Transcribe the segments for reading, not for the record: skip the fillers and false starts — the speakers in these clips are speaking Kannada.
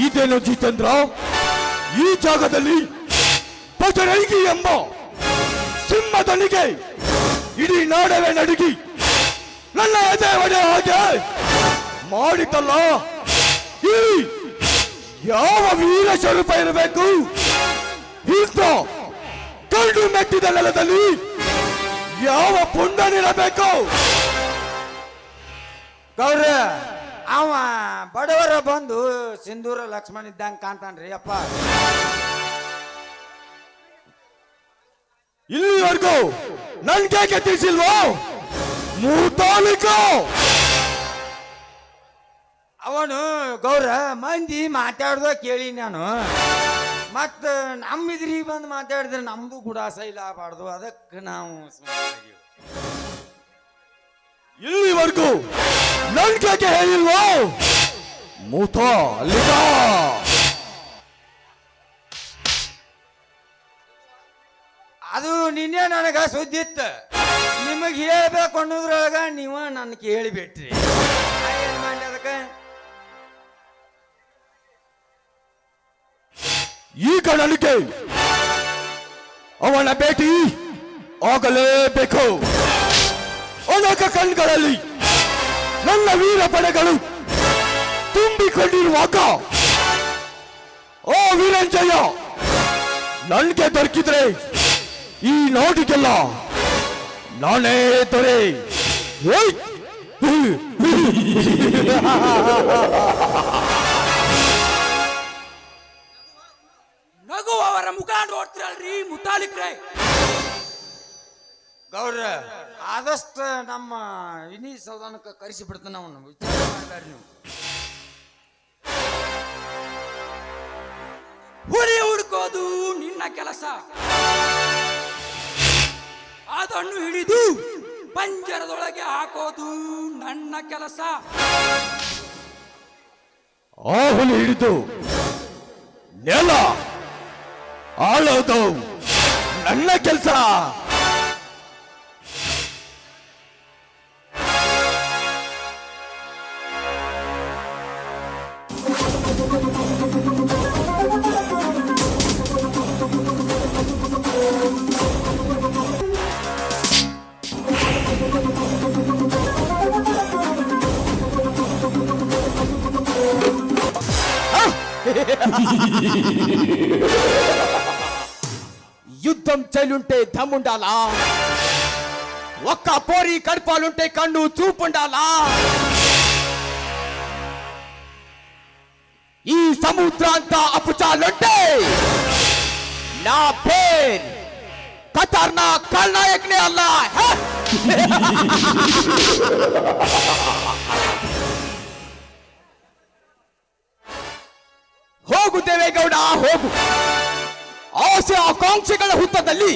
ಇದೇನು ಜಿತೇಂದ್ರ, ಈ ಜಾಗದಲ್ಲಿ ಬಜರಂಗಿ ಎಂಬ ಸಿಂಹದನಿಗೆ ಇಡೀ ನಾಡವೇ ನಡುಗಿ ನನ್ನ ಎದೆ ಒಡೆ ಹಾಗೆ ಮಾಡಿದ್ದಲ್ಲ. ಈ ಯಾವ ವೀರ ಸ್ವರೂಪ ಇರಬೇಕು? ಇಂಥ ಕಂಡು ಮೆಟ್ಟಿದ ನೆಲದಲ್ಲಿ ಯಾವ ಪುಂಡನಿರಬೇಕು? ಗೌರ, ಅವ ಬಡವರ ಬಂದು ಸಿಂಧೂರ ಲಕ್ಷ್ಮಣ ಇದ್ದಂಗ ಕಾಣ್ತಾನ್ರಿ ಅಪ್ಪ. ಇಲ್ಲಿವರೆಗೂ ನನ್ಗೆ ತಿಳಿಸಿಲ್ವೋ ಮೂತಾಲಿಕ? ಅವನು ಗೌರ ಮಂದಿ ಮಾತಾಡ್ದ ಕೇಳಿ ನಾನು, ಮತ್ತ ನಮ್ಮಿದ್ರಿಗೆ ಬಂದು ಮಾತಾಡಿದ್ರೆ ನಮ್ದು ಗುಡಾಸ ಇಲ್ಲ ಆಗಬಾರ್ದು, ಅದಕ್ಕೆ ನಾವು ಇಲ್ಲಿವರೆಗೂ ನನ್ಗೆ ಹೇಳಿಲ್ವೋ ಮೂತಾಲಿಕ? ಅದು ನಿನ್ನೆ ನನಗ ಸುದ್ದಿತ್ತು, ನಿಮಗೆ ಹೇಳ್ಬೇಕು ಅನ್ನೋದ್ರೊಳಗ ನೀವ ನನ್ ಕೇಳಿಬಿಟ್ರಿ. ಏನ್ ಮಾಡಿ ಅದಕ್ಕೆ? ಈಗ ನನಗೆ ಅವನ ಭೇಟಿ ಆಗಲೇಬೇಕು. ಅನೇಕ ಕಣ್ಗಳಲ್ಲಿ ನನ್ನ ವೀರ ಪಡೆಗಳು ತುಂಬಿಕೊಂಡಿರುವಾಗ ಓ ವೀರಂಜಯ ನನಗೆ ದೊರಕಿದ್ರೆ ಈ ನಾಡಿಗೆಲ್ಲ ನಾನೇ ದೊರೆ. ನಗುವವರ ಮುಖ ನೋಡ್ತಿರಲ್ರಿ ಮುತಾಲಿಕ್ರೆ. ಗೌರ, ಆದಷ್ಟು ನಮ್ಮ ವಿನಿ ಸೌದಾನಕ್ಕೆ ಕರೆಸಿ ಬಿಡ್ತಾನ ಅವನು, ವಿಚಾರ ಮಾಡ್ಬೇಡ್ರಿ ನೀವು. ಹುಲಿ ಹುಡುಕೋದು ನಿನ್ನ ಕೆಲಸ, ಅದನ್ನು ಹಿಡಿದು ಪಂಜರದೊಳಗೆ ಹಾಕೋದು ನನ್ನ ಕೆಲಸ. ಆ ಹುಲಿ ಹಿಡಿದು ನೆಲ ಆಳೋದು ನನ್ನ ಕೆಲಸ. యుద్ధం చెలుంటే దమ్ముండాలా, ఒక్క పోరి కడపాలుంటే కన్ను చూపుండాలా. ఈ సముద్రాంతా అపుచాలుంటే నా పేరు ఖతర్నాక్ ఖల్నాయక్ నే అల్లా. ಹೋಗು ದೇವೇಗೌಡ ಹೋಗು. ಆಸೆ ಆಕಾಂಕ್ಷೆಗಳ ಹುತ್ತದಲ್ಲಿ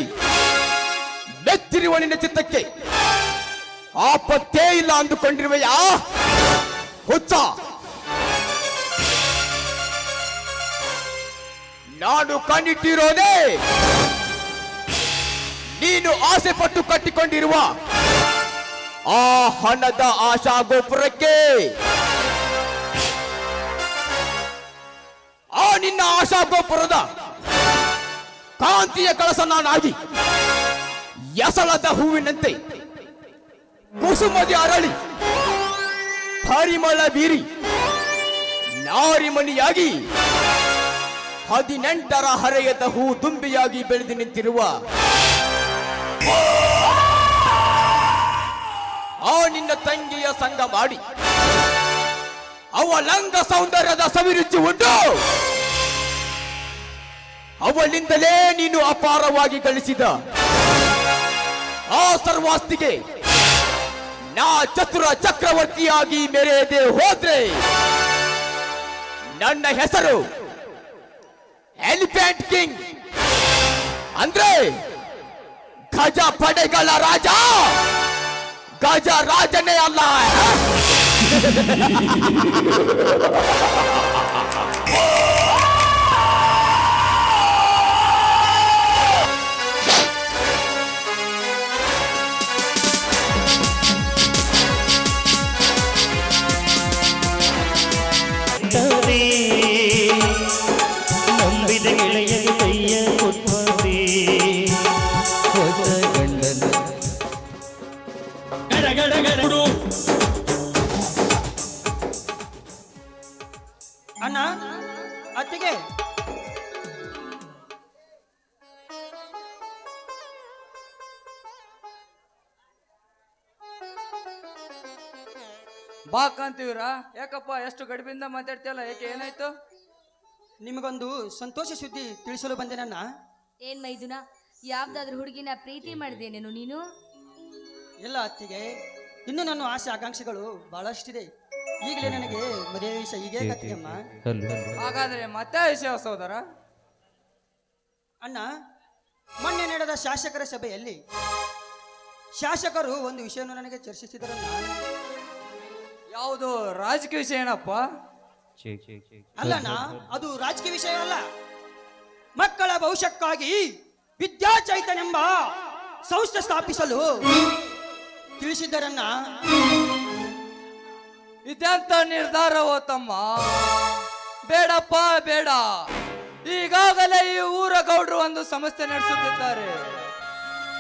ಮೆತ್ತಿರುವ ನಿನ್ನ ಚಿತ್ತಕ್ಕೆ ಆಪತ್ತೇ ಇಲ್ಲ ಅಂದುಕೊಂಡಿರುವೆಯಾ ಹುಚ್ಚ? ನಾನು ಕಣ್ಣಿಟ್ಟಿರೋದೇ ನೀನು ಆಸೆ ಪಟ್ಟು ಕಟ್ಟಿಕೊಂಡಿರುವ ಆ ಹಣದ ಆಶಾ ಗೋಪುರಕ್ಕೆ. ಆ ನಿನ್ನ ಆಶಾ ಗೋಪುರದ ಕಾಂತಿಯ ಕಳಸ ನಾನಾಗಿ ಎಸಳದ ಹೂವಿನಂತೆ ಕುಸುಮದಿ ಅರಳಿ ಪರಿಮಳ ಬೀರಿ ನಾರಿಮಣಿಯಾಗಿ 18ರ ಹರೆಯದ ಹೂ ದುಂಬಿಯಾಗಿ ಬೆಳೆದು ನಿಂತಿರುವ ಆ ನಿನ್ನ ತಂಗಿಯ ಸಂಗ ಮಾಡಿ ಅವಳಂಗ ಸೌಂದರ್ಯದ ಸವಿರುಚಿ ಉಂಟು. ಅವಳಿಂದಲೇ ನೀನು ಅಪಾರವಾಗಿ ಗಳಿಸಿದ ಆ ಸರ್ವಾಸ್ತಿಗೆ ನಾ ಚತುರ ಚಕ್ರವರ್ತಿಯಾಗಿ ಮೆರೆಯದೆ ಹೋದ್ರೆ ನನ್ನ ಹೆಸರು ಎಲಿಫೆಂಟ್ ಕಿಂಗ್ ಅಂದ್ರೆ ಗಜ ಪಡೆಗಳ ರಾಜ, ಗಜ ರಾಜನೇ ಅಲ್ಲ. ಅಣ್ಣ ಅತ್ತಿಗೆ ಬಾ ಕಾಂತೀವ್ರ, ಯಾಕಪ್ಪ ಎಷ್ಟು ಗಡಿಬಿಂದ ಮಾತಾಡ್ತಿಯಲ್ಲ, ಯಾಕೆ ಏನಾಯ್ತು? ನಿಮಗೊಂದು ಸಂತೋಷ ಸುದ್ದಿ ತಿಳಿಸಲು ಬಂದೆನಣ್ಣ. ಏನ್ ಮೈದುನ, ಯಾವ್ದಾದ್ರು ಹುಡುಗಿನ ಪ್ರೀತಿ ಮಾಡಿದೇನೇನು ನೀನು? ಇಲ್ಲ ಅತ್ತಿಗೆ, ಇನ್ನು ನನ್ನ ಆಸೆ ಆಕಾಂಕ್ಷೆಗಳು ಬಹಳಷ್ಟಿದೆ. ಈಗಲೇ ನನಗೆ ಮದುವೆ ವಿಷಯ ಹೀಗೆ ಕತ್ತಿಗೆಮ್ಮ. ಹಾಗಾದ್ರೆ ಮತ್ತೆ ವಿಷಯ ಸಹೋದರ. ಅಣ್ಣ, ಮೊನ್ನೆ ನಡೆದ ಶಾಸಕರ ಸಭೆಯಲ್ಲಿ ಶಾಸಕರು ಒಂದು ವಿಷಯವನ್ನು ನನಗೆ ಚರ್ಚಿಸಿದರಣ್ಣ. ಯಾವುದು ರಾಜಕೀಯ ವಿಷಯ ಏನಪ್ಪ? ಅಲ್ಲಣ್ಣ, ಅದು ರಾಜಕೀಯ ವಿಷಯ ಅಲ್ಲ. ಮಕ್ಕಳ ಭವಿಷ್ಯಕ್ಕಾಗಿ ವಿದ್ಯಾ ಚೈತನ್ಯ ಎಂಬ ಸಂಸ್ಥೆ ಸ್ಥಾಪಿಸಲು ತಿಳಿಸಿದ್ದರನ್ನ. ಇದೆಂತ ನಿರ್ಧಾರವೋ ತಮ್ಮ? ಬೇಡಪ್ಪ ಬೇಡ. ಈಗಾಗಲೇ ಈ ಊರ ಗೌಡ್ರು ಒಂದು ಸಂಸ್ಥೆ ನಡೆಸುತ್ತಿದ್ದಾರೆ.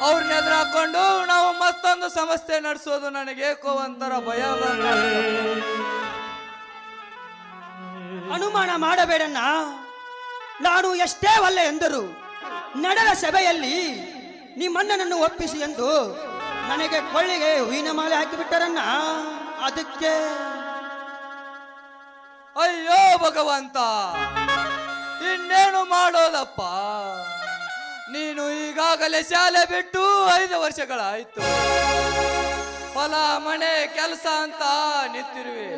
ಅವ್ರನ್ನ ಎದುರಾಕೊಂಡು ನಾವು ಮತ್ತೊಂದು ಸಂಸ್ಥೆ ನಡೆಸೋದು ನನಗೆ ಏಕೋ ಒಂಥರ ಭಯ. ಅನುಮಾನ ಮಾಡಬೇಡಣ್ಣ. ನಾನು ಎಷ್ಟೇ ಒಲ್ಲೆ ಎಂದರು ನಡೆದ ಸಭೆಯಲ್ಲಿ ನಿಮ್ಮಣ್ಣನನ್ನು ಒಪ್ಪಿಸಿ ಎಂದು ನನಗೆ ಕೊಳ್ಳಿಗೆ ಹೂವಿನ ಮಾಲೆ ಹಾಕಿಬಿಟ್ಟರನ್ನ. ಅದಕ್ಕೆ ಅಯ್ಯೋ ಭಗವಂತ, ಇನ್ನೇನು ಮಾಡೋದಪ್ಪ? ನೀನು ಈಗಾಗಲೇ ಶಾಲೆ ಬಿಟ್ಟು 5 ವರ್ಷಗಳಾಯ್ತು. ಹೊಲ ಮನೆ ಕೆಲಸ ಅಂತ ನಿಂತಿರುವೆ.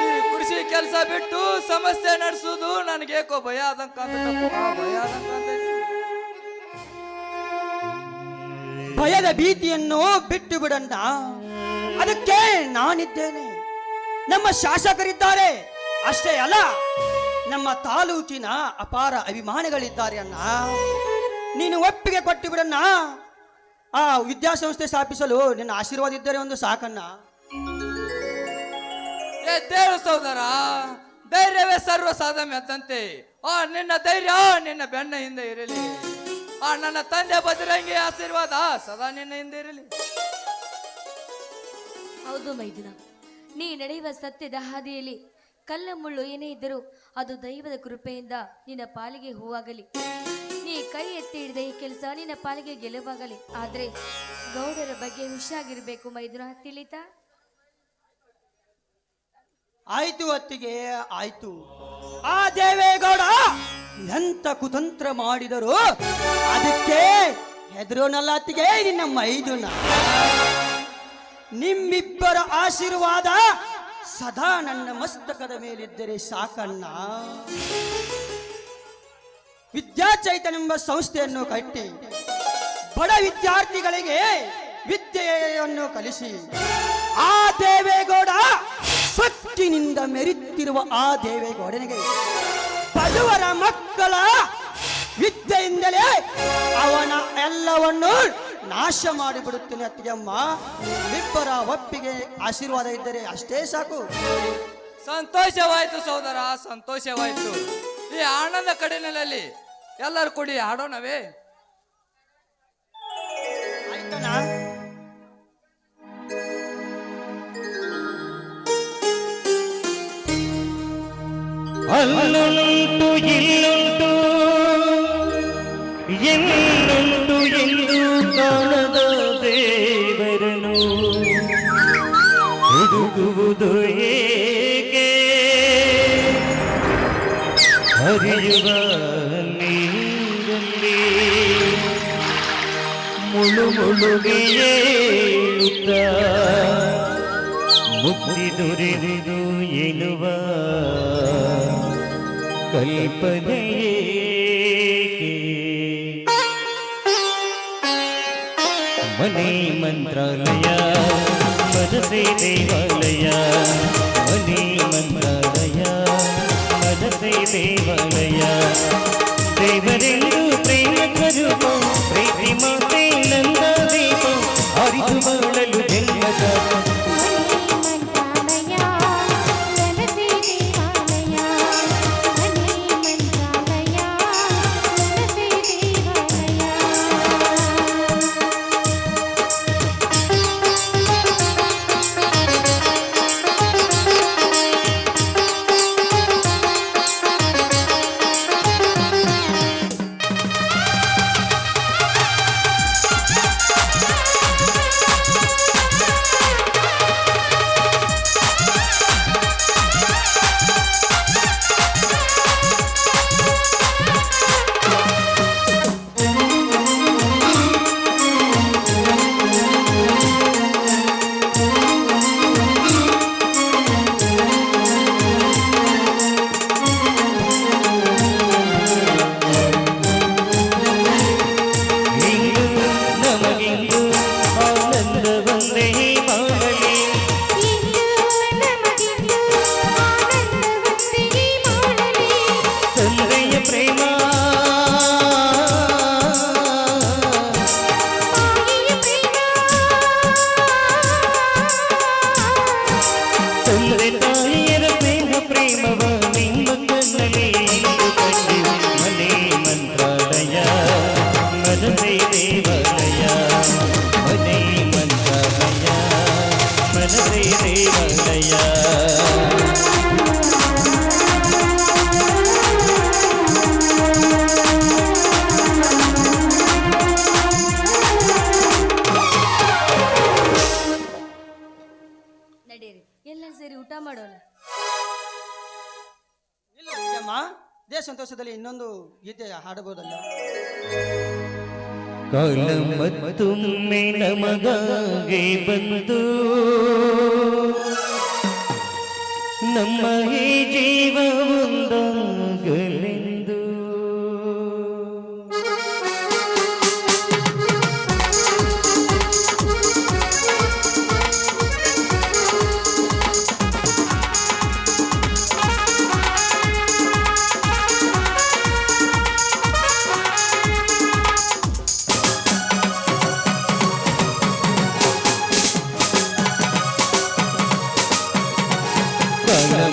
ಈ ಕೃಷಿ ಕೆಲಸ ಬಿಟ್ಟು ಸಮಸ್ಯೆ ನಡೆಸುವುದು ನನಗೇಕೋ ಭಯ ಆದಂಕ ಭಯ ಆದಂಕ. ಭಯದ ಭೀತಿಯನ್ನು ಬಿಟ್ಟು ಬಿಡಣ್ಣ. ಅದಕ್ಕೆ ನಾನಿದ್ದೇನೆ. ನಮ್ಮ ಶಾಸಕರಿದ್ದಾರೆ ಅಷ್ಟೇ ಅಲ್ಲ, ನಮ್ಮ ತಾಲೂಕಿನ ಅಪಾರ ಅಭಿಮಾನಿಗಳಿದ್ದಾರೆ ಅಣ್ಣ. ನೀನು ಒಪ್ಪಿಗೆ ಕೊಟ್ಟು ಬಿಡಣ್ಣ. ಆ ವಿದ್ಯಾಸಂಸ್ಥೆ ಸ್ಥಾಪಿಸಲು ನಿನ್ನ ಆಶೀರ್ವಾದ ಇದ್ದರೆ ಒಂದು ಸಾಕಣ್ಣ. ಎದ್ದೇಳು ಸಹೋದರ, ಧೈರ್ಯವೇ ಸರ್ವ ಸಾಧನೆ ಅದಂತೆ. ನಿನ್ನ ಧೈರ್ಯ ನಿನ್ನ ಬೆನ್ನ ಹಿಂದೆ ಇರಲಿ. ನನ್ನ ತಂದೆ ಬಜರಂಗಿ ಆಶೀರ್ವಾದ ಸದಾ ನಿನ್ನ ಹಿಂದೆ ಇರಲಿ. ಹೌದು ಮೈದುನ, ನೀ ನಡೆಯುವ ಸತ್ಯದ ಹಾದಿಯಲ್ಲಿ ಕಲ್ಲ ಮುಳ್ಳು ಏನೇ ಇದ್ದರೂ ಅದು ದೈವದ ಕೃಪೆಯಿಂದ ನಿನ್ನ ಪಾಲಿಗೆ ಹೂವಾಗಲಿ. ನೀ ಕೈ ಎತ್ತಿ ಹಿಡಿದ ಈ ಕೆಲಸ ನಿನ್ನ ಪಾಲಿಗೆ ಗೆಲುವಾಗಲಿ. ಆದ್ರೆ ಗೌಡರ ಬಗ್ಗೆ ಹುಷಾಗಿರ್ಬೇಕು ಮೈದುನ, ತಿಳಿತಾ? ಆಯ್ತು ಅತ್ತಿಗೆ, ಆಯ್ತು. ಆ ದೇವೇಗೌಡ ಎಂತ ಕುತಂತ್ರ ಮಾಡಿದರು, ಅದಕ್ಕೆ ಹೆದರೋನಲ್ಲ ಅತ್ತಿಗೆ ನಿನ್ನ ಮೈದುನ. ನಿಮ್ಮಿಬ್ಬರ ಆಶೀರ್ವಾದ ಸದಾ ನನ್ನ ಮಸ್ತಕದ ಮೇಲಿದ್ದರೆ ಸಾಕಣ್ಣ. ವಿದ್ಯಾಚೈತನ್ಯ ಎಂಬ ಸಂಸ್ಥೆಯನ್ನು ಕಟ್ಟಿ ಬಡ ವಿದ್ಯಾರ್ಥಿಗಳಿಗೆ ವಿದ್ಯೆಯನ್ನು ಕಲಿಸಿ ಆ ದೇವೇಗೌಡ ಸ್ವತ್ತಿನಿಂದ ಮೆರೆಯುತ್ತಿರುವ ಆ ದೇವೇಗೌಡನಿಗೆ ಬಡವರ ಮಕ್ಕಳ ವಿದ್ಯೆಯಿಂದಲೇ ಅವನ ಎಲ್ಲವನ್ನು ನಾಶ ಮಾಡಿಬಿಡುತ್ತೇನೆ ಅತ್ತಿಗೆಮ್ಮ. ನಿಮ್ಮಿಬ್ಬರ ಒಪ್ಪಿಗೆ ಆಶೀರ್ವಾದ ಇದ್ದರೆ ಅಷ್ಟೇ ಸಾಕು. ಸಂತೋಷವಾಯ್ತು ಸಹೋದರ, ಸಂತೋಷವಾಯ್ತು. ಈ ಆನಂದ ಕಡಿನಲ್ಲಿ ಎಲ್ಲರೂ ಕೂಡಿ ಹಾಡೋಣವೇ? ಆಯ್ತಣ್ಣ. ಅಲ್ಲುಂಟು ಇಲ್ಲುಂಟು ಎಲ್ಲುಂಟು ಎಂದು ಕಾಣದ ದೇವರನು ಹುಡುಕುವುದು ಏಕೆ? ಹರಿಯುವ ನೀರಲ್ಲಿ ಮುಳು ಮುಳುಗೆ ಏಳುತ್ತ ಮುಕ್ತಿ ದೊರೆದು ಎನ್ನುವ ಕಲ್ಪನೆಯೇಕೆ? ಮನೆ ಮಂತ್ರಾಲಯ ಮನಸೆ ದೇವಾಲಯ, ಮನೆ ಮಂತ್ರಾಲಯ ಮನಸೆ ದೇವಾಲಯ. ದೇವರೆಂದು ಪ್ರೇಮ ಸ್ವರೂಪ ಪ್ರೀತಿ ಮಾತೆ ನಂದ ದೀಪ ಹರಿದು ಬಾಳಲು ಜನ್ಮದ ಮಾಮ ಇದೇ ಸಂತೋಷದಲ್ಲಿ ಇನ್ನೊಂದು ಗೀತೆ ಹಾಡಬಹುದಲ್ಲ? ಕಾಲ ಮತ್ತೊಮ್ಮೆ ನಮಗಾಗಿ ಬಂದು ನಮ್ಮ ಈ ಜೀವ ಒಂದಾಗಲೆಂದು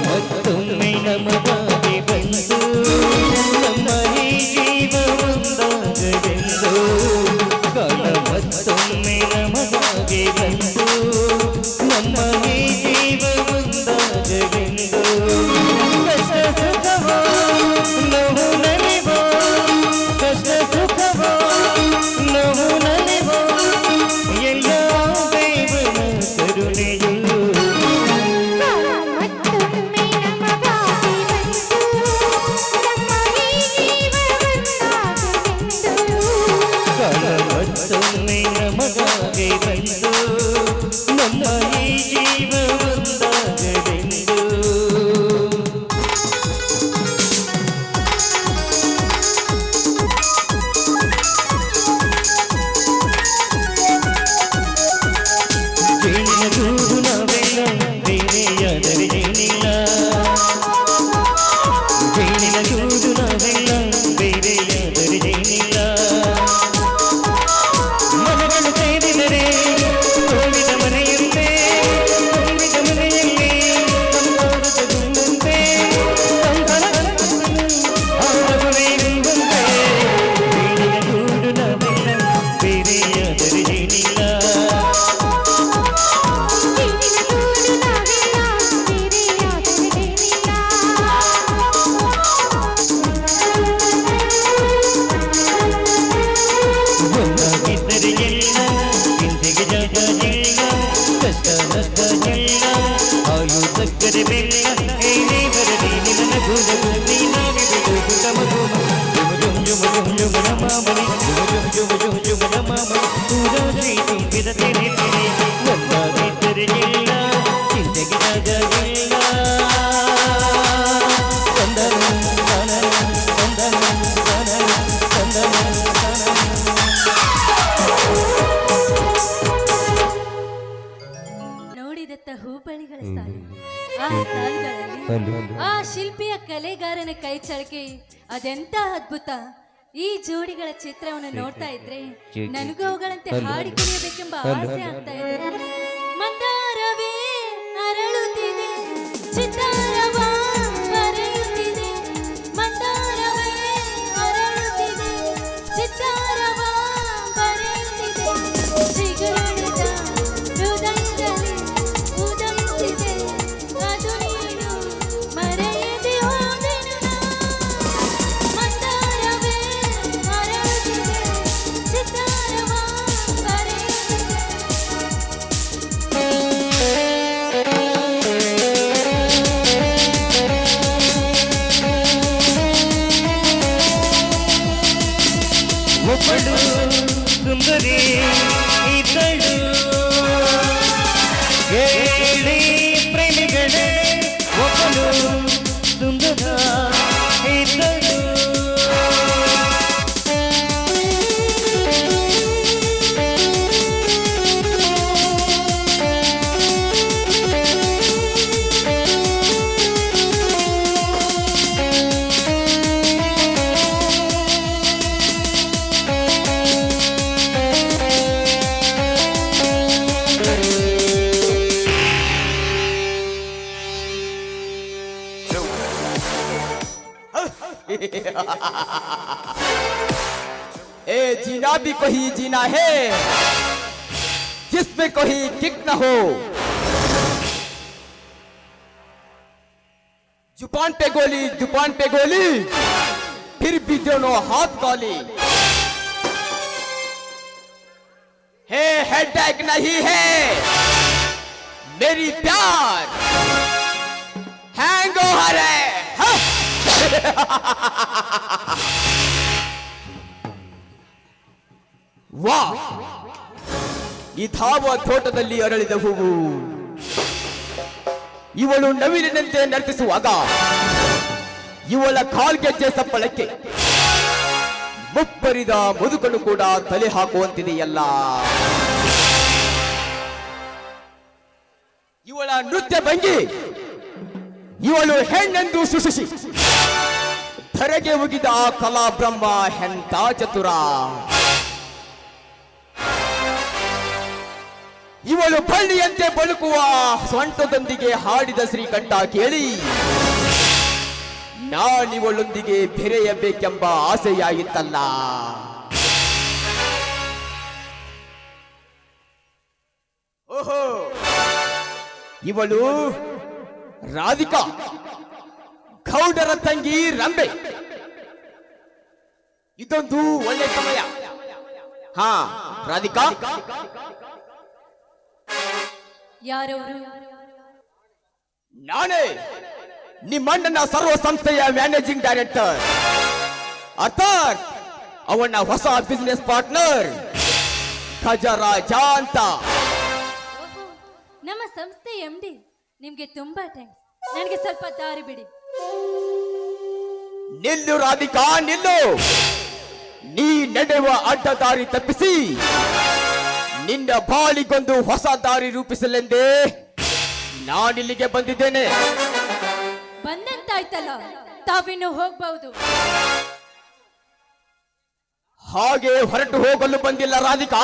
ಮತ್ತೊಮ್ಮೆ ನಮಗಾಗಿ ಬಂದು ನಮ್ಮ ಈ ಜೀವ ಒಂದಾಗಲೆಂದು ಕಾಲ ಮತ್ತೊಮ್ಮೆ ನಮಗಾಗಿ ಬಂದು ನಮ್ಮ ಈ ಜೀವ ಒಂದಾಗಲೆಂದು ಕಷ್ಟ ಸುಖವೋ ನೋವು ನಲಿವೋ ಕಷ್ಟ ಸುಖವೋ ನೋವು ನಲಿವೋ ಎಲ್ಲ ದೇವನ ಕರುಣೆಯು ಮತ್ತೊಮ್ಮೆ ನಮಗಾಗಿ ಬಂದು ನಮ್ಮ ಈ ಜೀವ ಒಂದಾಗಲೆಂದು ಜೇನಿನ ಗೂಡು ನಾವೆಲ್ಲ ಬೇರೆಯಾದರೆ ಏನಿಲ್ಲ ಜೇನಿನ ಗೂಡು ನಾವೆಲ್ಲ ಬೇರೆಯಾದರೆ ಏನಿಲ್ಲ ಮನಗಳು ಸೇರಿದರೆ ತುಂಬಿದ ಮನೆಯಂತೆ ತುಂಬಿದ ಮನೆಯಲ್ಲಿ ಸಂಸಾರದ ಗುಂಡಂತೆ ಆಗುವೆಂಬಂತೆ ಬೇಡಿನ ಗೂಡು ನಾವೆಲ್ಲ ಬೇರೆಯಾದರೆ ಏನಿಲ್ಲ ಒಂದಾಗಿದ್ದರೆ ಎಲ್ಲ ಹಿಂದೆಗೆ ಜಾಗ ಇಲ್ಲ ಕಷ್ಟ ನಷ್ಟ ಎಲ್ಲ ಹಾಲು ಸಕ್ಕರೆ ಬೆಲ್ಲ ಏನೇ ಬರಲಿ ನಿನ್ನ ನಗುನಗು ನೀನಾಗಿ ಬಿಡು ತಮಗುಮ ಜುಮ ಜುಮ ಜುಮ ಜುಮ ಜುಮ ನಮಾಮನಿ ಜುಮ ಜುಮ ಜುಮ ಜುಮ ಜುಮ ನಮಾಮನಿ ಊರಾಜಿ ತುಂಬಿದ ತೆರೆ ತೆರೆ ಒಂದಾಗಿದ್ದರೆ ಎಲ್ಲ ಹಿಂದೆಗೆ ಜಾಗ ಇಲ್ಲ ಸಂದನ ಸಂದನ ಸಂದನ ಸಂದನ ಸಂದನ ನೋಡಿದತ್ತ ಹೂಬಳಿಗಳ ಸಾಲು ಆ ಸಾಲುಗಳಲ್ಲಿ ಆ ಶಿಲ್ಪಿಯ ಕಲೆಗಾರನ ಕೈ ಚಳಕೆ ಅದೆಂತ ಅದ್ಭುತ. ಈ ಜೋಡಿಗಳ ಚಿತ್ರವನ್ನು ನೋಡ್ತಾ ಇದ್ರೆ ನನಗೂ ಅವುಗಳಂತೆ ಹಾಡಿ ಕುಣಿಯಬೇಕೆಂಬ ಆಸೆ ಆಗ್ತಾ ಇದೆ. ಮಂದಾರವೇ ಅರಳುತ್ತಿದೆ, ಚಿತ್ತಾರವ ಬರೆಯುತ್ತಿದೆ. ಮಂದಾರವೇ ಅರಳುತ್ತಿದೆ, ಚಿತ್ತಾರವ ಬರೆಯುತ್ತಿದೆ. ಚಿಗುರೊಡೆದ ಹೃದಯದಲ್ಲಿ ಉದಯಿಸಿದೆ, ಅದು ನೀನು ಮರೆಯದೆ ಹೋದೆನು ನಾ. ಮಂದಾರವೇ ಅರಳುತ್ತಿದೆ, ಚಿತ್ತಾರವ ಬರೆಯುತ್ತಿದೆ. ಒಬ್ಬಳು ಸುಂದರಿ ಇದ್ದಳು ಕೇಳಿ ಪ್ರೇಮಿಗಳೇ ಒಬ್ಬಳು ಸುಂದರ ಇದ್ದಳು ए जीना भी कोई जीना है जिसमें कोई किक न हो। जुबान पे गोली फिर भी दोनों हाथ गोली है, हेडेक नहीं है मेरी प्यार, हैंगओवर है। हाँ? ವಾ, ಇದಾವ ತೋಟದಲ್ಲಿ ಅರಳಿದ ಹೂವು. ಇವಳು ನವಿಲಿನಂತೆ ನರ್ತಿಸುವಾಗ ಇವಳ ಕಾಲ್ಗೆಜ್ಜೆ ಸಪ್ಪಳಕ್ಕೆ ಮುಪ್ಪರಿದ ಮುದುಕನು ಕೂಡ ತಲೆ ಹಾಕುವಂತಿದೆಯಲ್ಲ. ಇವಳ ನೃತ್ಯ ಭಂಗಿ, ಇವಳು ಹೆಣ್ಣೆಂದು ಸುಶಿಸಿ ಧರೆಗೆ ಉಗಿದ ಕಲಾ ಬ್ರಹ್ಮ ಹೆಂತ ಚತುರ. ಇವಳು ಬಳ್ಳಿಯಂತೆ ಬಳುಕುವ ಸೊಂಟದೊಂದಿಗೆ ಹಾಡಿದ ಶ್ರೀಕಂಠ ಕೇಳಿ ನಾನಿವಳೊಂದಿಗೆ ಬೆರೆಯಬೇಕೆಂಬ ಆಸೆಯಾಗಿತ್ತಲ್ಲ. ಓಹೋ, ಇವಳು ರಾಧಿಕಾ, ಗೌಡರ ತಂಗಿ ರಂಬೆ. ಇದೊಂದು ಒಳ್ಳೆ ಸಮಯ. ಹಾ ರಾಧಿಕಾ, ಯಾರವರು? ನಾನೇ ನಿಮ್ಮಣ್ಣನ ಸರ್ವ ಸಂಸ್ಥೆಯ ಮ್ಯಾನೇಜಿಂಗ್ ಡೈರೆಕ್ಟರ್, ಅರ್ಥಾತ್ ಅವನ ಹೊಸ ಬಿಸಿನೆಸ್ ಪಾರ್ಟ್ನರ್ ಖಜರಾಜ ಅಂತ. ಓಹೋ, ನಮ್ಮ ಸಂಸ್ಥೆ MD. ನಿಮ್ಗೆ ತುಂಬಾ ಥ್ಯಾಂಕ್ಸ್. ನನಗೆ ಸ್ವಲ್ಪ ದಾರಿ ಬಿಡಿ. ನಿಲ್ಲು ರಾಧಿಕಾ, ನಿಲ್ಲು. ನೀ ನಡೆಯುವ ಅಡ್ಡ ದಾರಿ ತಪ್ಪಿಸಿ ನಿನ್ನ ಬಾಳಿಗೊಂದು ಹೊಸ ದಾರಿ ರೂಪಿಸಲೆಂದೇ ನಾನಿಲ್ಲಿಗೆ ಬಂದಿದ್ದೇನೆ. ಬಂದಂತಾಯ್ತಲ್ಲ, ತಾವಿನ್ನು ಹೋಗ್ಬಹುದು. ಹಾಗೆ ಹೊರಟು ಹೋಗಲು ಬಂದಿಲ್ಲ ರಾಧಿಕಾ.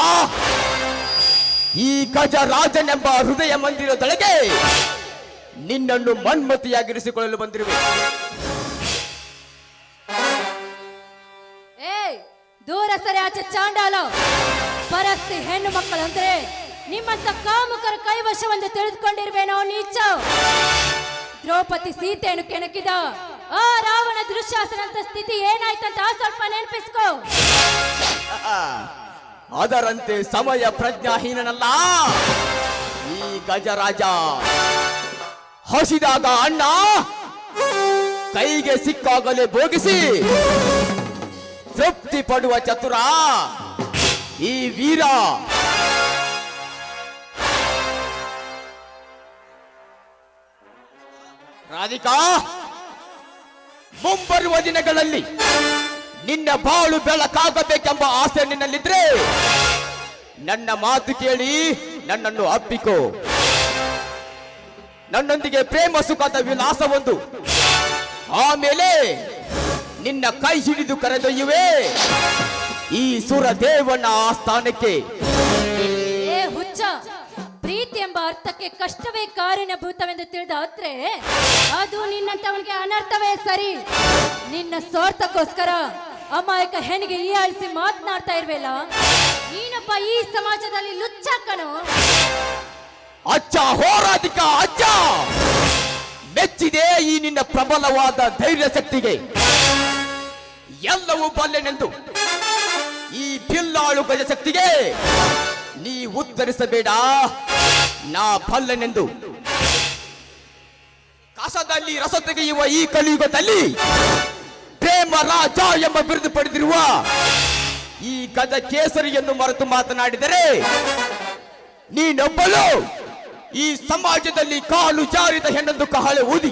ಈ ಗಜರಾಜನೆಂಬ ಹೃದಯ ಮಂದಿರದೊಳಗೆ ನಿನ್ನನ್ನು ಮನ್ಮತಿಯಾಗಿರಿಸಿಕೊಳ್ಳಲು ಬಂದಿರುವೆ. ಏಯ್, ದೂರ ಸರಿ ಆಚೆ ಚಾಂಡಾಲ. ಪರಸ್ತಿ ಹೆಣ್ಣು ಮಕ್ಕಳಂದ್ರೆ ನಿಮ್ಮಂತ ಕಾಮುಕರ ಕೈವಶವೆಂದು ತಿಳಿದುಕೊಂಡಿರ್ವೇನೋ ನೀಚ. ದ್ರೌಪದಿ ಸೀತೆಯನ್ನು ಕೆಣಕಿದ ಆ ರಾವಣ ದುಶ್ಯಾಸನಂತ ಸ್ಥಿತಿ ಏನಾಯ್ತಂತ ಸ್ವಲ್ಪ ನೆನಪಿಸ್ಕೋ. ಅದರಂತೆ ಸಮಯ ಪ್ರಜ್ಞಾಹೀನನಲ್ಲ ಈ ಗಜರಾಜ. ಹಸಿದಾಗ ಅಣ್ಣ, ಕೈಗೆ ಸಿಕ್ಕಾಗಲೇ ಭೋಗಿಸಿ ತೃಪ್ತಿ ಪಡುವ ಚತುರ ಈ ವೀರ. ರಾಧಿಕಾ, ಮುಂಬರುವ ದಿನಗಳಲ್ಲಿ ನಿನ್ನ ಬಾಳು ಬೆಳಕಾಗಬೇಕೆಂಬ ಆಸೆ ನಿನ್ನಲ್ಲಿದ್ರೆ ನನ್ನ ಮಾತು ಕೇಳಿ ನನ್ನನ್ನು ಅಪ್ಪಿಕೋ. ನನ್ನೊಂದಿಗೆ ಪ್ರೇಮ ಸುಖದ ವಿಲಾಸವೊಂದು, ಆಮೇಲೆ ನಿನ್ನ ಕೈ ಹಿಡಿದು ಕರೆದೊಯ್ಯುವೆ ಈ ಸುರದೇವನ ಆಸ್ಥಾನಕ್ಕೆ. ಏ ಹುಚ್ಚ, ಪ್ರೀತಿ ಎಂಬ ಅರ್ಥಕ್ಕೆ ಕಷ್ಟವೇ ಕಾರಣಭೂತವೆಂದು ತಿಳಿದಾದ್ರೆ ಅದು ನಿನ್ನಂತವನಿಗೆ ಅನರ್ಥವೇ ಸರಿ. ನಿನ್ನ ಸ್ವಾರ್ಥಕ್ಕೋಸ್ಕರ ಅಮಾಯಕ ಹೆಣ್ಣಿಗೆ ಈ ಆಳಿಸಿ ಮಾತನಾಡ್ತಾ ಇರ್ವೇಲ. ನೀನಪ್ಪ ಈ ಸಮಾಜದಲ್ಲಿ ಲುಚ್ಚಾಕನು. ಅಚ್ಚ ಹೋರಾಧಿಕ ಅಚ್ಚ, ಮೆಚ್ಚಿದೆ ಈ ನಿನ್ನ ಪ್ರಬಲವಾದ ಧೈರ್ಯ ಶಕ್ತಿಗೆ. ಎಲ್ಲವೂ ಬಲ್ಲೆನೆಂದು ಈ ಬಿಲ್ಲಾಳು ಗಜಶಕ್ತಿಗೆ ನೀ ಉತ್ತರಿಸಬೇಡ. ನಾ ಬಲ್ಲೆನೆಂದು ಕಸದಲ್ಲಿ ರಸ ತೆಗೆಯುವ ಈ ಕಲಿಯುಗದಲ್ಲಿ ಪ್ರೇಮ ರಾಜ ಎಂಬ ಬಿರುದು ಪಡೆದಿರುವ ಈ ಗಜ ಕೇಸರಿಯನ್ನು ಮರೆತು ಮಾತನಾಡಿದರೆ ನೀನೊಬ್ಬಳು ಈ ಸಮಾಜದಲ್ಲಿ ಕಾಲು ಜಾರಿದ ಹೆಣ್ಣೊಂದು ಕಹಳೆ ಊದಿ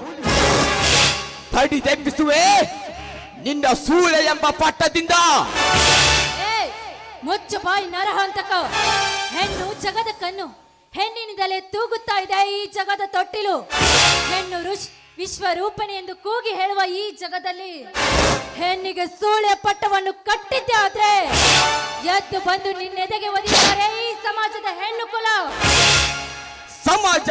ತಡಿ ತೆಪ್ಪಿಸುವೆ ನಿನ್ನ ಸೂಳೆ ಎಂಬ ಪಟ್ಟದಿಂದ. ಮುಚ್ಚು ಬಾಯಿ ನರಹಂತಕ. ಹೆಣ್ಣು ಜಗದ ಕಣ್ಣು. ಹೆಣ್ಣಿನಿಂದಲೇ ತೂಗುತ್ತಾ ಇದೆ ಈ ಜಗದ ತೊಟ್ಟಿಲು. ಹೆಣ್ಣು ವಿಶ್ವರೂಪಣೆ ಎಂದು ಕೂಗಿ ಹೇಳುವ ಈ ಜಗದಲ್ಲಿ ಹೆಣ್ಣಿಗೆ ಸೂಳೆ ಪಟ್ಟವನ್ನು ಕಟ್ಟಿದ್ದೆ ಆದ್ರೆ ಎದ್ದು ಬಂದು ನಿನ್ನೆದೆಗೆ ಒದಿದ್ದಾರೆ ಈ ಸಮಾಜದ ಹೆಣ್ಣು ಕುಲ. ಸಮಾಜ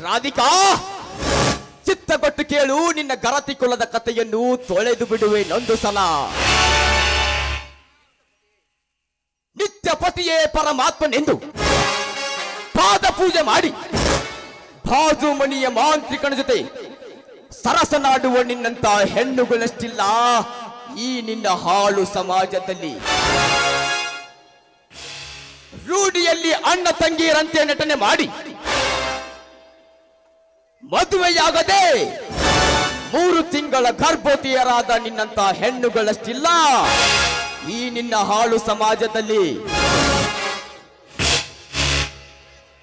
ರಾಧಿಕಾ, ಚಿತ್ತಗೊಟ್ಟು ಕೇಳು, ನಿನ್ನ ಗರತಿ ಕುಲದ ಕಥೆಯನ್ನು ತೊಳೆದು ಬಿಡುವೆ ನೊಂದು ಸಲ. ನಿತ್ಯ ಪತಿಯೇ ಪರಮಾತ್ಮನೆಂದು ಪಾದ ಪೂಜೆ ಮಾಡಿ ಬಾಜು ಮಣಿಯ ಮಾಂತ್ರಿಕನ ಜೊತೆ ಸರಸನಾಡುವ ನಿನ್ನಂತ ಹೆಣ್ಣುಗಳಷ್ಟಿಲ್ಲ ಈ ನಿನ್ನ ಹಾಳು ಸಮಾಜದಲ್ಲಿ. ರೂಢಿಯಲ್ಲಿ ಅಣ್ಣ ತಂಗಿಯರಂತೆ ನಟನೆ ಮಾಡಿ ಮದುವೆಯಾಗದೆ 3 ತಿಂಗಳ ಗರ್ಭವತಿಯರಾದ ನಿನ್ನಂತ ಹೆಣ್ಣುಗಳಷ್ಟಿಲ್ಲ ಈ ನಿನ್ನ ಹಾಳು ಸಮಾಜದಲ್ಲಿ.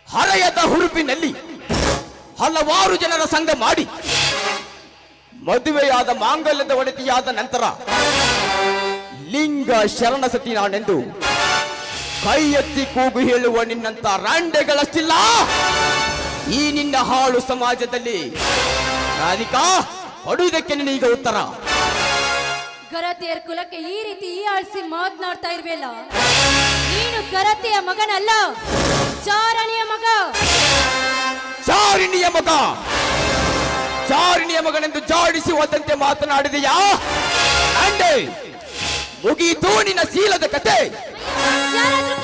ಹರೆಯದ ಹುರುಪಿನಲ್ಲಿ ಹಲವಾರು ಜನರ ಸಂಘ ಮಾಡಿ ಮದುವೆಯಾದ ಮಾಂಗಲ್ಯದ ಒಡತಿಯಾದ ನಂತರ ಲಿಂಗ ಶರಣ ಸತಿ ನಾನೆಂದು ಕೈ ಎತ್ತಿ ಕೂಗು ಹೇಳುವ ನಿನ್ನಂತ ರಾಂಡೆಗಳಷ್ಟಿಲ್ಲ ಈ ನಿನ್ನ ಹಾಳು ಸಮಾಜದಲ್ಲಿ. ರಾಧಿಕಾ, ಕೊಡುವುದಕ್ಕೆ ನಿನಗೆ ಉತ್ತರ. ಗರತಿಯರ ಕುಲಕ್ಕೆ ಈ ರೀತಿ ಈ ಆಳ್ಸಿ ಮಾತನಾಡ್ತಾ ಇರ್ಬೇಲ್ಲ. ನೀನು ಗರತಿಯ ಮಗನಲ್ಲ, ಚಾರಣಿಯ ಮಗ. ಚಾರಿಣಿಯ ಮಗ, ಚಾರಿಣಿಯ ಮಗನೆಂದು ಜಾಡಿಸಿ ಹೋದಂತೆ ಮಾತನಾಡಿದೆಯಾ? ಅಂಡೆ ಮುಗೀತು ನಿನ್ನ ಶೀಲದ ಕತೆ. ಯಾರಾದ್ರೂ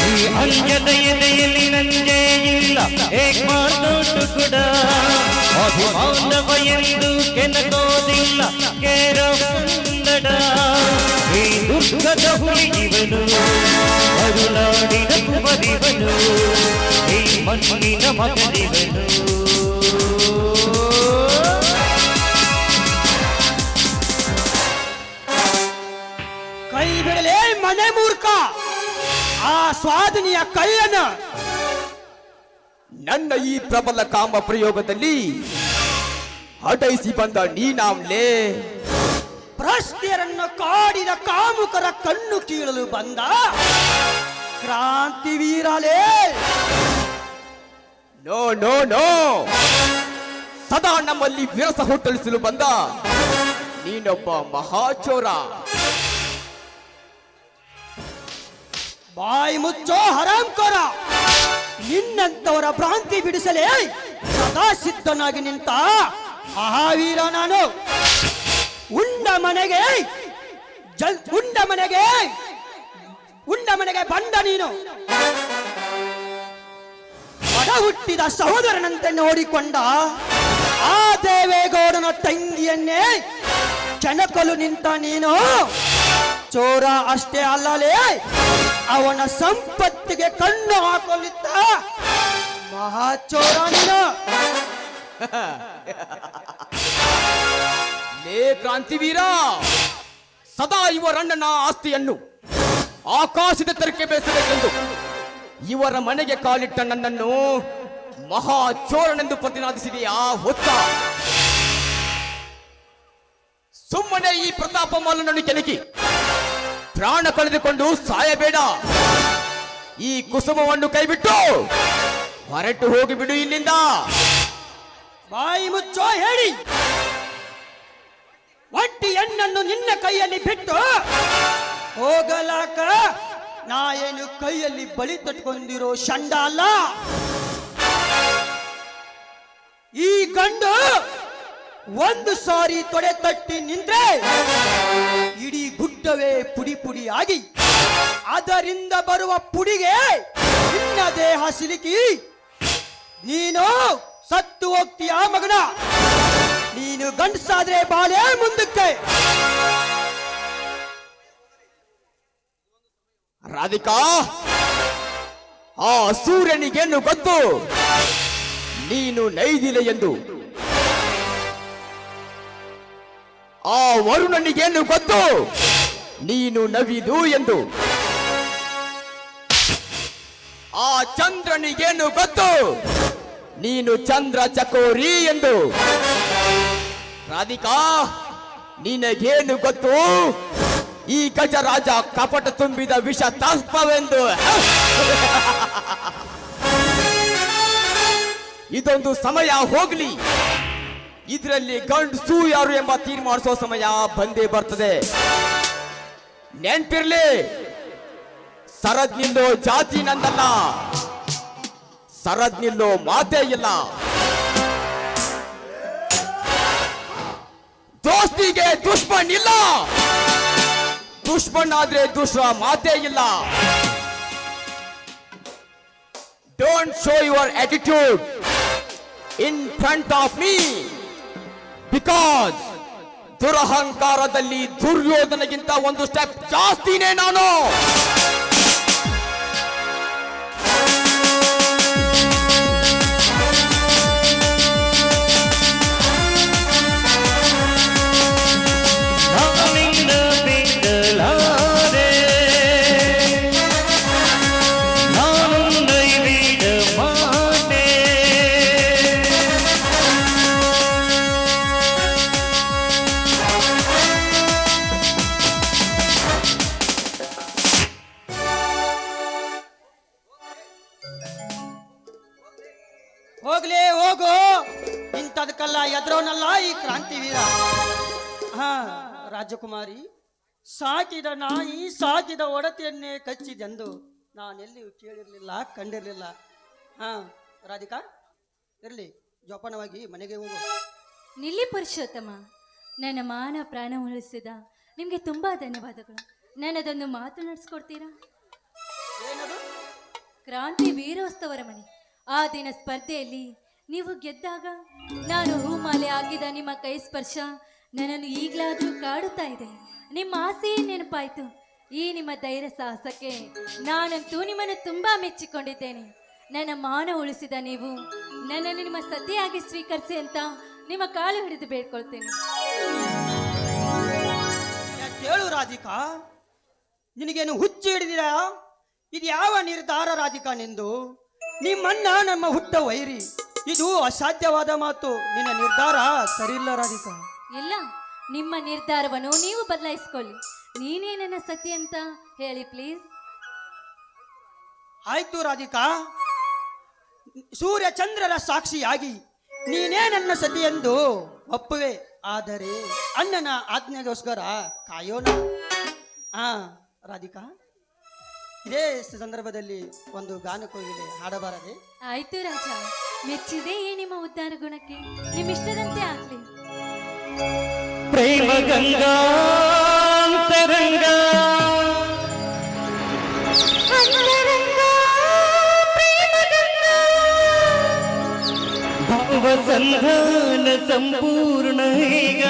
ಈ ಅಂಜದ ಎದೆಯಲ್ಲಿ ನಂಜೇ ಇಲ್ಲ ಏಕ್ ಮಾತೋಟು ಕೂಡ ಅಭಿಮಾನವ ಎಂದು ಕೆನಕೋದಿಲ್ಲ ಕೇರ ಸುಂದಡ. ಈ ದುರ್ಗದ ಹುಡುಗಿವನು ಅರುಳಾಡಿನ ಕುಮರಿವನು ಈ ಮಣ್ಣಿನ ಮಗನಿವನು. ಕೈ ಬಿಡಲೇ ಮನೆ ಮೂರ್ಖ, ಆ ಸ್ವಾದಿನಿಯ ಕೈಯನ್ನ. ನನ್ನ ಈ ಪ್ರಬಲ ಕಾಮ ಪ್ರಯೋಗದಲ್ಲಿ ಹಠೈಸಿ ಬಂದ ನೀನಾಮ್ಲೇ. ಭ್ರಷ್ಟಿಯರನ್ನು ಕಾಡಿದ ಕಾಮುಕರ ಕಣ್ಣು ಕೀಳಲು ಬಂದ ಕ್ರಾಂತಿವೀರಲೇ. ನೋ ನೋ ನೋ, ಸದಾ ನಮ್ಮಲ್ಲಿ ವಿರಸ ಹುಟ್ಟಲಿಸಲು ಬಂದ ನೀನೊಬ್ಬ ಮಹಾಚೋರ. ಬಾಯಿ ಮುಚ್ಚೋ ಹರಾಂಕೋರ, ನಿನ್ನಂತವರ ಭ್ರಾಂತಿ ಬಿಡಿಸಲೇ ಸದಾ ಸಿದ್ಧನಾಗಿ ನಿಂತ ಮಹಾವೀರ ನಾನು. ಉಂಡ ಮನೆಗೆ ಬಂದ ನೀನು. ಒಡ ಹುಟ್ಟಿದ ಸಹೋದರನಂತೆ ನೋಡಿಕೊಂಡ ಆ ದೇವೇಗೌಡನ ತಂಗಿಯನ್ನೇ ಕೆಣಕಲು ನಿಂತ ನೀನು ಚೋರ ಅಷ್ಟೇ ಅಲ್ಲಲೇ, ಅವನ ಸಂಪತ್ತಿಗೆ ಕಣ್ಣು ಹಾಕಲಿದ್ದ ಮಹಾಚೋರ ನೀನು. ಲೇ ಕ್ರಾಂತಿವೀರ, ಸದಾ ಇವರಣ್ಣನ ಆಸ್ತಿಯನ್ನು ಆಕಾಶದ ತರಕ್ಕೆ ಬೇಸಬೇಕೆಂದು ಇವರ ಮನೆಗೆ ಕಾಲಿಟ್ಟ ನನ್ನನ್ನು ಮಹಾಚೋರನೆಂದು ಪ್ರತಿನಾದಿಸಿದೆಯಾ ಹೊತ್ತ? ಸುಮ್ಮನೆ ಈ ಪ್ರತಾಪ ಮಾಲನನ್ನು ಕೆಣಕಿ ಪ್ರಾಣ ಕಳೆದುಕೊಂಡು ಸಾಯಬೇಡ. ಈ ಕುಸುಮವನ್ನು ಕೈಬಿಟ್ಟು ಹೊರಟು ಹೋಗಿಬಿಡು ಇಲ್ಲಿಂದ. ಬಾಯಿ ಮುಚ್ಚೋ ಹೇಳಿ, ಒಂಟಿ ಹೆಣ್ಣನ್ನು ನಿನ್ನ ಕೈಯಲ್ಲಿ ಬಿಟ್ಟು ಹೋಗಲಾಕ ನಾ ಏನು ಕೈಯಲ್ಲಿ ಬಲಿ ತಟ್ಕೊಂಡಿರೋ ಶಂಡ ಅಲ್ಲ. ಈ ಗಂಡು ಒಂದು ಸಾರಿ ತೊಡೆ ತಟ್ಟಿ ನಿಂತ್ರೆ ಇಡೀ ಗುಡ್ಡವೇ ಪುಡಿ ಪುಡಿ ಆಗಿ ಅದರಿಂದ ಬರುವ ಪುಡಿಗೆ ನಿನ್ನ ದೇಹ ಸಿಲುಕಿ ನೀನು ಸತ್ತು ಹೋಗ್ತೀಯ ಮಗನ. ನೀನು ಗಂಡಸಾದ್ರೆ ಬಾಳೆ ಮುಂದಕ್ಕೆ. ರಾಧಿಕಾ, ಆ ಸೂರ್ಯನಿಗೇನು ಗೊತ್ತು ನೀನು ನೈದಿಲೆ ಎಂದು? ಆ ವರುಣನಿಗೇನು ಗೊತ್ತು ನೀನು ನವಿದು ಎಂದು? ಆ ಚಂದ್ರನಿಗೇನು ಗೊತ್ತು ನೀನು ಚಂದ್ರ ಚಕೋರಿ ಎಂದು? ರಾಧಿಕಾ, ನಿನಗೇನು ಗೊತ್ತು ಈ ಗಜರಾಜ ಕಪಟ ತುಂಬಿದ ವಿಷ ತಸ್ಪವೆಂದು? ಇದೊಂದು ಸಮಯ ಹೋಗ್ಲಿ, ಇದರಲ್ಲಿ ಗಂಡಸು ಯಾರು ಎಂಬ ತೀರ್ಮಾನಿಸುವ ಸಮಯ ಬಂದೇ ಬರ್ತದೆ. ನೆನ್ಪಿರ್ಲಿ, ಸರದ್ ನಿಲ್ಲೋ ಜಾತಿ ನಂದಲ್ಲ, ಸರದ್ ನಿಲ್ಲೋ ಮಾತೇ ಇಲ್ಲ. ದೋಸ್ತಿಗೆ ದುಶ್ಮನ್ ಇಲ್ಲ, ದುಶ್ಮನ್ ಆದ್ರೆ ದುಶ್ರ ಮಾತೇ ಇಲ್ಲ. Don't show your attitude in front of me, because ದುರಹಂಕಾರದಲ್ಲಿ ದುರ್ಯೋಧನಗಿಂತ ಒಂದು ಸ್ಟೆಪ್ ಜಾಸ್ತಿನೇ ನಾನು. ಹೋಗ್ಲೇ ಹೋಗು, ಇಂಥದಕ್ಕೆಲ್ಲ ಎದ್ರೋನಲ್ಲ ಈ ಕ್ರಾಂತಿವೀರ. ಹಾ ರಾಜಕುಮಾರಿ, ಸಾಕಿದ ನಾಯಿ ಸಾಕಿದ ಒಡತಿಯನ್ನೇ ಕಚ್ಚಿದೆಂದು ನಾನೆಲ್ಲಿಯೂ ಕೇಳಿರ್ಲಿಲ್ಲ, ಕಂಡಿರ್ಲಿಲ್ಲ. ಹಾ ರಾಧಿಕಾ, ಇರ್ಲಿ, ಜೋಪಾನವಾಗಿ ಮನೆಗೆ ಹೋಗು. ನಿಲ್ಲಿ ಪುರುಷೋತ್ತಮ, ನನ್ನ ಮಾನ ಪ್ರಾಣ ಉಳಿಸಿದ ನಿಮಗೆ ತುಂಬಾ ಧನ್ಯವಾದಗಳು. ನನ್ನದೊಂದು ಮಾತು ನಡೆಸ್ಕೊಡ್ತೀರಾ? ಏನದು? ಕ್ರಾಂತಿ ವೀರೋತ್ಸವರ ಮನೆ ಆ ದಿನ ಸ್ಪರ್ಧೆಯಲ್ಲಿ ನೀವು ಗೆದ್ದಾಗ ನಾನು ಹೂಮಾಲೆ ಆಗಿದ ನಿಮ್ಮ ಕೈ ಸ್ಪರ್ಶ ನನ್ನನ್ನು ಈಗಲಾದರೂ ಕಾಡುತ್ತಾ ಇದೆ. ನಿಮ್ಮ ಆಸೆ ನೆನಪಾಯ್ತು. ಈ ನಿಮ್ಮ ಧೈರ್ಯ ಸಾಹಸಕ್ಕೆ ನಾನಂತೂ ನಿಮ್ಮನ್ನು ತುಂಬಾ ಮೆಚ್ಚಿಕೊಂಡಿದ್ದೇನೆ. ನನ್ನ ಮಾನ ಉಳಿಸಿದ ನೀವು ನನ್ನನ್ನು ನಿಮ್ಮ ಸತಿಯಾಗಿ ಸ್ವೀಕರಿಸಿ ಅಂತ ನಿಮ್ಮ ಕಾಲು ಹಿಡಿದು ಬೇಡ್ಕೊಳ್ತೇನೆ. ಕೇಳು ರಾಧಿಕಾ, ನಿನಗೇನು ಹುಚ್ಚು ಹಿಡಿದಿರಾ? ಇದು ಯಾವ ನಿರ್ಧಾರ ರಾಧಿಕಾ ನಿಂದು? ನಿಮ್ಮಣ್ಣ ನಮ್ಮ ಹುಟ್ಟ ವೈರಿ, ಇದು ಅಸಾಧ್ಯವಾದ ಮಾತು. ನಿನ್ನ ನಿರ್ಧಾರ ಸರಿಯಿಲ್ಲ ರಾಧಿಕಾ. ಇಲ್ಲ, ನಿಮ್ಮ ನಿರ್ಧಾರವನ್ನು ನೀವು ಬದಲಾಯಿಸ್ಕೊಳ್ಳಿ. ನೀನೇ ನನ್ನ ಸತಿ ಅಂತ ಹೇಳಿ ಪ್ಲೀಸ್. ಆಯ್ತು ರಾಧಿಕಾ, ಸೂರ್ಯ ಚಂದ್ರರ ಸಾಕ್ಷಿಯಾಗಿ ನೀನೇ ನನ್ನ ಸತಿ ಎಂದು ಒಪ್ಪುವೆ. ಆದರೆ ಅಣ್ಣನ ಆಜ್ಞೆಗೋಸ್ಕರ ಕಾಯೋಣ. ರಾಧಿಕಾ, ಇದೇ ಸಂದರ್ಭದಲ್ಲಿ ಒಂದು ಗಾನಕೋಗಿಲೆ ಹಾಡಬಾರದೆ? ಆಯ್ತು ರಾಜ, ಮೆಚ್ಚಿದೆ ಈ ನಿಮ್ಮ ಉದ್ಧಾರ ಗುಣಕ್ಕೆ. ನಿಮ್ಮಿಷ್ಟದಂತೆ ಆಗ್ಲಿ. ಪ್ರೇಮ ಗಂಗಾಂತರಂಗ ಭಾವಸಂಧಾನ ಸಂಪೂರ್ಣ ಈಗ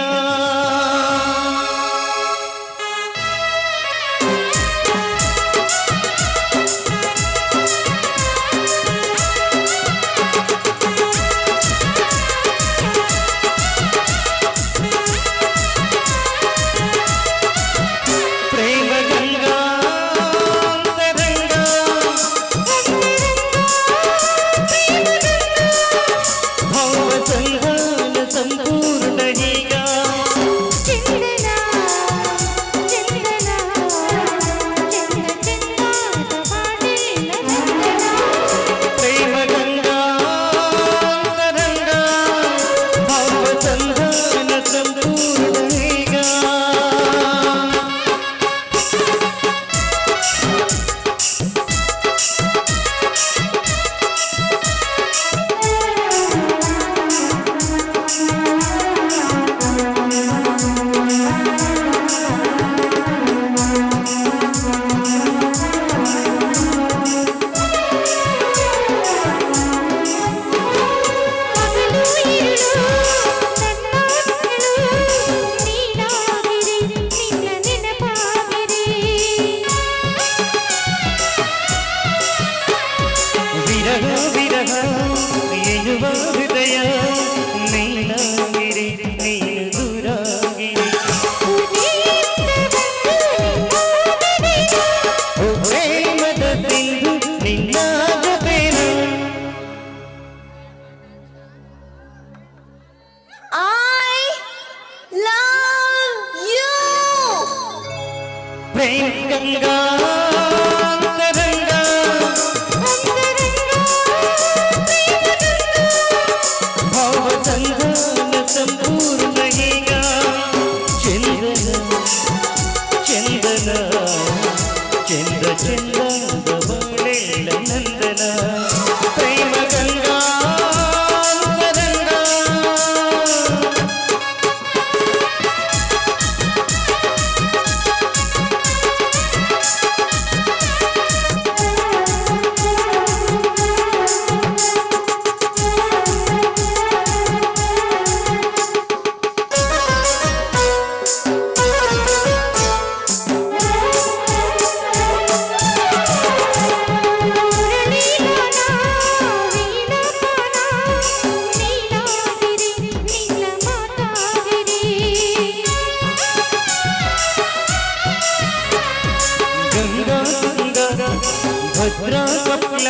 ಭದ್ರಾ ಕಪ್ಲ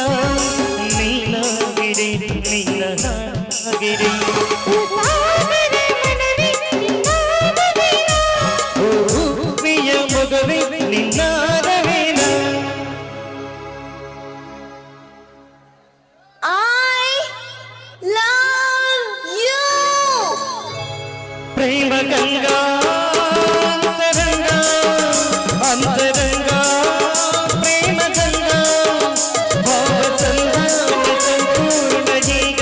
ನೀಲಗಿರಿ ನೀಲಗಿರಿ ಹೂವಿಯ ಮಗವೇ ನಿನ್ನಾರವೇನ ಗಂಗಾ ಅಂತರಂಗ ಅಂತರಂಗ ಪ್ರೇಮ ಗಂಗಾ ಭಾವ ಸಂಧಾನ ಸಂಪೂರ್ಣ ಈಗ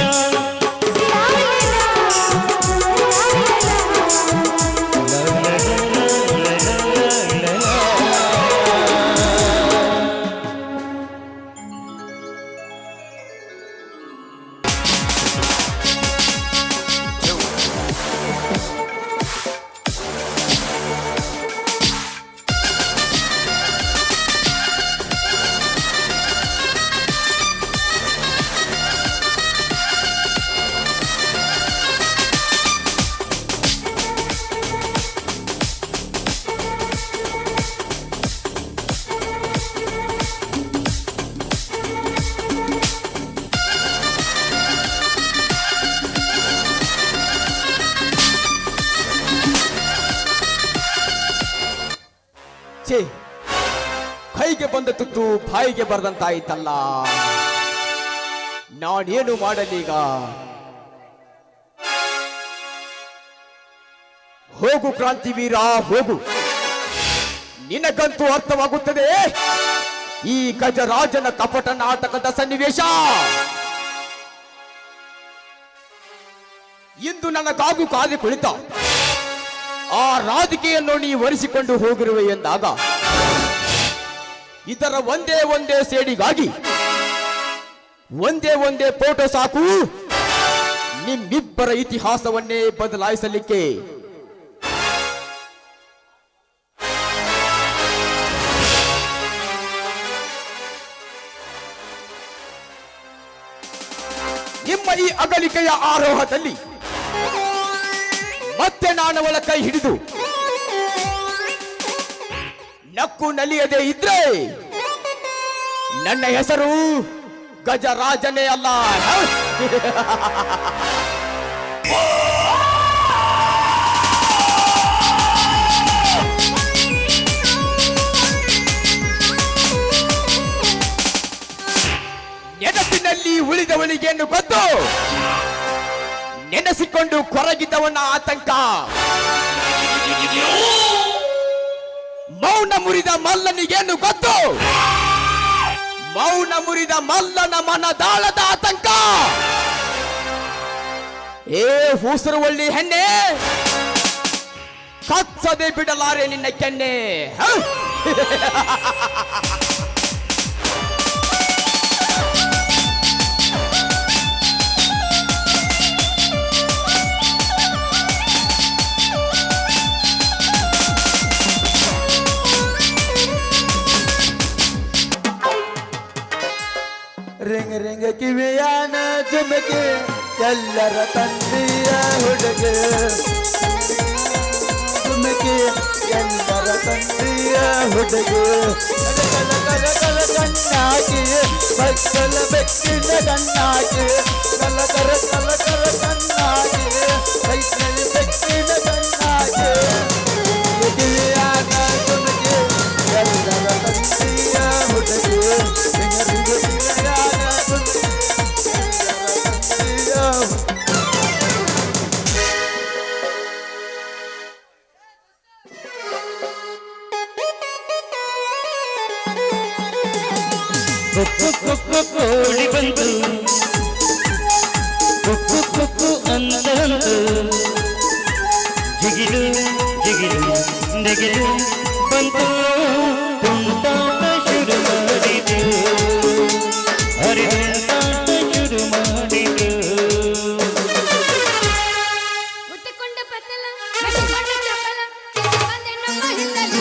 ಛೇ, ಕೈಗೆ ಬಂದ ತುತ್ತು ಬಾಯಿಗೆ ಬರದಂತಾಯ್ತಲ್ಲ. ನಾನೇನು ಮಾಡಲೀಗ? ಹೋಗು ಕ್ರಾಂತಿವೀರ ಹೋಗು, ನಿನಗಂತೂ ಅರ್ಥವಾಗುತ್ತದೆ ಈ ಗಜರಾಜನ ಕಪಟ ನಾಟಕದ ಸನ್ನಿವೇಶ. ಇಂದು ನನಗಾಗು ಕಾದು ಕುಳಿತ ಆ ರಾಧಿಕೆಯನ್ನು ನೀ ಒರೆಸಿಕೊಂಡು ಹೋಗಿರುವೆ ಎಂದಾಗ ಇದರ ಒಂದೇ ಒಂದೇ ಸೇಡಿಗಾಗಿ ಒಂದೇ ಫೋಟೋ ಸಾಕು ನಿಮ್ಮಿಬ್ಬರ ಇತಿಹಾಸವನ್ನೇ ಬದಲಾಯಿಸಲಿಕ್ಕೆ. ನಿಮ್ಮ ಈ ಅಗಲಿಕೆಯ ಆರೋಹದಲ್ಲಿ ಮತ್ತೆ ನಾನವಳ ಕೈ ಹಿಡಿದು ನಕ್ಕು ನಲಿಯದೆ ಇದ್ರೆ ನನ್ನ ಹೆಸರು ಗಜರಾಜನೇ ಅಲ್ಲ. ನೆನಪಿನಲ್ಲಿ ಉಳಿದವಳಿಗೇನು ಗೊತ್ತು? ನೆನೆಸಿಕೊಂಡು ಕೊರಗಿದವನ ಆತಂಕ. ಮೌನ ಮುರಿದ ಮಲ್ಲನಿಗೇನು ಗೊತ್ತು? ಮೌನ ಮುರಿದ ಮಲ್ಲನ ಮನದಾಳದ ಆತಂಕ. ಏ ಹೂಸರುವಳ್ಳಿ ಹೆಣ್ಣೆ, ಕಚ್ಚದೆ ಬಿಡಲಾರೆ ನಿನ್ನ ಕೆನ್ನೆ. ರಿಂಗ ರಿಂಗ ಕಿವಿಯಾನ ಜುಮಕೆ ಎಲ್ಲರ ತಂದೆಯ ಹುಡುಗೆ, ಜುಮಕೆ ಎಲ್ಲರ ತಂದೆಯ ಹುಡುಗೆ. ಕಲ ಕಲ ಕಲ ಕಣ್ಣಾಗಿ ಬಕ್ಕಲ ಬೆಕ್ಕಿನ ಕಣ್ಣಾಗಿ, ಕಲ ಕಲ ಕಲ ಕಲ ಕಣ್ಣಾಗಿ ಬೈಕಲ್ ಬೆಕ್ಕಿನ ಕಣ್ಣಾಗಿ. ಕಿವಿಯಾನ ಜುಮಕೆ ಎಲ್ಲರ ತಂದೆಯ ಹುಡುಗೆ, ರಿಂಗ ರಿಂಗ ಕಿವಿಯಾನ ಜುಮಕೆ ಎಲ್ಲರ ತಂದೆಯ ಕುಕ್ಕು ಕುಕ್ಕು ಕೋಳಿ ಬಂತು, ಕುಕ್ಕು ಕುಕ್ಕು ಅಂದಂತು, ಜಿಗಿಲು ಜಿಗಿಲು ನೆಗಿಲು ಬಂತು, ತುಂಟಾಟ ಶುರು ಮಾಡಿತು, ಹರಿದಾಟ ಶುರು ಮಾಡಿತು. ಹುಟ್ಟಿಕೊಂಡ ಪತ್ತಲ ಕಟ್ಟಿಕೊಂಡ ಚಪಲ ಬಂದೆ ನಮ್ಮ ಹಿಂದಲ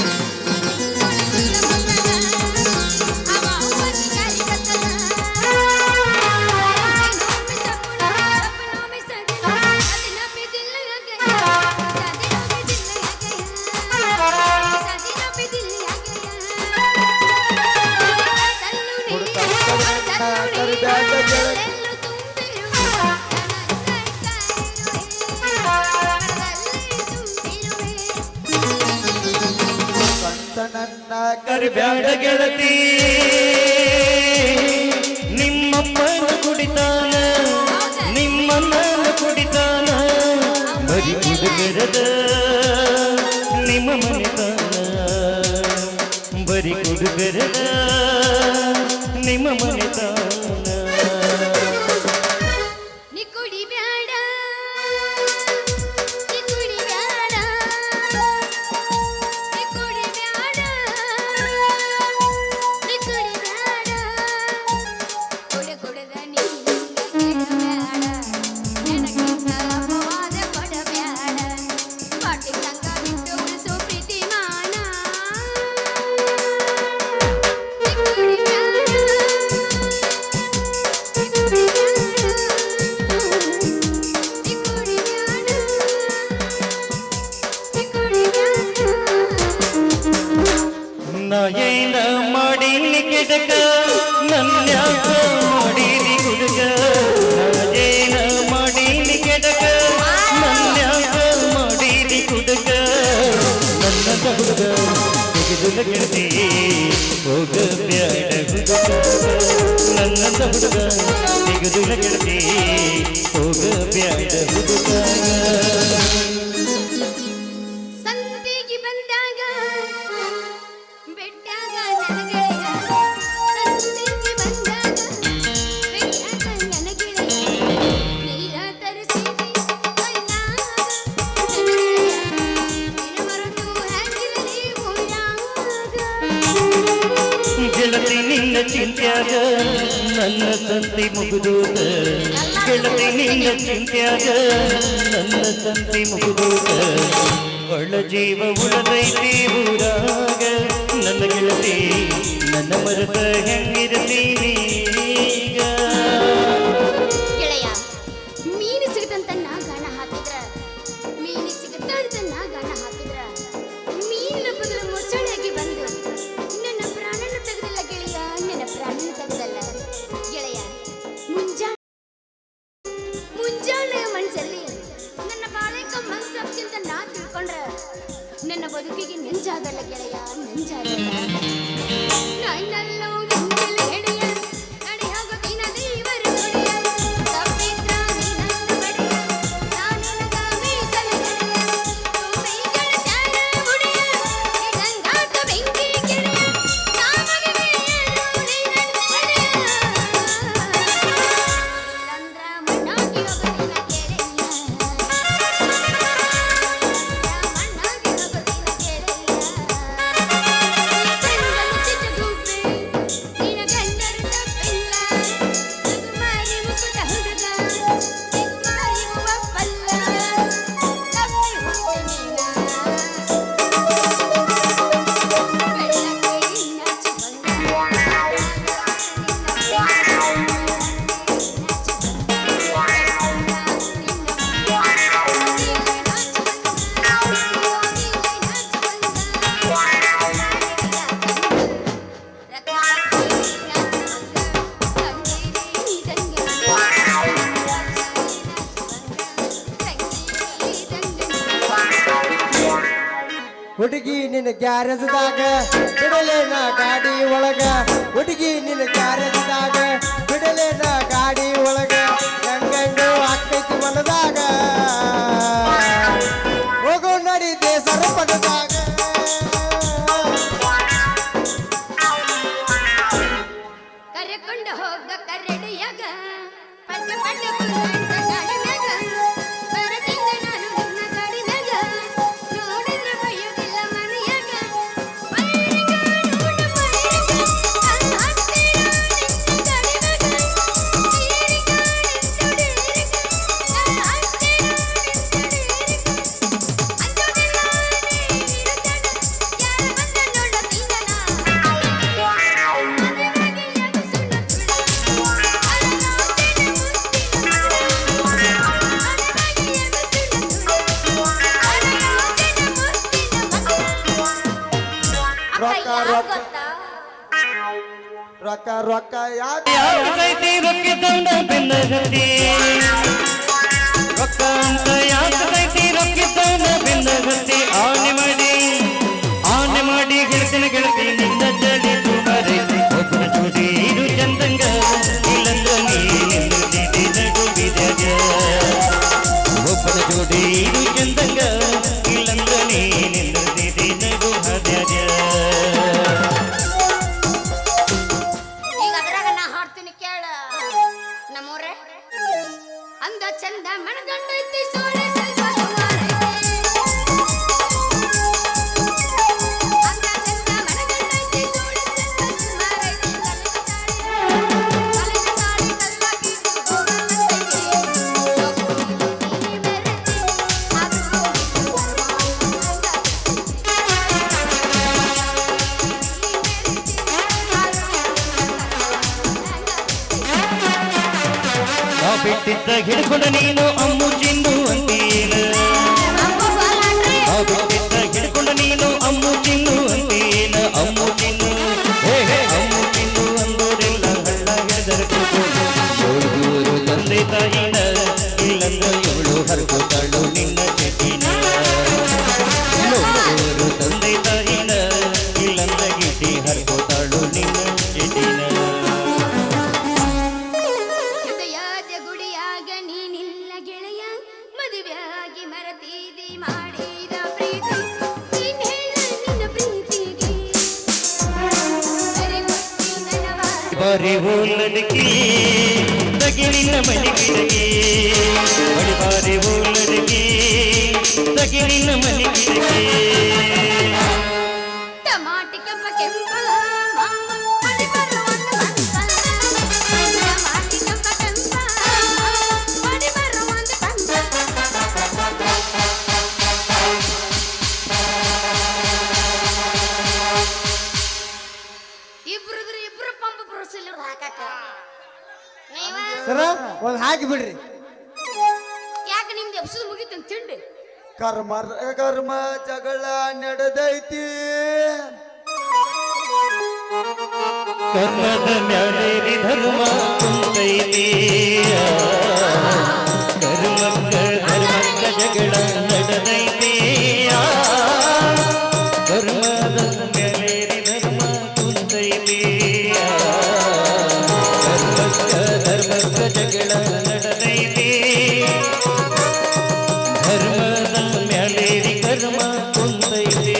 ಅವ ಅವನಿ ಕಾರಿ ಕತ್ತಲ ಸಪನೋ ಮಿ ಸದಿನ ಸದಿನ ಪಿ ದಿಲ್ ಆ ಗಯಾ ಸದಿನ ಪಿ ದಿಲ್ ಆ ಗಯಾ ನನ್ನ ಕರಿಬ್ಯಾಡ ಗೆಳತಿ, ನಿಮ್ಮಮ್ಮನ ಕುಡಿತಾನ, ನಿಮ್ಮಮ್ಮನ ಕುಡಿತಾನ, ಬರಿ ಕುಡಿದಿರದ ಹೊಸು ಬೆರೆದ ನಿಮ್ಮ ಮನೆತಾನ ನೀ ಕುಡಿಬ್ಯಾಡ ನೀ ಕುಡಿಬ್ಯಾಡ ನೀ ಕುಡಿಬ್ಯಾಡ ನೀ ಕುಡಿಬ್ಯಾಡ ಕುಡಿದ ನೀ ಕೆಡಬ್ಯಾಡ ನನಗಿಂತ ಅಪವಾದ ಕೊಡಬ್ಯಾಡ ಪಾಟಿ ಸಂಗ ಬಿಟ್ಟು ಉಳಿಸೋ ಪ್ರೀತಿಮಾನ ನೀ ಕುಡಿಬ್ಯಾಡ ನಾ ಏನ ಮಾಡೀನಿ ಕೆಡಕ ನನ್ಯಾಕ ಮಾಡೀನಿ ಹುಡುಗ ನಾ ಏನ ಮಾಡೀನಿ ಕೆಡಕ ನನ್ಯಾಕ ಮಾಡೀನಿ ಹುಡುಗ ನನ್ನ ಹುಡುಗ ತೆಗೆದುಲ ಗೆಳತಿ ಹೋಗ ಬ್ಯಾಡ ಹುಡುಗ ನನ್ನ ಹುಡುಗ ತೆಗೆದುಲ ಗೆಳತಿ ಹೋಗ ಬ್ಯಾಡ ಹುಡುಗ ಸಂತಿಗೆ ಬಂದಾಗ ಬೆಟ್ಟಾಗ ನನಗೆಳೆಯ ಸಂತಿಗೆ ಬಂದಾಗ ಬೆಟ್ಟಾಗ ನನಗೆಳೆಯ ನೀರ ತರಿಸಿದೆ ಕೈಯಾಗ ನನಗೆಳೆಯ ನಿನ್ನ ಮರೆತು ಹೆಂಗಿರಲಿ ಊರಾಗ ಗೆಳತಿ ನಿನ್ನ ಚಿಂತ್ಯಾಗ ನನ್ನ ತಂತಿ ಮುಗಿದೋದ ಗೆಳತಿ ನಿನ್ನ ಚಿಂತ್ಯಾಗ ನನ್ನ ತಂತಿ ಮುಗಿದೋದ ಒಳ ಜೀವ ಉಳದೈತಿ ಊರಾಗ ನನ್ನ ಗೆಳತಿ ನನ್ನ ಮರೆತ ಹೆಂಗಿರ್ತೀನಿ ಈಗ ಗೆಳೆಯ ಮೀನು ಸಿಗದಂತನ್ನ ಗಾಣ ಹಾಕಿದ್ರ ಮೀನು ಸಿಗದಂತನ್ನ ಗಾಣ ಹಾಕಿದ್ರ ಮೀನಿನ ಬದಲು ಮೊಸಳೆಯಾಗಿ ಬಂದು ನನ್ನ ಪ್ರಾಣನ ತೆಗೆದಲ್ಲ ಗೆಳೆಯ ನನ್ನ ಪ್ರಾಣನ ತೆಗೆದಲ್ಲ ಗೆಳೆಯ ಮುಂಜಾನೆ ಮನಸ್ಸಲ್ಲಿ ನನ್ನ ಬಾಳೆಕ ಮನಸ್ಸಕ್ಕಿಂತ ನಾ ತಿಳ್ಕೊಂಡ್ರ ನನ್ನ ಬದುಕಿಗೆ ನೆಂಜಾಗಲ್ಲ ಗೆಳೆಯ ನೆಂಜಾಗಲ್ಲ ನನ್ನಲ್ಲೂ ನಿಂತಿಲ್ಲ ಗೆಳೆಯ ನಡೆಯಾಗೋ ದಿನ ದೇವರು ನುಡಿಯ ತಪ್ಪಿದ್ರ ನೀ ನನ್ನ ಬಡಿಯ ನಾನು ನಿನಗ ಮೀಸಲು ಗೆಳೆಯ ತೂಮೈಗಳ ಚಾರ ಉಡಿಯ ಇದಂಗಾತ ಬೆಂಕಿ ಗೆಳೆಯ ನಾಮಗೆ ಬೇಯಲು ನೀ ನನ್ನ ಗೆಳೆಯ ಇಲ್ಲಂದ್ರ ಮಣ್ಣಾಗಿ ಹೋಗೋದಿನ ಗೆಳೆಯ ಮಣ್ಣಾಗಿ ಹೋಗೋದಿನ ಗೆಳೆಯ ನಿನ್ನ ಗಂಡರು ತಪ್ಪಿಲ್ಲ ಸುಕುಮಾರಿ ಮುಕುಟ ಹುಡುಗ ಚಿಕ್ಮಾರಿ ಒಪ್ಪಲ್ಲ ತಪ್ಪಿ ಹೋದೆ ನೀನ ಬೆಳ್ಳಕ್ಕೆ ನಾಚಿ ಹುಡುಗಿ ನಿನ್ನ ಗ್ಯಾರೇಜ್ದಾಗ ಬಿಡಲೇನ ಗಾಡಿ ಒಳಗ ಹುಡುಗಿ ನಿನ್ನ ಗ್ಯಾರೇಜ್ದಾಗ ಬಿಡಲೇನ ಗಾಡಿ ಒಳಗ ಹೆಂಗಂಗು ಆಕೈತಿ ಮನದಾಗ ಹೋಗೋ ನಡಿದೆ ಸರಪಣದಾಗ ಕರೆಕೊಂಡು ಹೋಗ ಕರಡಿಯಾಗ ಪಟ್ಟ ಪಟ್ಟ ಬುಲ್ಲಂತ ಗಾಡಿ ಮ್ಯಾಗ ಬರದಿಂದ ನಾನು ನಿನ್ನ ಗಾಡಿ ಮ್ಯಾಗ ನೋಡಿದ್ರೆ ಬೈಯೋದಿಲ್ಲ ಮನೆಯಾಗ ಬೈರಿಗ ನೋಡ ಬೈರಿಗ ಕಲ್ಲು ಹಾಕ್ತೀರ ನಿನ್ನ ಗಾಡಿ ಮ್ಯಾಗ ಬೈರಿಗ ನಿಂತು ಡೇರಿಗ ಕಲ್ಲು ಹಾಕ್ತೀರ ನಿಂತು ಡೇರಿಗ ಅಂಜೋದಿಲ್ಲ ನೀರು ಜನ ಯಾರ ಬಂದ ನೋಡೋದಿಲ್ಲ ರೊಕ್ಕ ರೊಕ್ಕ ರೊಕ್ಕ ರೊಕ್ಕ ಯಾಕೆ ಯಾಕೈತಿ ರೊಕ್ಕಿದ್ದಂಡ ಬೆನ್ನಗತ್ತಿ ರೊಕ್ಕ ಅಂತ ಯಾಕೈತಿ ರೊಕ್ಕಿದ್ದಂಡ ಬೆನ್ನಗತ್ತಿ ಆನೆ ಮಾಡಿ ಗೆಳತಿನ ಗೆಳತಿ ನಿಂದ ಜಡಿತು ಮರೆಸಿ ಒಬ್ಬನ ಜೋಡಿ ಇದು ಚಂದಂಗ ಇಲ್ಲಂದ್ರ ನೀ ನಿಂದಿದ್ದಿ ನಡು ಬಿದಾಗ ಒಬ್ಬನ ಜೋಡಿ ಇದು ಚಂದಂಗ ಇಲ್ಲಂದ್ರ ನೀ ನಿಂದಿದ್ದಿ ನಡು ಹದ್ಯಾಗ ಅಂದ ಚಂದ ಮನಗಂಡೈತಿ ಸೋಳೆ ಸ್ವಲ್ಪ ಸುಮಾರೈತಿ. ಅಂದ ಚಂದ ಮನಗಂಡೈತಿ ಸೋಳೆ ಸ್ವಲ್ಪ ಸುಮಾರೈತಿ. ಕಲಿತ ತಾಳಿ ಕಲ್ಲಾಗಿ ಹೋಗಂತೈತಿ. ನೀ ಮೆರೆತಿ ಅದು ನಾ ಬಿಟ್ಟಿದ್ದ ಹಿಡ್ಕೊಂಡ ನೀನು ಅಮ್ಮು ಚಿನ್ನು ಅಂತೀನ ನಾ ಬಿಟ್ಟಿದ್ದ ಹಿಡ್ಕೊಂಡ ನೀನು ಅಮ್ಮು ಚಿನ್ನು ಅಂತೀನ ಅಮ್ಮು ಚಿನ್ನು ಹೇ ಹೇ ಅಮ್ಮು ಚಿನ್ನು ಅಂದೋರೆಲ್ಲ ಹಳ್ಳ ಹಿಡಿದರ ನೋಡ್ದೂರು ತಂದೆ ತಾಯಿನ ಇಲ್ಲಂದ ಇವಳು ಹರ್ಕೋತಾಳು ನಿನ್ನ ಚೆಟ್ಟಿನ ನೋಡ್ದೂರು ತಂದೆ ತಾಯಿನ ಇಲ್ಲಂದ ಗಿಟ್ಟಿ ಹರ್ಕೋತಾಳು ನಿನ್ನ ಚೆಟ್ಟಿನ ಹೃದಯದ ಗುಡಿಯಾಗ ನೀನಿಲ್ಲ ಗೆಳೆಯ ಮದುವೆಯಾಗಿ ಮರತೀದಿ ಮಾಡಿದ ಪ್ರೀತಿ ನೀನ್ ಹೇಳ ನಿನ್ನ ಪ್ರೀತಿಗೆ ಸರಿ ಮುಟ್ಟಿ ನನವ ಬಾರಿ ಓಲಡಕಿ ತಗಿಲಿನ ಮನೆಗಿಡಗಿ ಬಾರಿ ಓಲಡಕಿ ತಗಿಲಿನ ಮನೆಗಿಡಗಿ ಟಮಾಟಿ ಕೆಂಪ ಕೆಂಪ ಮಾಮ ಮಡಿ ಬರುವಂತ ಬಂತ ಟಮಾಟಿ ಕೆಂಪ ಕೆಂಪ ಮಡಿ ಬರುವಂತ ಬಂತ ಇಬ್ರು ಪಂಪ ಬ್ರೂಸಿಲ್ ಹಾಕಾಕ ನೀವ ಸರ ಒಂದ್ ಹಾಕಿ ಬಿಡ್ರಿ. ಯಾಕೆ ನಿಮ್ದು ಎಬ್ಸದು ಮುಗಿತು ಅಂತ ತಿಂಡಿ ಕರ್ಮ ಕರ್ಮ ಜಗಳ ನಡೆದೈತಿ. ಕರ್ಮದ ಮ್ಯಾಲೇರಿ ಧರ್ಮ ಕುಂತೈತಿ ಧರ್ಮಕ್ಕ ಜಗಳ ನಡೆದೈತಿ ಕರ್ಮದ ಮ್ಯಾಲೇರಿ ಧರ್ಮ ಕುಂತೈತಿ ಧರ್ಮಕ್ಕ ಜಗಳ ನಡೆದೈತಿ ಧರ್ಮದ ಮ್ಯಾಲೇರಿ ಕರ್ಮ ಕುಂತೈತಿ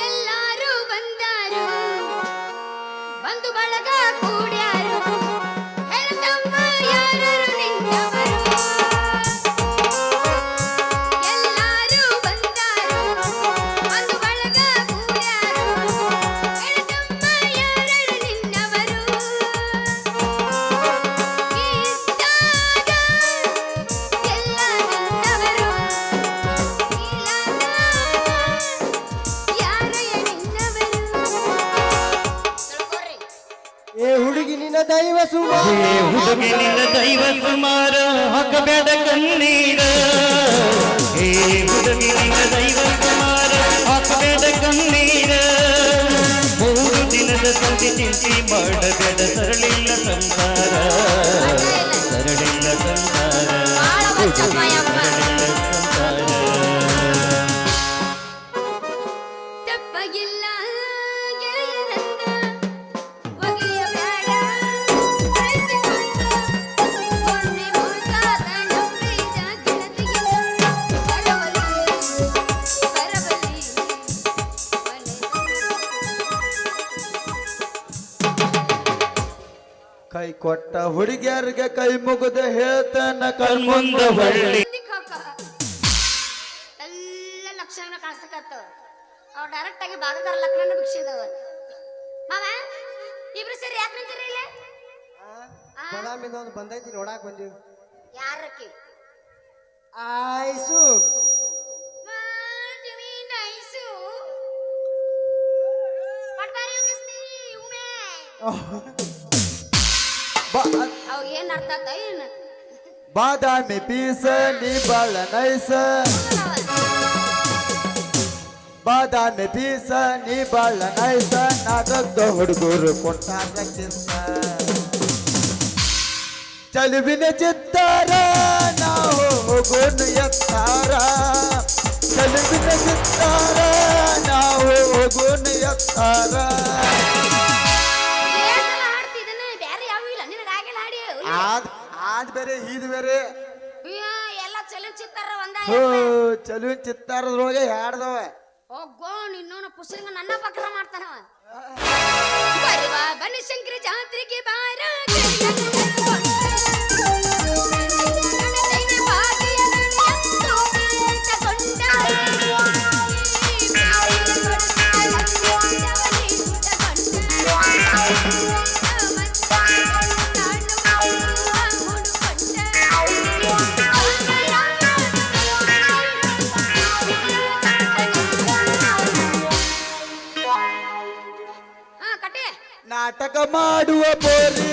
ಎಲ್ಲಾರು ಬಂದಾರು ಬಂದು ಬಳಗ ಕೂಡ್ಯಾರು ಹೇಳ್ತಮ್ಮ ಯಾರು ನಿನ್ನವರು ಎಲ್ಲಾರು ಬಂದಾರು ಬಂದು ಬಳಗ ಕೂಡ್ಯಾರು ಹೇಳ್ತಮ್ಮ ಯಾರು ನಿನ್ನವರು ಇದ್ದಾಗ ಎಲ್ಲ ನಿನ್ನವರು ಯಾರಯ್ಯ ನಿನ್ನವರು ತಿಳ್ಕೊರಿ ಏ ಹುಡುಗಿ ನಿನ್ನ ದೈವ ಸುಮ. ಹುಡುಗಿ ನಿನ್ನ ದೈವ ಕುಮಾರ ಹಾಕಬೇಡ ಕಣ್ಣೀರ ಹೇ ಹುಡುಗಿ ನಿನ್ನ ದೈವ ಕುಮಾರ ಹಾಕಬೇಡ ಕಣ್ಣೀರ 3 ದಿನದ ಸಂತಿ ಚಿಂತಿ ಮಾಡಬೇಡ ಸರಳಿಲ್ಲ ಸಂಸಾರ ಸರಳಿಲ್ಲ ಸಂಸಾರ ಬಾಳ ವಚ್ಚಪ್ಪ ಯಪ್ಪ. ಸರಳಿಲ್ಲ ಸಂಸಾರ ತಪ್ಪಗಿಲ್ಲ ಗೆಳೆಯನಂದ ಒಗೆಯಬೇಡ ಅಳಿಸಿಕೊಂಡು ಮೊನ್ನೆ ಮುಳುಗಾದ ನಂಬಿದ ಗೆಳತಿಗೆ ಬರಬಲಿ ಕೈ ಕೊಟ್ಟ ಹುಡುಗಿಯರಿಗೆ ಕೈ ಮುಗಿದ ಹೇಳ್ತಾನ ಕಣ್ಮುಂದ ಹೊಳ್ಳಿ ಎಲ್ಲ ಲಕ್ಷಣ ಕಾಣಿಸಕತ್ತ ಅವ್ರು ಡೈರೆಕ್ಟ್ ಆಗಿ ಬಾಗದಾರ ಲಗ್ನ ಬಿಡಿಸಿದವ ಮಾವ ಇಬ್ರು ಸೇರಿ ಯಾಕೆ ನಿಂತಿರಿ ಇಲ್ಲಿ ಬದಾಮಿಂದ ಒಂದು ಬಂದೈತಿ ನೋಡಾಕ್ ಬಂದೀವಿ. ಯಾರಕ್ಕೆ ಆಯ್ಸು ನೈಸು ಪಟ್ಬಾರಿ ಯೋಗಿಸ್ನಿ ಉಮೆ ಅವ್ ಏನ್ ಅರ್ಥ ಆತ ಏನ್ ಬಾದಾಮಿ ಪೀಸ ನೀ ಬಾಳ ನೈಸ ಬಾದಾಮಿ ಪೀಸ ನೀ ಬಾಳ ನೈಸ ನಾಟಕದ ಹುಡುಗರು ಕೊಟ್ಟಾರ ಕಿಸ್ಸ ಚಲುವಿನ ಚಿತ್ತಾರ ನಾವು ಹೋಗೋನು ಎತ್ತಾರ ಚಲುವಿನ ಚಿತ್ತಾರ ನಾವು ಹೋಗೋನು ಎತ್ತಾರ ಹಾಡ್ತಿದ್ದಾನೆ ಬೇರೆ ಯಾವ ಇಲ್ಲ ನಿನಗಾಗೆಲ್ಲ ಹಾಡಿ ಆದ್ ಬೇರೆ ಈದ್ ಬೇರೆ ಎಲ್ಲ ಚಲನಚಿತ್ರ ಒಂದ ಹೋ ಚಲುವಿನ ಚಿತ್ತಾರದೊಳಗೆ ಹಾಡ್ದವ ಹೋಗೋ ನಿನ್ನೋನ ಪುಸ್ತಕ ನನ್ನ ಪಕ್ರ ಮಾಡ್ತಾನವ ಬನ್ನಿ ಶಂಕರ ಜಾತ್ರೆಗೆ ಬಾರ ನಾಟಕ ಮಾಡುವ ಬೋರಿ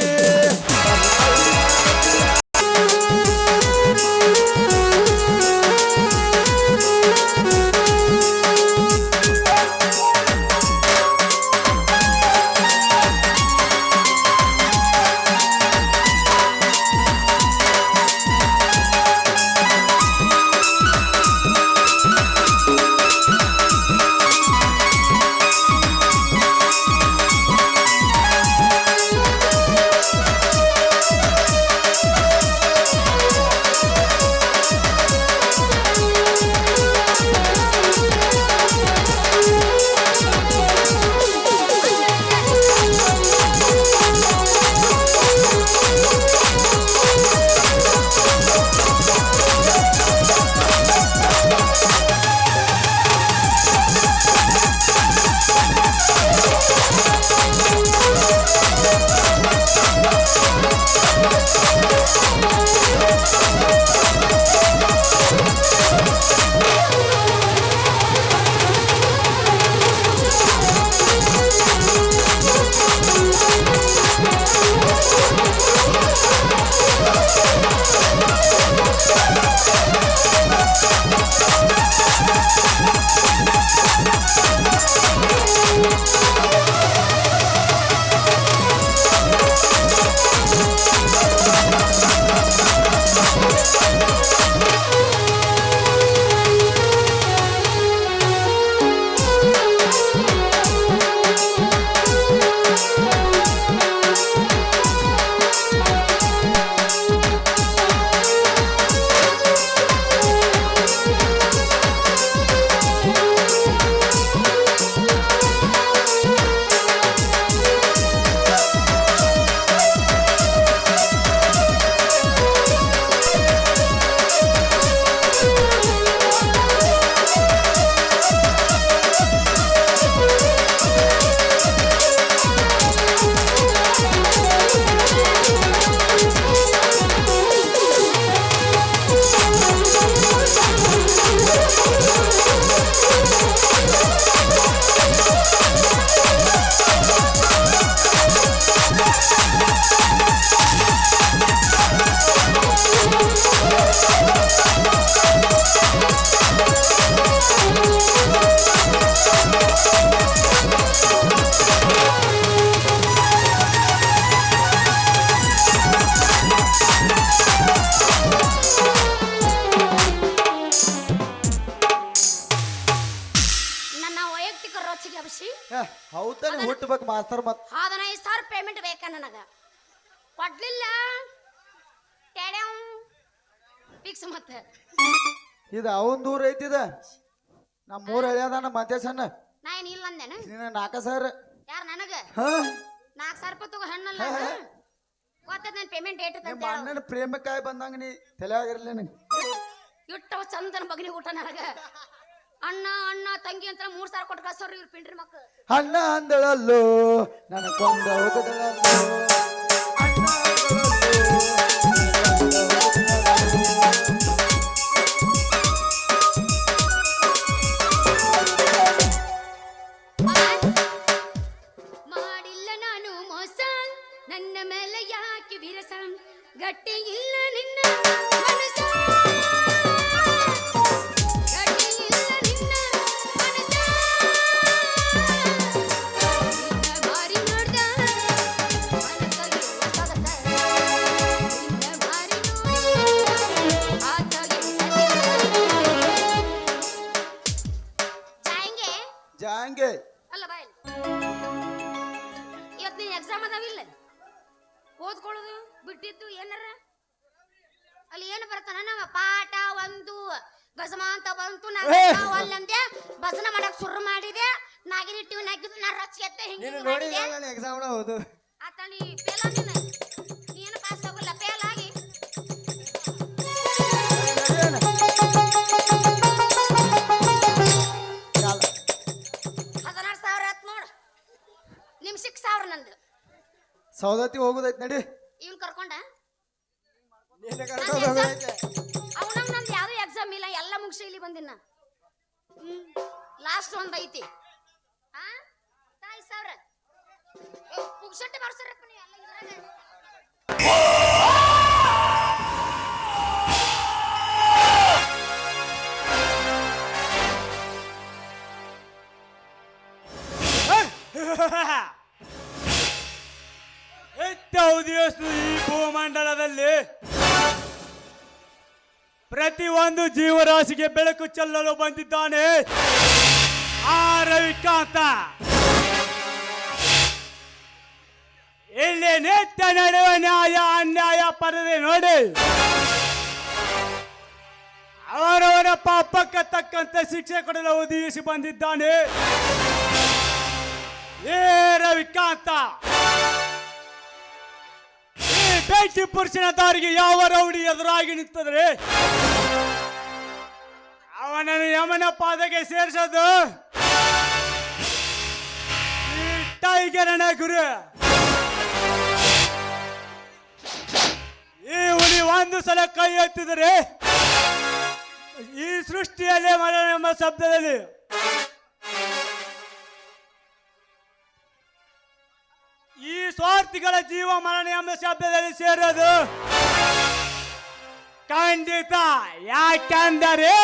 ಹೌದಾನೆ ಹುಟ್ಟಬೇಕು ಮಾಸ್ತರ್ ಮತ್ 15,000 ಪೇಮೆಂಟ್ ಬೇಕಾ ನನಗ ಕೊಡ್ಲಿಲ್ಲ ಫಿಕ್ಸ್ ಮತ್ತೆ ಇದು ಅವನ್ ದೂರ ಐತಿದ ನಮ್ಮ ಮೂರ್ ಹಳಿಯದಾನ ಮಂತೇಶಣ್ಣ ನಾ ಏನ್ ಇಲ್ಲ ಅಂದೇನ ನೀನ 4,000 ಯಾರ ನನಗ ಹಾ 4,000 ರೂಪಾಯಿ ತಗೋ ಹಣ್ಣಲ್ಲ ಗೊತ್ತದ ನನ್ ಪೇಮೆಂಟ್ ಡೇಟ್ ನಿಮ್ಮ ಅಣ್ಣನ ಪ್ರೇಮಕ್ಕಾಗಿ ಬಂದಂಗ ನೀ ತಲೆಯಾಗಿರ್ಲಿ ನಿಂಗೆ ಇಟ್ಟವ ಚಂದನ ಬಗ್ನಿ ಊಟ ನನಗ ಅಣ್ಣ ಅಣ್ಣ ತಂಗಿ ಅಂತ 3,000 ಕೊಟ್ಟು ಕಳ್ಸೋರು ಇವ್ರು ಪಿಂಡ್ರಿ ಮಕ್ಕಳು ಅಣ್ಣ ಅಂದಳಲ್ಲೋ ನನ್ನ ಕೊಂದ ಹೋಗದಳಲ್ಲೋ ಅಣ್ಣ ಮಾಡಿಲ್ಲ ನಾನು ಮೋಸ ನನ್ನ ಮೇಲೆ ಯಾಕೆ ವಿರಸ ಗಟ್ಟಿ ಇಲ್ಲ ನಿನ್ನ ಮನಸ ಜಾಂಗೆ ಅಲ್ಲ ಬಾಯ್ ಇವತ್ತು ನೀನ್ ಎಕ್ಸಾಮ್ ಅದಾವಿಲ್ಲ ಓದ್ಕೊಳ್ಳೋದು ಬಿಟ್ಟಿದ್ದು ಏನಾರ ಅಲ್ಲಿ ಏನು ಬರ್ತಾನ ನಮ್ಮ ಪಾಠ ಒಂದು ಗಜಮ ಅಂತ ಬಂತು ಅಲ್ಲಂದೆ ಭಜನ ಮಾಡಕ್ ಶುರು ಮಾಡಿದೆ ನಾಗಿನಿ ಟಿವಿ ನಾಗಿದ್ದು ನಾ ರಚ್ ಎತ್ತೆ ಹಿಂಗೆ ಎಕ್ಸಾಮ್ ಹೌದು ಆತ ನೀ ಫೇಲ್ ಆಗಿನ ನೀ ಏನು ಪಾಸ್ ಆಗೋಲ್ಲ ಫೇಲ್ ಆಗಿ ನಿಮ್ಸಿಕ್ 1,000 ನಂದು ಸೌದತ್ತಿ ಹೋಗುದೈತ್ ನಡಿ. ಇವ್ನ್ ಕರ್ಕೊಂಡ ನೀನೇ ಕರ್ಕೊಂಡ್ ಹೋಗೋದೈತೆ. ಅವನಾಗ ನಮ್ದು ಯಾವ್ದು ಎಕ್ಸಾಮ್ ಇಲ್ಲ, ಎಲ್ಲ ಮುಗಿಸಿ ಇಲ್ಲಿ ಬಂದಿನ. ಲಾಸ್ಟ್ ಒಂದ್ ಐತಿ. ಆ ತಾಯಿ ಸಾವಿರ ಪುಗ್ಸಟ್ಟೆ ಬರ್ಸಾರಪ್ಪ ನೀವು ಎಲ್ಲ ಇದ್ರಾಗ. ಈ ಭೂಮಂಡಲದಲ್ಲಿ ಪ್ರತಿ ಒಂದು ಜೀವರಾಶಿಗೆ ಬೆಳಕು ಚೆಲ್ಲಲು ಬಂದಿದ್ದಾನೆ ಆ ರವಿಕಾಂತ. ಇಲ್ಲಿ ನಿತ್ಯ ನಡೆಯುವ ನ್ಯಾಯ ಅನ್ಯಾಯ ಪರದೆ ನೋಡಿ ಅವರವರ ಪಾಪಕ್ಕೆ ತಕ್ಕಂತೆ ಶಿಕ್ಷೆ ಕೊಡಲು ಉದ್ದೇಶಿಸಿ ಬಂದಿದ್ದಾನೆ ಏ ರವಿಕಾಂತ. ಈ ಬೆಂಕಿ ಪುರುಷನ ದಾರಿಗೆ ಯಾವ ರೌಡಿ ಎದುರಾಗಿ ನಿಂತದ್ರೆ ಅವನನ್ನು ಯಮನ ಪಾದಕ್ಕೆ ಸೇರಿಸೋದು ಈ ಟೈಗರನ ಗುರು. ಈ ಹುಲಿ ಒಂದು ಸಲ ಕೈ ಎತ್ತಿದರೆ ಈ ಸೃಷ್ಟಿಯಲ್ಲೇ ಮರಣ ಎಂಬ ಶಬ್ದದಲ್ಲಿ ಈ ಸ್ವಾರ್ಥಿಗಳ ಜೀವ ಮರಣ ಎಂಬ ಶಬ್ದದಲ್ಲಿ ಸೇರೋದು ಖಂಡಿತ. ಯಾಕೆಂದರೆ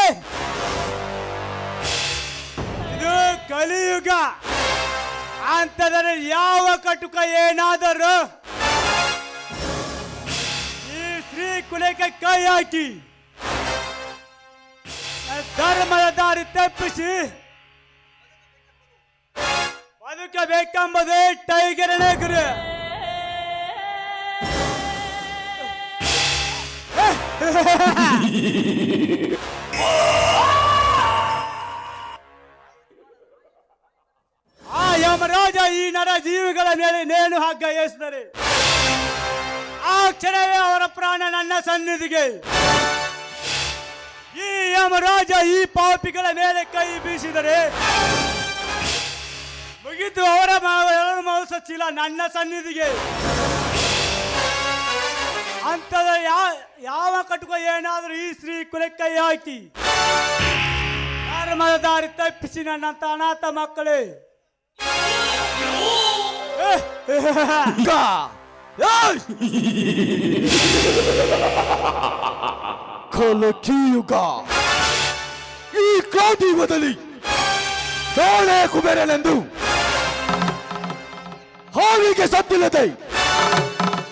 ಇದು ಕಲಿಯುಗ. ಅಂತದರೆ ಯಾವ ಕಟುಕ ಏನಾದರೂ ಈ ಶ್ರೀ ಕುಲಕ್ಕೆ ಕೈ ಹಾಕಿ ಧರ್ಮದ ದಾರಿ ತಪ್ಪಿಸಿ ಬದುಕಬೇಕೆಂಬುದೇ ಟೈಗರನ ಗುರು. ಆ ಯಮರಾಜ ಈ ನರ ಜೀವಿಗಳ ಮೇಲೆ ನೇಣು ಹಗ್ಗ ಎಸೆದರೆ ಆ ಕ್ಷಣವೇ ಅವರ ಪ್ರಾಣ ನನ್ನ ಸನ್ನಿಧಿಗೆ. ಈ ಯಮರಾಜ ಈ ಪಾಪಿಗಳ ಮೇಲೆ ಕೈ ಬೀಸಿದರೆ ಮುಗಿದು ಅವರ ಎರಡು ಮಾಂಸ ಚೀಲ ನನ್ನ ಸನ್ನಿಧಿಗೆ. ಅಂತದ ಯಾವ ಕಟುಕ ಏನಾದರೂ ಈ ಶ್ರೀ ಕುಲಕ್ಕೆ ಕೈ ಹಾಕಿ ಧರ್ಮದ ದಾರಿ ತಪ್ಪಿಸಿ ನನ್ನಂತ ಅನಾಥ ಮಕ್ಕಳೇ ಕಲಕಿಯುಗ ಈ ಕ್ರಾಂತಿಯುಗದಲ್ಲಿ ತಾಳೆ ಕುಬೇರನೆಂದು ಹಾವಿಗೆ ಸತ್ತಿಲ್ಲದೆ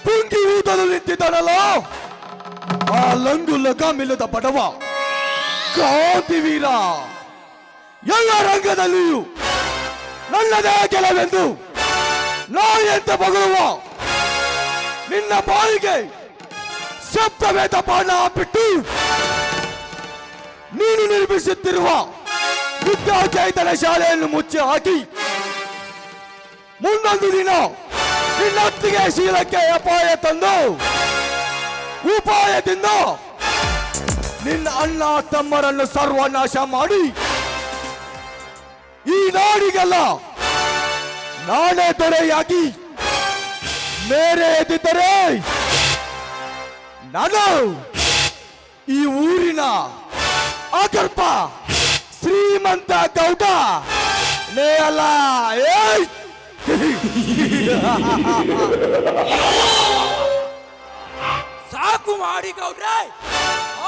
ಪುಂಗಿ ಊದಲು ನಿಂತಿದ್ದಾನಲ್ಲ ಆ ಲಂಗು ಲಗಾಮಿಲ್ಲದ ಬಡವ ಕ್ರಾಂತಿ ವೀರ. ಎಲ್ಲ ರಂಗದಲ್ಲಿಯೂ ನನ್ನದೇ ಗೆಲುವೆಂದು ನಾಯಂತ ಬಗಳುವ ನಿನ್ನ ಬಾಯಿಗೆ ಶಬ್ದವೇದ ಬಾಣ ಬಿಟ್ಟು ನೀನು ನಿರ್ಮಿಸುತ್ತಿರುವ ವಿದ್ಯಾಚೈತನ್ಯ ಶಾಲೆಯನ್ನು ಮುಚ್ಚಿ ಹಾಕಿ ಮುಂದೊಂದು ದಿನ ನಿನ್ನೊತ್ತಿಗೆ ಶೀಲಕ್ಕೆ ಅಪಾಯ ತಂದು ಉಪಾಯದಿಂದ ನಿನ್ನ ಅಣ್ಣ ತಮ್ಮರನ್ನು ಸರ್ವನಾಶ ಮಾಡಿ ಈ ನಾಡಿಗೆಲ್ಲ ನಾನೇ ದೊರೆಯಾಗಿ ಮೇರೆ ಎದ್ದಿದ್ದರೆ ನಾನು ಈ ಊರಿನ ಅಗರ್ಭ ಶ್ರೀಮಂತ ಗೌಡ ನೇ ಅಲ್ಲ. ಸಾಕು ಮಾಡಿ ಗೌಡ್ರೆ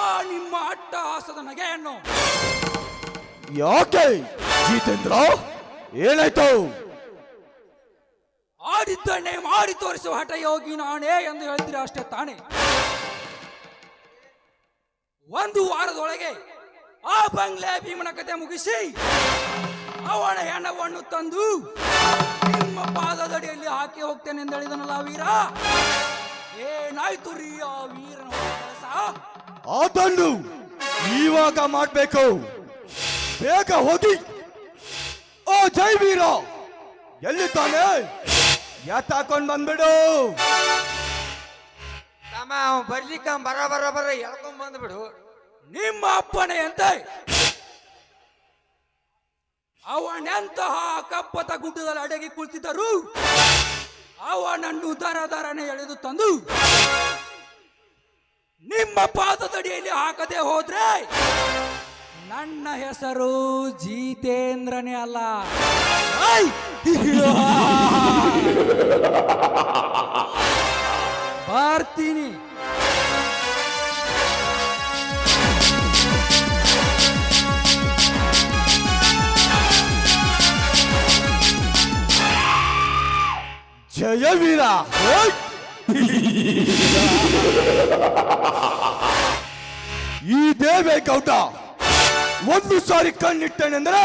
ಆ ನಿಮ್ಮ ಅಟ್ಟಹಾಸದ ನಗೆಯನ್ನು. ಯಾಕೆ ಜಿತೇಂದ್ರ, ಏನಾಯ್ತು? ಆಡಿದ್ದನ್ನೇ ಮಾಡಿ ತೋರಿಸುವ ಹಠ ಯೋಗಿ ನಾನೇ ಎಂದು ಹೇಳ್ತೀರಾ ಅಷ್ಟೇ ತಾನೆ. ಒಂದು ವಾರದೊಳಗೆ ಆ ಬಂಗ್ಲೆ ಭೀಮನ ಕತೆ ಮುಗಿಸಿ ಅವನ ಹೆಣವನ್ನು ತಂದು ನಿಮ್ಮ ಪಾದದಡಿಯಲ್ಲಿ ಹಾಕಿ ಹೋಗ್ತೇನೆ ಎಂದು ಹೇಳಿದನಲ್ಲ ವೀರ. ಏನಾಯ್ತು ರೀ ಆ ವೀರನ ಕೆಲಸ? ಅದನ್ನು ಇವಾಗ ಮಾಡ್ಬೇಕು. ಬೇಗ ಹೋಗಿ ಓ ಜೈ ವೀರ ಎಲ್ಲಿದ್ದಾನೆ ಎತ್ತಾಕೊಂಡ್ ಬಂದ್ಬಿಡು. ತಮ್ಮ ಬರ್ಲಿಕ್ಕ ಬರ ಎಳ್ಕೊಂಡ್ ಬಂದ್ಬಿಡು. ನಿಮ್ಮ ಅಪ್ಪನೇ ಅಂತ ಅವನೆಂತಹ ಕಪ್ಪತ ಗುಡ್ಡದಲ್ಲಿ ಅಡಗಿ ಕುಳಿತಿದ್ದರು ಅವನನ್ನು ದರದರನೆ ಎಳೆದು ತಂದು ನಿಮ್ಮ ಪಾದದಡಿಯಲ್ಲಿ ಹಾಕದೆ ಹೋದ್ರೆ ನನ್ನ ಹೆಸರು ಜಿತೇಂದ್ರನೇ ಅಲ್ಲ. ಐ! ಬರ್ತೀನಿ. ಜಯ ವೀರ. ಈ ದೇವೇಗೌಡ ಒಂದು ಸಾರಿ ಕಣ್ಣಿಟ್ಟನೆಂದರೆ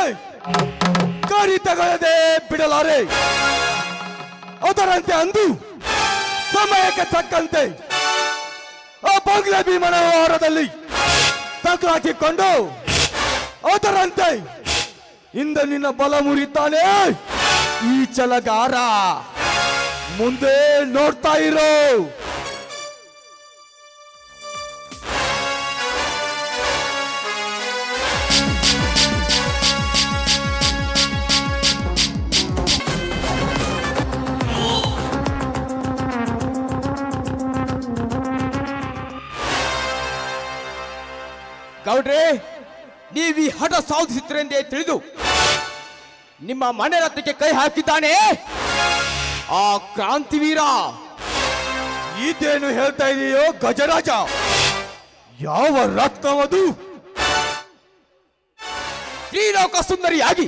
ಕರಿ ತಗೊಳ್ಳದೆ ಬಿಡಲಾರೆ. ಅದರಂತೆ ಅಂದು ಸಮಯಕ್ಕೆ ತಕ್ಕಂತೆ ಆ ಬಂಗ್ಲೆ ಭೀಮನ ವ್ಯವಹಾರದಲ್ಲಿ ತಗ್ಲಾಕಿಕೊಂಡು ಅದರಂತೆ ಇಂದ ನಿನ್ನ ಬಲ ಮುರಿತಾನೆ ಈ ಛಲಗಾರ. ಮುಂದೆ ನೋಡ್ತಾ ಇರೋ. ಗೌಡ್ರೆ, ನೀವೀ ಹಠ ಸಾಧಿಸಿದ್ರೆಂದೇ ತಿಳಿದು ನಿಮ್ಮ ಮನೆ ರಥಕ್ಕೆ ಕೈ ಹಾಕಿದ್ದಾನೆ ಆ ಕ್ರಾಂತಿವೀರ. ಇದೇನು ಹೇಳ್ತಾ ಇದೆಯೋ ಗಜರಾಜ? ಯಾವ ರತ್ನವದು? ತ್ರಿಲೋಕ ಸುಂದರಿಯಾಗಿ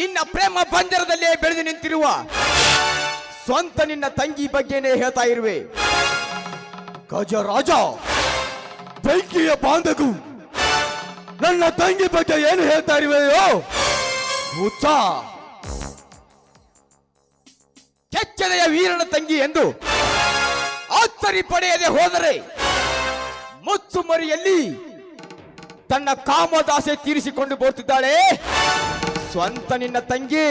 ನಿನ್ನ ಪ್ರೇಮ ಬಂಜರದಲ್ಲೇ ಬೆಳೆದು ನಿಂತಿರುವ ಸ್ವಂತ ನಿನ್ನ ತಂಗಿ ಬಗ್ಗೆನೇ ಹೇಳ್ತಾ ಇರುವೆ. ಗಜರಾಜ, ಬೆಂಕಿಯ ಬಾಂಧಕು ನನ್ನ ತಂಗಿ ಬಗ್ಗೆ ಏನು ಹೇಳ್ತಾ ಇರುವೆಯೋ? ಹುಚ್ಚ! ಕೆಚ್ಚನೆಯ ವೀರನ ತಂಗಿ ಎಂದು ಆತ್ತರಿ ಪಡೆಯದೆ ಹೋದರೆ ಮುಚ್ಚುಮರಿಯಲ್ಲಿ ತನ್ನ ಕಾಮದಾಸೆ ತೀರಿಸಿಕೊಂಡು ಬರುತ್ತಿದ್ದಾಳೆ ಸ್ವಂತ ನಿನ್ನ ತಂಗಿ.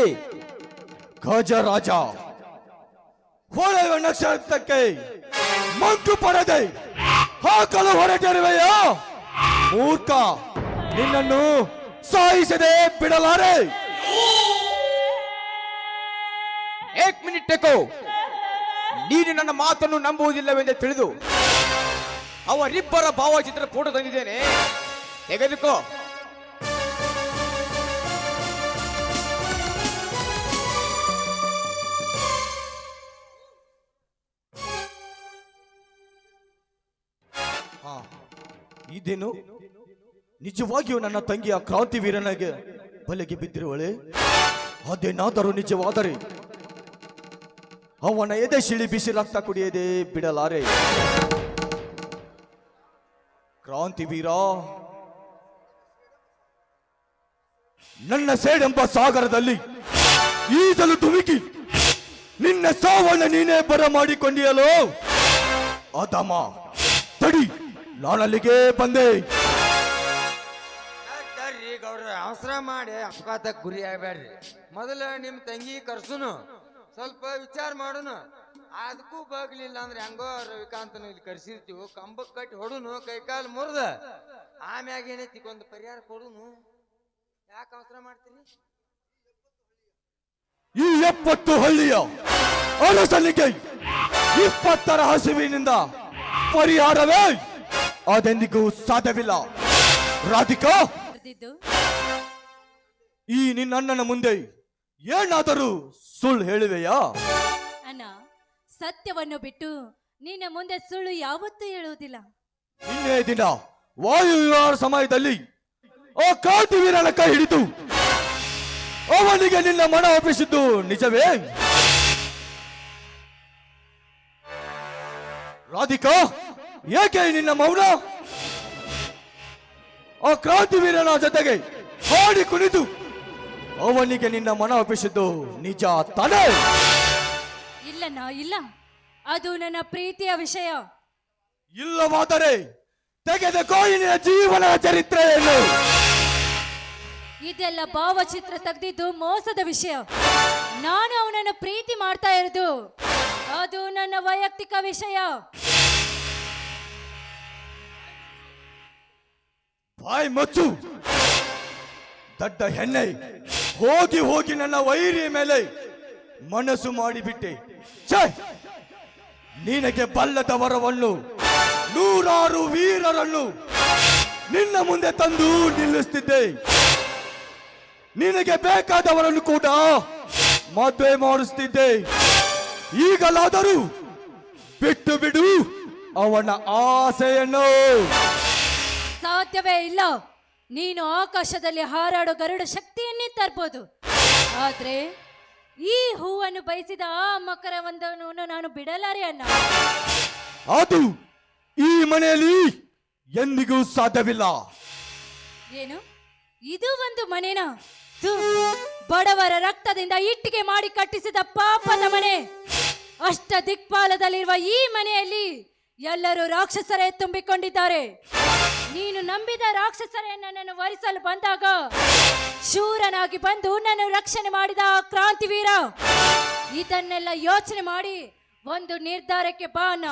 ಗಜರಾಜ, ಹೊಳೆಯುವ ನಕ್ಷತ್ರಕ್ಕೆ ಮಂಕು ಪಡೆದೆ ಹಾಕಲು ಹೊರಟಿರುವೆಯೋ? ಮೂರ್ಖ, ನಿನ್ನನ್ನು ಸಾಯಿಸದೆ ಬಿಡಲಾರೆ. ಏಕ್ ಮಿನಿಟ್ ಟೆಕೋ, ನೀನು ನನ್ನ ಮಾತನ್ನು ನಂಬುವುದಿಲ್ಲವೆಂದು ತಿಳಿದು ಅವರಿಬ್ಬರ ಭಾವಚಿತ್ರ ಫೋಟೋ ತಂದಿದ್ದೇನೆ, ತೆಗೆದುಕೋ. ಇದೇನು ನಿಜವಾಗಿಯೂ ನನ್ನ ತಂಗಿಯ ಕ್ರಾಂತಿವೀರನಿಗೆ ಬಲೆಗೆ ಬಿದ್ದಿರುವಳೆ? ಅದೇನಾದರೂ ನಿಜವಾದರೆ ಅವನ ಎದೆ ಶಿಳಿ ಬಿಸಿ ರಕ್ತ ಕುಡಿಯದೆ ಬಿಡಲಾರೆ. ಕ್ರಾಂತಿವೀರ, ನನ್ನ ಸೇಡೆಂಬ ಸಾಗರದಲ್ಲಿ ಈಜಲು ಧುಮುಕಿ ನಿನ್ನ ಸಾವನ್ನ ನೀನೇ ಬರಮಾಡಿಕೊಂಡಿಯಲೋ ಅದಮ. ತಡಿ, ನಾನಲ್ಲಿಗೆ ಬಂದೆ. ಗೌಡ್ರ, ಅವಸರ ಮಾಡಿ ಅಪಘಾತಕ್ಕೆ ಗುರಿ ಆಗಬೇಡ್ರಿ. ಮೊದಲು ನಿಮ್ಮ ತಂಗಿ ಕರ್ಸುನು, ಸ್ವಲ್ಪ ವಿಚಾರ ಮಾಡುನು. ಅದಕ್ಕೂ ಬಗ್ಲಿಲ್ಲ ಅಂದ್ರೆ ಹೆಂಗೋ ರವಿಕಾಂತನು ಇಲ್ಲಿ ಕರ್ಸಿರ್ತೀವಿ, ಕಂಬಕ್ಕೆ ಕಟ್ಟಿ ಹೊಡುನು, ಕೈಕಾಲು ಮುರಿದ ಆಮ್ಯಾಗ ಏನೈತಿ ಒಂದು ಪರಿಹಾರ ಕೊಡುನು. ಯಾಕೆ ಅವಸರ ಮಾಡ್ತೀನಿ? ಈ 70 ಹಳ್ಳಿಯ ಅರಸನಿಗೆ 20ರ ಹಸಿವಿನಿಂದ ಪರಿಹಾರವೇ ಅದೆಂದಿಗೂ ಸಾಧ್ಯವಿಲ್ಲ. ರಾಧಿಕಾ, ಈ ನಿನ್ನ ಅಣ್ಣನ ಮುಂದೆ ಏನಾದರೂ ಸುಳ್ಳು ಹೇಳುವೆಯಾ? ಅಣ್ಣ, ಸತ್ಯವನ್ನು ಬಿಟ್ಟು ನಿನ್ನ ಮುಂದೆ ಸುಳ್ಳು ಯಾವತ್ತೂ ಹೇಳುವುದಿಲ್ಲ. ನಿನ್ನೆ ದಿನ ವಾಯು ವಿಹಾರ ಸಮಯದಲ್ಲಿ ಆ ಕ್ರಾಂತಿವೀರನ ಕೈ ಹಿಡಿದು ಅವನಿಗೆ ನಿನ್ನ ಮನ ಒಪ್ಪಿಸಿದ್ದು ನಿಜವೇ? ರಾಧಿಕಾ, ಏಕೆ ನಿನ್ನ ಮೌನ? ಆ ಕ್ರಾಂತಿವೀರನ ಜೊತೆಗೆ ಹಾಡಿ ಕುಣಿದು ಅವನಿಗೆ ನಿನ್ನ ಮನ ಒಪ್ಪಿಸಿದ್ದು ನಿಜ ತಾನೇ? ಇಲ್ಲಣ್ಣ, ಇಲ್ಲ. ಅದು ನನ್ನ ಪ್ರೀತಿಯ ವಿಷಯ. ಇಲ್ಲವಾದರೆ ತೆಗೆದುಕೋ ನಿನ್ನ ಜೀವನ ಚರಿತ್ರೆಯನ್ನು. ಇದೆಲ್ಲ ಭಾವಚಿತ್ರ ತೆಗೆದಿದ್ದು ಮೋಸದ ವಿಷಯ. ನಾನು ಅವನನ್ನು ಪ್ರೀತಿ ಮಾಡ್ತಾ ಇರೋದು, ಅದು ನನ್ನ ವೈಯಕ್ತಿಕ ವಿಷಯ. ಬಾಯ್ ಮುಚ್ಚು ದಡ್ಡ ಹೆಣ್ಣೆ. ಹೋಗಿ ಹೋಗಿ ನನ್ನ ವೈರಿಯ ಮೇಲೆ ಮನಸ್ಸು ಮಾಡಿಬಿಟ್ಟೆ. ಛೇ, ನಿನಗೆ ಬಲ್ಲದ ವರವನ್ನು ನೂರಾರು ವೀರರನ್ನು ನಿನ್ನ ಮುಂದೆ ತಂದು ನಿಲ್ಲಿಸ್ತಿದ್ದೆ. ನಿನಗೆ ಬೇಕಾದವರನ್ನು ಕೂಡ ಮದುವೆ ಮಾಡಿಸ್ತಿದ್ದೆ. ಈಗಲಾದರೂ ಬಿಟ್ಟು ಬಿಡು ಅವನ ಆಸೆಯನ್ನು. ಸಾಧ್ಯವೇ ಇಲ್ಲ. ನೀನು ಆಕಾಶದಲ್ಲಿ ಹಾರಾಡೋ ಗರುಡ ಶಕ್ತಿಯನ್ನೇ ತರ್ಬೋದು, ಆದ್ರೆ ಈ ಹೂವನ್ನು ಬಯಸಿದ ಆ ಮಕರವಂದವನ್ನು ನಾನು ಬಿಡಲಾರೆ ಅಣ್ಣ. ಅದು ಈ ಮನೆಯಲ್ಲಿ ಎಂದಿಗೂ ಸಾಧ್ಯವಿಲ್ಲ. ಏನು ಇದು ಒಂದು ಮನೆನಾ? ಥು, ಬಡವರ ರಕ್ತದಿಂದ ಇಟ್ಟಿಗೆ ಮಾಡಿ ಕಟ್ಟಿಸಿದ ಪಾಪದ ಮನೆ. ಅಷ್ಟ ದಿಕ್ಪಾಲದಲ್ಲಿರುವ ಈ ಮನೆಯಲ್ಲಿ ಎಲ್ಲರೂ ರಾಕ್ಷಸರೇ ತುಂಬಿಕೊಂಡಿದ್ದಾರೆ. ನೀನು ನಂಬಿದ ರಾಕ್ಷಸರೇ ನನ್ನನ್ನು ವರಿಸಲು ಬಂದಾಗ ಶೂರನಾಗಿ ಬಂದು ನನ್ನ ರಕ್ಷಣೆ ಮಾಡಿದ ಆ ಕ್ರಾಂತಿವೀರ. ಇದನ್ನೆಲ್ಲ ಯೋಚನೆ ಮಾಡಿ ಒಂದು ನಿರ್ಧಾರಕ್ಕೆ ಬಾ ಅಣ್ಣ.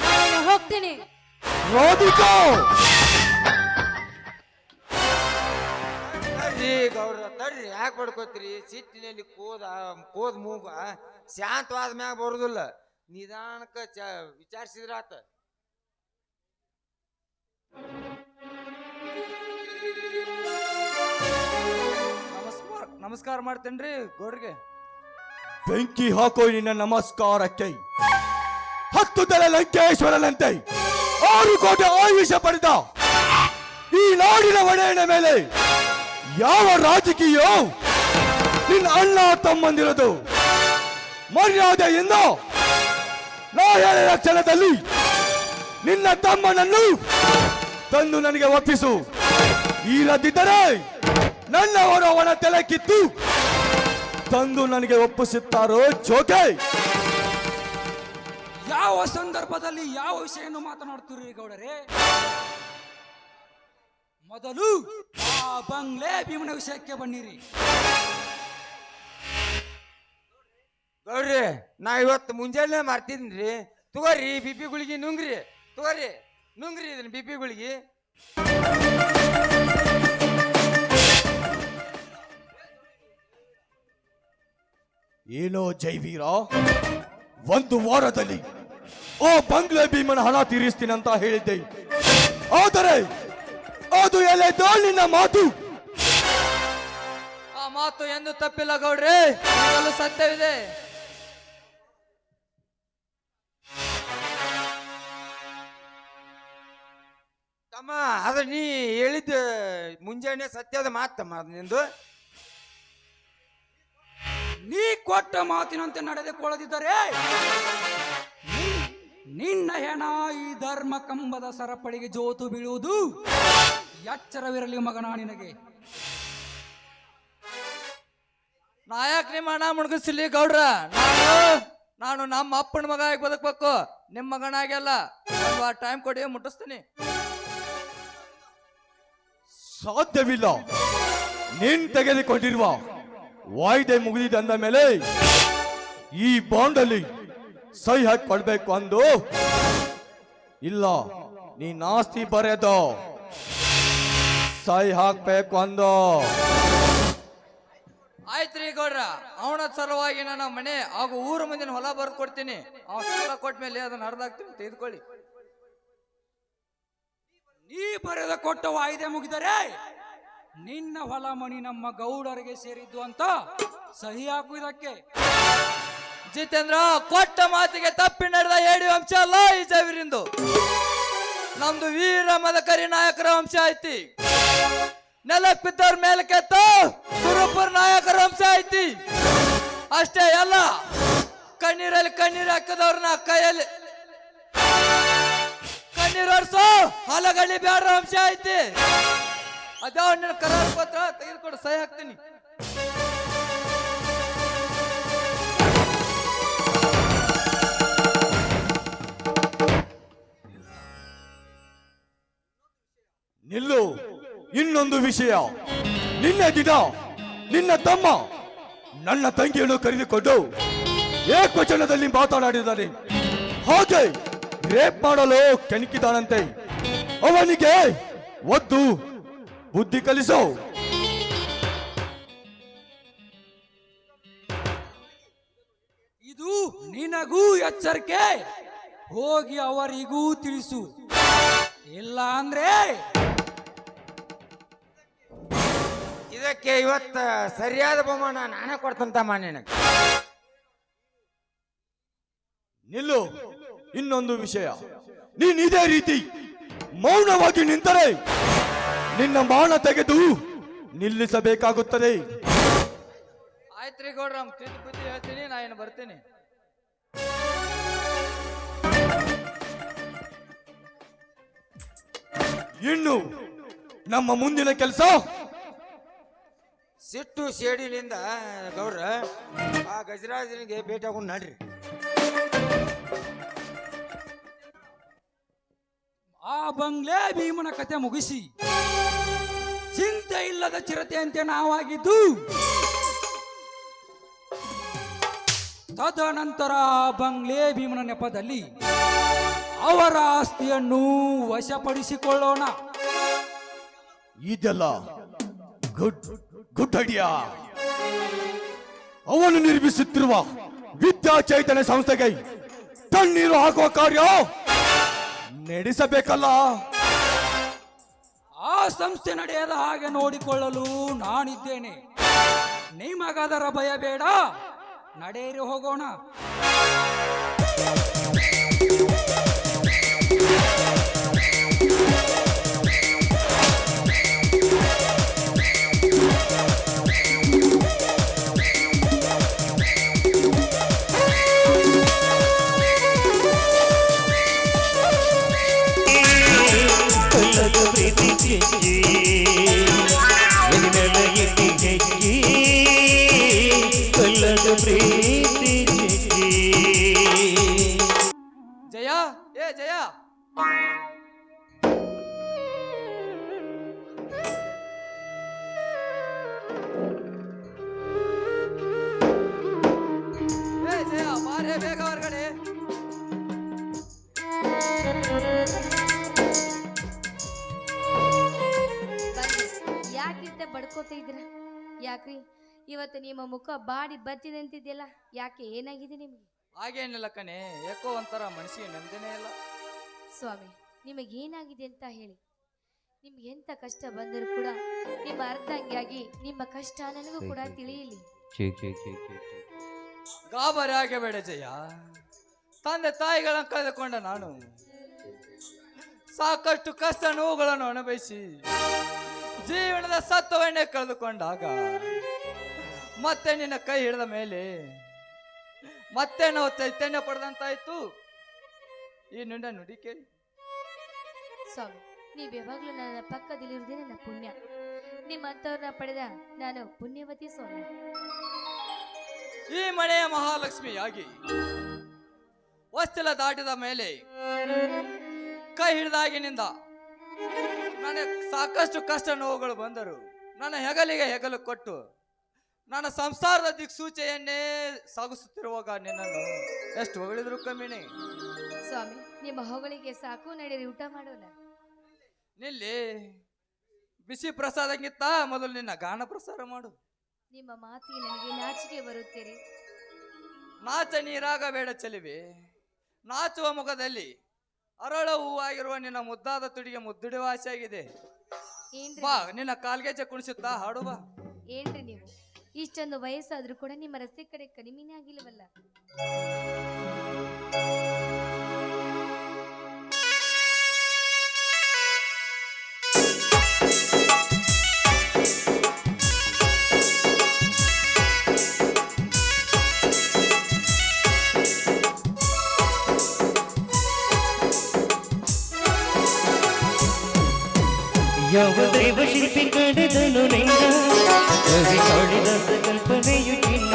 ನಾನು ಹೋಗ್ತೀನಿ. ರಾಧಿಕಾ, ತಡ್ರಿ ಗೌಡ್ರ ತಡ್ರಿ, ಯಾಕೆ ಬಡ್ಕೋತೀರಿ? ಸಿಟ್ಟಿನಲ್ಲಿ ಕೋದ್ ಮೂಗ ಶಾಂತವಾದ ಮ್ಯಾಗ ಬರುದಿಲ್ಲ. ನಿಧಾನಕ್ಕ ವಿಚಾರಿಸಿದ್ರಾತ. ನಮಸ್ಕಾರ ಮಾಡ್ತೇನ್ರಿ ಗೌಡ್ರಿಗೆ. ಬೆಂಕಿ ಹಾಕೋ ನಿನ್ನ ನಮಸ್ಕಾರಕ್ಕೆ. 10 ತಲೆ ಲಂಕೇಶ್ವರನಂತೆ 6 ಕೋಟಿ ಆಯುಷ್ಯ ಪಡೆದ ಈ ನಾಡಿನ ಒಡೆಯನ ಮೇಲೆ ಯಾವ ರಾಜಕೀಯ ನಿನ್ನ ಅಣ್ಣ ತಮ್ಮಂದಿರದು? ಮರ್ಯಾದೆಯಿಂದ ನಾ ಹೇಳಿದ ಕ್ಷಣದಲ್ಲಿ ನಿನ್ನ ತಮ್ಮನನ್ನು ತಂದು ನನಗೆ ಒಪ್ಪಿಸು. ಇಲ್ಲದಿದ್ದರೆ ನನ್ನವರು ಅವನ ತಲೆ ಕಿತ್ತು ತಂದು ನನಗೆ ಒಪ್ಪಿಸುತ್ತಾರೋ ಜೋಕೆ? ಯಾವ ಸಂದರ್ಭದಲ್ಲಿ ಯಾವ ವಿಷಯವನ್ನು ಮಾತನಾಡ್ತೀರಿ ಗೌಡರೇ? ಮೊದಲು ಆ ಬಂಗ್ಲೆ ಭೀಮನ ವಿಷಯಕ್ಕೆ ಬನ್ನಿರಿ. ಗೌಡ್ರಿ, ನಾ ಇವತ್ತು ಮುಂಜಾನೆ ಮಾಡ್ತಿದ್ರಿ. ತಗೋರಿ ಬಿಪಿ ಗುಳಿಗೆ ನುಂಗ್ರಿ. ತಗೋರಿ ನುಂಗ್ರಿ ಇದನ್ನ ಬಿಪಿ ಗುಳಿಗೆ. ಏನೋ ಜೈವೀರ, 1 ವಾರದಲ್ಲಿ ಆ ಬಂಗ್ಲೆ ಭೀಮನ ಹಣ ತೀರಿಸ್ತೀನಂತ ಹೇಳಿದ್ದೆ. ಆದರೆ ಅದು ಎಲೆದೋ ನಿನ್ನ ಮಾತು. ಆ ಮಾತು ಎಂದು ತಪ್ಪಿಲ್ಲ ಗೌಡ್ರೆ, ಇದರಲ್ಲೂ ಸತ್ಯವಿದೆ. ತಮ್ಮ, ಅದ ನೀ ಹೇಳಿದ ಮುಂಜಾನೆ ಸತ್ಯದ ಮಾತಮ್ಮ ಅದು ನಿಂದು. ನೀ ಕೊಟ್ಟ ಮಾತಿನಂತೆ ನಡೆದುಕೊಳ್ಳದಿದ್ದರೆ ನಿನ್ನ ಹೆಣ ಈ ಧರ್ಮ ಕಂಬದ ಸರಪಳಿಗೆ ಜೋತು ಬೀಳುವುದು ಎಚ್ಚರವಿರಲಿ ಮಗನ ನಿನಗೆ. ನಾಯಕ್ ನಿಮ್ಮ ಹಣ ಮುಣಗಿಸ್ಲಿ ಗೌಡ್ರ. ನಾನು ನಮ್ಮ ಅಪ್ಪನ ಮಗ ಆಗಿ ಬದುಕ್ಬೇಕು, ನಿಮ್ಮ ಮಗನಾಗೆಲ್ಲ. ಒಂದು ಟೈಮ್ ಕೊಡಿ, ಮುಟ್ಟಿಸ್ತೀನಿ. ಸಾಧ್ಯವಿಲ್ಲ. ನೀನ್ ತೆಗೆದುಕೊಂಡಿರುವ ವಾಯ್ದೆ ಮುಗಿದಿದೆ ಅಂದ ಮೇಲೆ ಈ ಬಾಂಡಲ್ಲಿ ಸಹಿ ಹಾಕೊಳ್ಬೇಕು ಅಂದು ಇಲ್ಲ. ನೀನ್ ಆಸ್ತಿ ಬರೆದು ಸಹಿ ಹಾಕ್ಬೇಕು ಅಂದು. ಆಯ್ತ್ರಿ ಗೌಡ್ರ, ಅವನ ಸಲುವಾಗಿ ನನ್ನ ಮನೆ ಹಾಗೂ ಊರು ಮುಂದಿನ ಹೊಲ ಬರ್ದು ಕೊಡ್ತೀನಿ. ಅವನ ಕೊಟ್ಮೇಲೆ ಅದನ್ನ ಹರಿದಾಕ್ತೀನಿ, ತೆಗೆದುಕೊಳ್ಳಿ. ನೀ ಬರೆದ ಕೊಟ್ಟ ವಾಯ್ದೆ ಮುಗಿದರೆ ನಿನ್ನ ಹೊಲ ಮಣಿ ನಮ್ಮ ಗೌಡರಿಗೆ ಸೇರಿದ್ದು ಅಂತ ಸಹಿ ಹಾಕುವುದಕ್ಕೆ. ಜಿತೇಂದ್ರ, ಕೊಟ್ಟ ಮಾತಿಗೆ ತಪ್ಪಿ ನಡೆದ ಏಡಿ ವಂಶ ಅಲ್ಲ ಈ ಜವೀರಿಂದು. ನಮ್ದು ವೀರ ಮದಕರಿ ನಾಯಕರ ವಂಶ ಐತಿ. ನೆಲಕ್ ಬಿದ್ದವ್ರ ಮೇಲೆ ಕೆತ್ತ ಸುರಪುರ ನಾಯಕರ ವಂಶ ಐತಿ. ಅಷ್ಟೇ ಅಲ್ಲ, ಕಣ್ಣೀರಲ್ಲಿ ಕಣ್ಣೀರು ಹಾಕಿದವ್ರನ್ನ ಕೈಯಲ್ಲಿ ಕಣ್ಣೀರು ಹೊರ್ಸೋ ಹಲಗಳ್ಳಿ ಬ್ಯಾಡ್ರ ವಂಶ ಐತಿ. ಅದೇ ನಿನ್ನ ಕರಾರು ಪತ್ರ ತೆಗೆದುಕೊಂಡು ಸಹಿ ಹಾಕ್ತೀನಿ. ನಿಲ್ಲು. ಇನ್ನೊಂದು ವಿಷಯ. ನಿನ್ನೆ ದಿನ ನಿನ್ನ ತಮ್ಮ ನನ್ನ ತಂಗಿಯನ್ನು ಕರೆದುಕೊಂಡು ಏಕವಚನದಲ್ಲಿ ಮಾತನಾಡಿದ್ದಾನೆ. ಹಾಗೆ ರೇಪ್ ಮಾಡಲು ಕೆಣಕಿದಾನಂತೆ. ಅವನಿಗೆ ಒದ್ದು ಬುದ್ಧಿ ಕಲಿಸೋ. ನಿನಗೂ ಎಚ್ಚರಿಕೆ, ಹೋಗಿ ಅವರಿಗೂ ತಿಳಿಸು. ಇಲ್ಲ ಅಂದ್ರೆ ಇದಕ್ಕೆ ಇವತ್ತ ಸರಿಯಾದ ಬಹುಮಾನ ನಾನೇ ಕೊಡ್ತಂತಮ್ಮ ನಿನಗೆ. ನಿಲ್ಲು. ಇನ್ನೊಂದು ವಿಷಯ, ನೀನ್ ಇದೇ ರೀತಿ ಮೌನವಾಗಿ ನಿಂತರೆ ನಿನ್ನ ಮಾನ ತೆಗೆದು ನಿಲ್ಲಿಸಬೇಕಾಗುತ್ತದೆ. ಆಯ್ತ್ರಿ ಗೌಡ್ರ, ತಿದ್ದು ಬುದ್ಧಿ ಹೇಳ್ತೀನಿ, ನಾ ಏನು ಬರ್ತೀನಿ. ಇನ್ನು ನಮ್ಮ ಮುಂದಿನ ಕೆಲಸ ಸಿಟ್ಟು ಸೇಡಿನಿಂದ ಗೌಡ್ರ ಆ ಗಜರಾಜನಿಗೆ ಭೇಟಿ ಆಗೊಂಡು ನಡ್ರಿ. ಆ ಬಂಗ್ಲೆ ಭೀಮನ ಕತೆ ಮುಗಿಸಿ ಚಿಂತೆ ಇಲ್ಲದ ಚಿರತೆಯಂತೆ ನಾವಾಗಿದ್ದು, ತದನಂತರ ಬಂಗ್ಲೆ ಭೀಮನ ನೆಪದಲ್ಲಿ ಅವರ ಆಸ್ತಿಯನ್ನು ವಶಪಡಿಸಿಕೊಳ್ಳೋಣ. ಇದೆಲ್ಲ ಗುಡ್ ಗುಡ್ ಐಡಿಯಾ. ಅವನು ನಿರ್ಮಿಸುತ್ತಿರುವ ವಿದ್ಯಾ ಚೈತನ್ಯ ಸಂಸ್ಥೆಗೆ ತಣ್ಣೀರು ಹಾಕುವ ಕಾರ್ಯ ನಡೆಸಬೇಕಲ್ಲ. ಆ ಸಂಸ್ಥೆ ನಡೆಯದ ಹಾಗೆ ನೋಡಿಕೊಳ್ಳಲು ನಾನಿದ್ದೇನೆ. ನಿಮಗದರ ಭಯ ಬೇಡ, ನಡೆಯಿರಿ ಹೋಗೋಣ. ಕಲ್ಲದ ಪ್ರೀತಿ ಗೆಜ್ಜಿ ಎನ್ನಲ ಎತ್ತಿ ಗೆಜ್ಜಿ, ಕಲ್ಲದ ಪ್ರೀತಿ ಗೆಜ್ಜಿ. ಜಯ, ಏ ಜಯ, ಏ ಜಯ, ಬಾರೇ ಬೇಗ ಹೊರಗಡೆ. ಯಾಕಿಂತ ಬಡ್ಕೋತ ಇದ್ರ? ಯಾಕ್ರಿ ಇವತ್ತು ನಿಮ್ಮ ಮುಖ ಬಾಡಿ ಬಚ್ಚಿದೆ ಅಂತಿದ್ಯಲ್ಲ, ಯಾಕೆ ಏನಾಗಿದೆ ನಿಮಗೆ? ಹಾಗೇನಿಲ್ಲ ಕಣೆ, ಯಾಕೋ ಒಂಥರ ಮನಸ್ಸಿಗೆ ನೆಮ್ಮದಿನೇ ಇಲ್ಲ. ಸ್ವಾಮಿ, ನಿಮಗೇನಾಗಿದೆ ಅಂತ ಹೇಳಿ. ನಿಮ್ಗೆ ಎಂತ ಕಷ್ಟ ಬಂದರೂ ಕೂಡ ನಿಮ್ಮ ಅರ್ಧಂಗಿಯಾಗಿ ನಿಮ್ಮ ಕಷ್ಟ ನನಗೂ ಕೂಡ ತಿಳಿಯಲಿ. ಗಾಬರಿ ಆಗಬೇಡ ಜಯ. ತಂದೆ ತಾಯಿಗಳನ್ನು ಕಳೆದುಕೊಂಡ ನಾನು ಸಾಕಷ್ಟು ಕಷ್ಟ ನೋವುಗಳನ್ನು ಅನುಭವಿಸಿ ಜೀವನದ ಸತ್ವವನ್ನೇ ಕಳೆದುಕೊಂಡಾಗ ಮತ್ತೆ ನಿನ್ನ ಕೈ ಹಿಡಿದ ಮೇಲೆ ಮತ್ತೆ ನಾವು ಚೈತನ್ಯ ಪಡೆದಂತಾಯ್ತು. ಈ ನುಂಡ ನುಡಿ ಕೇಳಿ. ಸ್ವಾಮಿ, ನೀವು ಯಾವಾಗಲೂ ನನ್ನ ಪಕ್ಕದಲ್ಲಿರುವುದೇ ನನ್ನ ಪುಣ್ಯ. ನಿಮ್ಮಂಥವ್ರನ್ನ ಪಡೆದ ನಾನು ಪುಣ್ಯವತಿ ಸ್ವಾಮಿ. ಈ ಮನೆಯ ಮಹಾಲಕ್ಷ್ಮಿಯಾಗಿ ವಸ್ತಿಲ ದಾಟಿದ ಮೇಲೆ ಕೈ ಹಿಡಿದಾಗಿನಿಂದ ನನಗೆ ಸಾಕಷ್ಟು ಕಷ್ಟ ನೋವುಗಳು ಬಂದರು. ನನ್ನ ಹೆಗಲಿಗೆ ಹೆಗಲು ಕೊಟ್ಟು ನನ್ನ ಸಂಸಾರದ ದಿಕ್ಸೂಚೆಯನ್ನೇ ಸಾಗಿಸುತ್ತಿರುವಾಗ ನಿನ್ನನ್ನು ಎಷ್ಟು ಹೊಗಳಿದ್ರು ಕಮ್ಮಿನೇ. ಸ್ವಾಮಿ, ನಿಮ್ಮ ಹೊಗಳಿಗೆ ಸಾಕು, ನಡೆಯಿರಿ ಊಟ ಮಾಡೋಣ. ನಿಲ್ಲಿ, ಬಿಸಿ ಪ್ರಸಾದಂಗಿತ್ತ ಮೊದಲು ನಿನ್ನ ಗಾನ ಪ್ರಸಾರ ಮಾಡು. ನಿಮ್ಮ ಮಾತಿಗೆ ನನಗೆ ನಾಚಿಕೆ ಬರುತ್ತೀರಿ. ನಾಚ ನೀರಾಗಬೇಡ ಚೆಲುವೆ. ನಾಚುವ ಮುಖದಲ್ಲಿ ಅರಳ ಹೂವಾಗಿರುವ ನಿನ್ನ ಮುದ್ದಾದ ತುಡಿಗೆ ಮುದ್ದುಡುವ ಆಸೆ ಆಗಿದೆ. ಬಾ, ನಿನ್ನ ಕಾಲ್ಗೆಜ್ಜೆ ಕುಣಿಸುತ್ತಾ ಹಾಡು ಬಾ. ಏನ್ರಿ ನೀವು ಇಷ್ಟೊಂದು ವಯಸ್ಸಾದ್ರೂ ಕೂಡ ನಿಮ್ಮ ರಸ್ತೆ ಕಡೆ ಕಡಿಮೆನೇ ಆಗಿಲ್ವಲ್ಲ? ಯಾವ ದೈವ ಶಿಲ್ಪಿ ಕಡೆದನು ನಿನ್ನ ಕವಿ ಕಾಡಿದ ಕಲ್ಪನೆಯು ಚಿನ್ನ.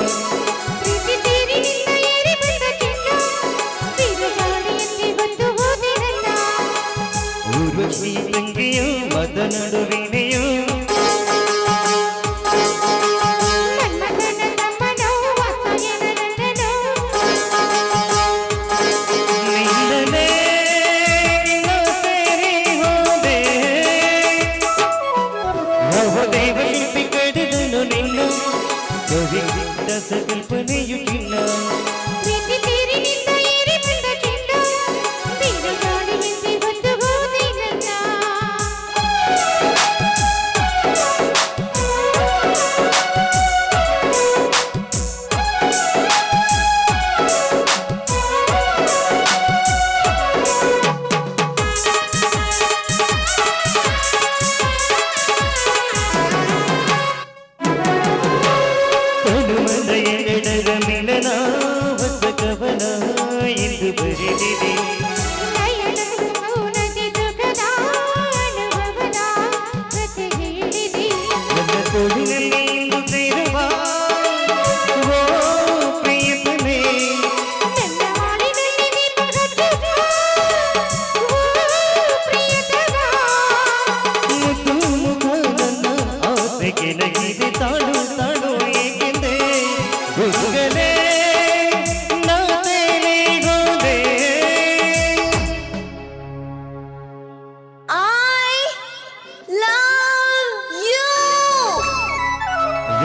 ಊರ್ವಶಿ ತಂಗಿಯೋ ಮದ ನಡುವಿನೆಯೋ ಕಲ್ಪನೆಯು ಚಿನ್ನ. ಮೆರೆದಿದೆ ನನ್ನ ತೋಳಿನಲ್ಲಿ ಇಂದು ಸೇರುವ ಓ ಪ್ರಿಯತಮೇ ಮುದ್ದು ಮುಖ ನನ್ನ ಆಸೆಗೆ ನಗಿದೆ ತಾಳು ತಾಳು ಏಕೆಂದೆ ಗುಂಗಲೇ ನಾ ತೇಲಿಗೋದೆ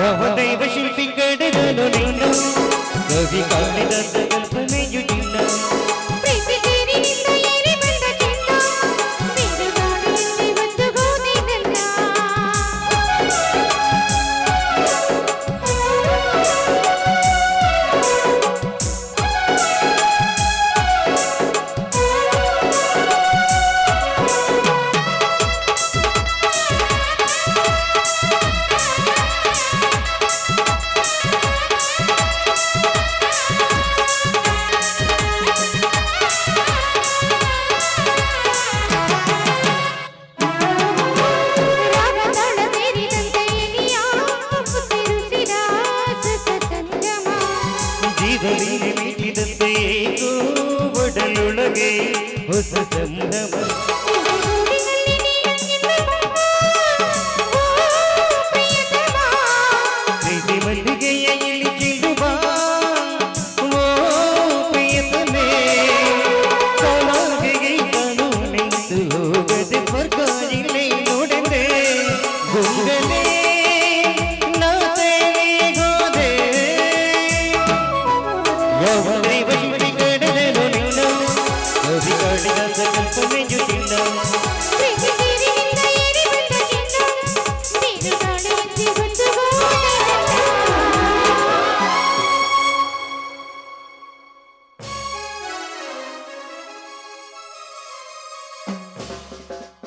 ಯಾವ ದೈವ ಶಿಲ್ಪಿ ಕಡೆದನು ನಿನ್ನ ಕವಿ ಕಾಡಿದ ಕಲ್ಪನೆಯು ನಿನ್ನ ಜೀವವೀನೆ ಮೀಟಿದಂತೆ ಏಕೋ ಒಡಲೊಳಗೆ ಹೊಸ ಸಂಭ್ರಮ ಪ್ರೀತಿ ಮಲ್ಲಿಗೆಯ ಇಲ್ಲಿ ಚಿಗುವ ಓ ಪ್ರಿಯತಮೇ ಸಾಲಾಗೆಗೆ ನಾನು ನಿಂತು ಹೋಗದೆ ಸ್ವರ್ಗ ಇಲ್ಲೇ ನೋಡೆಂದೆ ಗುಂಗಲೇ ನಾ ತೇಲಿಗೋದೆ ಯಾವ ದೈವ ಶಿಲ್ಪಿ ಕಡೆದನು ನಿನ್ನ ಕವಿ ಕಾಡಿದ ಕಲ್ಪನೆಯು ನಿನ್ನ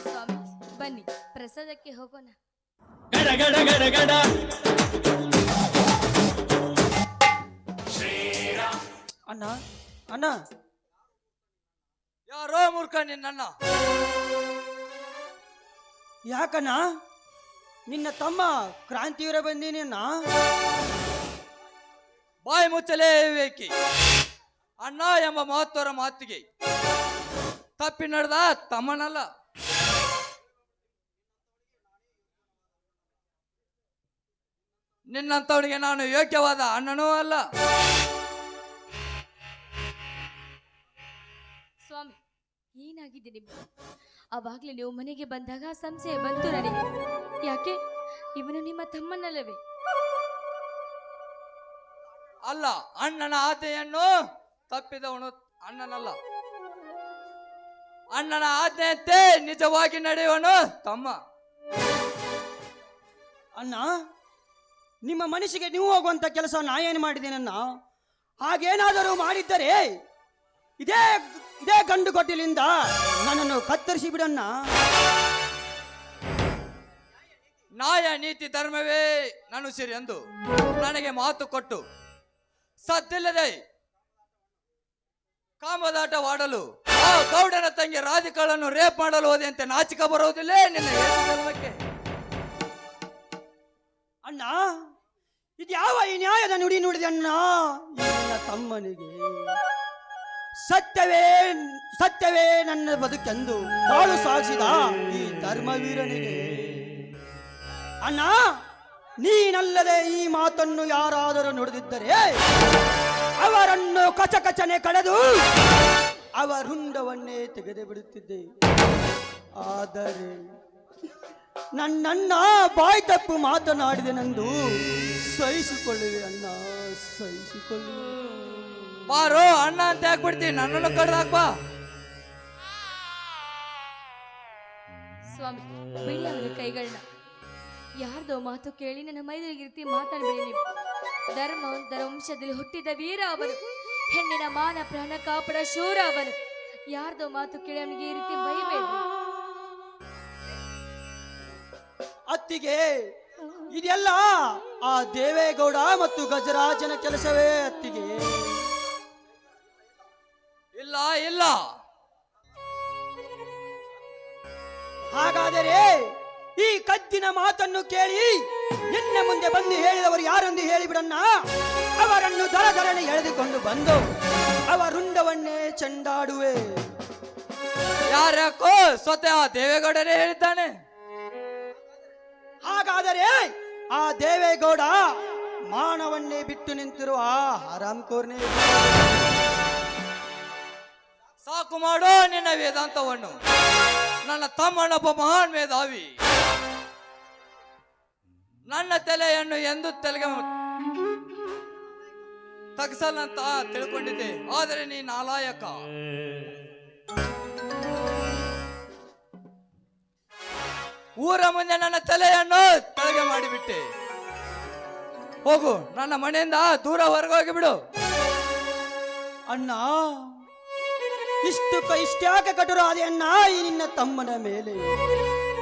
ಸ್ವಾಮಿ ಬನ್ನಿ ಪ್ರಸಾದಕ್ಕೆ ಹೋಗೋಣ. ಅಣ್ಣ ಅಣ್ಣ ಯಾರೋ ಮೂರ್ಖ ನಿನ್ನಣ್ಣ. ಯಾಕಣ್ಣ ನಿನ್ನ ತಮ್ಮ ಕ್ರಾಂತಿವೀರ ಬಂದೀನಿ ಬಾಯಿ ಮುಚ್ಚಲೇ ವಿವೇಕಿ. ಅಣ್ಣ ಎಂಬ ಮಹತ್ವರ ಮಾತಿಗೆ ತಪ್ಪಿ ನಡೆದ ತಮ್ಮನಲ್ಲ. ನಿನ್ನಂತವನಿಗೆ ನಾನು ಯೋಗ್ಯವಾದ ಅಣ್ಣನೂ ಅಲ್ಲ. ಸ್ವಾಮಿ ಏನಾಗಿದೆ ನಿಮ್ಗೆ? ಅವಾಗ್ಲೇ ನೀವು ಮನೆಗೆ ಬಂದಾಗ ಸಂಶಯ ಬಂತು ನನಗೆ. ಯಾಕೆ ಇವನು ನಿಮ್ಮ ತಮ್ಮನಲ್ಲವೇ? ಅಲ್ಲ, ಅಣ್ಣನ ಆಜ್ಞೆಯನ್ನು ತಪ್ಪಿದವನು ಅಣ್ಣನಲ್ಲ. ಅಣ್ಣನ ಆಜ್ಞೆಯಂತೆ ನಿಜವಾಗಿ ನಡೆಯುವನು ತಮ್ಮ. ಅಣ್ಣ ನಿಮ್ಮ ಮನಸ್ಸಿಗೆ ನೀವು ಹೋಗುವಂತ ಕೆಲಸ ನಾ ಏನು ಮಾಡಿದ್ದೇನನ್ನ? ಹಾಗೇನಾದರೂ ಮಾಡಿದ್ದರೆ ಇದೇ ಇದೇ ಗಂಡು ಕೊಟ್ಟಿಲಿಂದ ನನ್ನನ್ನು ಕತ್ತರಿಸಿ ಬಿಡಣ್ಣ. ನ್ಯಾಯ ನೀತಿ ಧರ್ಮವೇ ನಾನು ಸಿರಿ ಎಂದು ನನಗೆ ಮಾತು ಕೊಟ್ಟು ಸದ್ದಿಲ್ಲದೆ ಕಾಮದಾಟವಾಡಲು ಆ ಗೌಡನ ತಂಗಿ ರಾಧಿಕಾಳನ್ನು ರೇಪ್ ಮಾಡಲು ಹೋದೆಯಂತೆ ನಾಚಿಕ ಬರುವುದಿಲ್ಲೇ ನಿನ್ನ ಏಳು ಜನ್ಮಕ್ಕೆ? ಅಣ್ಣ ಇದು ಯಾವ ಈ ನ್ಯಾಯದ ನುಡಿ ನುಡಿದೆ ಅಣ್ಣ? ನನ್ನ ತಮ್ಮನಿಗೆ ಸತ್ಯವೇ ನನ್ನ ಬದುಕೆಂದು ಬಾಳು ಸಾಗಿಸಿದ ಈ ಧರ್ಮವೀರನಿಗೆ ಅಣ್ಣ ನೀನಲ್ಲದೆ ಈ ಮಾತನ್ನು ಯಾರಾದರೂ ನುಡಿದಿದ್ದರೆ ಅವರನ್ನು ಕಚಕಚನೆ ಕಳೆದು ಅವರುಂಡವನ್ನೇ ತೆಗೆದು ಬಿಡುತ್ತಿದ್ದೆ. ಆದರೆ ನನ್ನಣ್ಣ ಬಾಯಿ ತಪ್ಪು ಮಾತನಾಡಿದೆನೆಂದು ಸಹಿಸಿಕೊಳ್ಳುವೆ ಅಣ್ಣ, ಸಹಿಸಿಕೊಳ್ಳುವೆ. ಬಾರೋ ಅಣ್ಣ ಅಂತ ಹಾಕ್ಬಿಡ್ತೀನಿ, ನನ್ನನ್ನು ಕಡ್ದಾಕ್ಬಾ. ಸ್ವಾಮಿ ಬಿಡಿ ಅವರ ಕೈಗಳನ್ನ. ಯಾರ್ದೋ ಮಾತು ಕೇಳಿ ನನ್ನ ಮೈದರಿಗೆ ರೀತಿ ಮಾತಾಡಬೇಡಿ ನೀವು. ಧರ್ಮವಂತರ ವಂಶದಲ್ಲಿ ಹುಟ್ಟಿದ ವೀರ ಅವನು. ಹೆಣ್ಣಿನ ಮಾನ ಪ್ರಾಣ ಕಾಪಾಡ ಶೂರ ಅವನು. ಯಾರ್ದೋ ಮಾತು ಕೇಳಿ ಅವನಿಗೆ ಈ ರೀತಿ ಬೈಬೇಡ್ರಿ. ಅತ್ತಿಗೆ ಇದೆಲ್ಲ ಆ ದೇವೇಗೌಡ ಮತ್ತು ಗಜರಾಜನ ಕೆಲಸವೇ ಅತ್ತಿಗೆ. ಇಲ್ಲ ಇಲ್ಲ ಇಲ್ಲ. ಹಾಗಾದರೆ ಈ ಕದ್ದಿನ ಮಾತನ್ನು ಕೇಳಿ ನಿನ್ನ ಮುಂದೆ ಬಂದು ಹೇಳಿದವರು ಯಾರೆಂದು ಹೇಳಿಬಿಡನ್ನ. ಅವರನ್ನು ದರದರನೆ ಎಳೆದುಕೊಂಡು ಬಂದು ಅವರುಂಡವನ್ನೇ ಚೆಂಡಾಡುವೆ. ಯಾರ್ಯಾಕೋ ಸ್ವತಃ ದೇವೇಗೌಡರೇ ಹೇಳಿದ್ದಾನೆ. ಹಾಗಾದರೆ ಆ ದೇವೇಗೌಡ ಮಾನವನ್ನೇ ಬಿಟ್ಟು ನಿಂತಿರುವ ಹರಾಮ್ಕೋರ್ನೇ. ಸಾಕು ಮಾಡೋ ನಿನ್ನ ವೇದಾಂತವನ್ನು. ನನ್ನ ತಮ್ಮನೊಬ್ಬ ಮಹಾನ್ ಮೇಧಾವಿ. ನನ್ನ ತಲೆಯನ್ನು ಎಂದು ತಲೆಗೆ ತಗ್ಸಲ್ಲಂತ ತಿಳ್ಕೊಂಡಿದ್ದೆ. ಆದರೆ ನೀ ನಾಲಾಯಕ. ಊರ ಮುಂದೆ ನನ್ನ ತಲೆಯನ್ನು ತಲೆಗೆ ಮಾಡಿಬಿಟ್ಟೆ. ಹೋಗು, ನನ್ನ ಮನೆಯಿಂದ ದೂರ ಹೊರಗೋಗಿ ಬಿಡು. ಅಣ್ಣ, ಇಷ್ಟ್ಯಾಕೆ ಕಠೋರ ಆದೆ ಅಣ್ಣ ಈ ನಿನ್ನ ತಮ್ಮನ ಮೇಲೆ?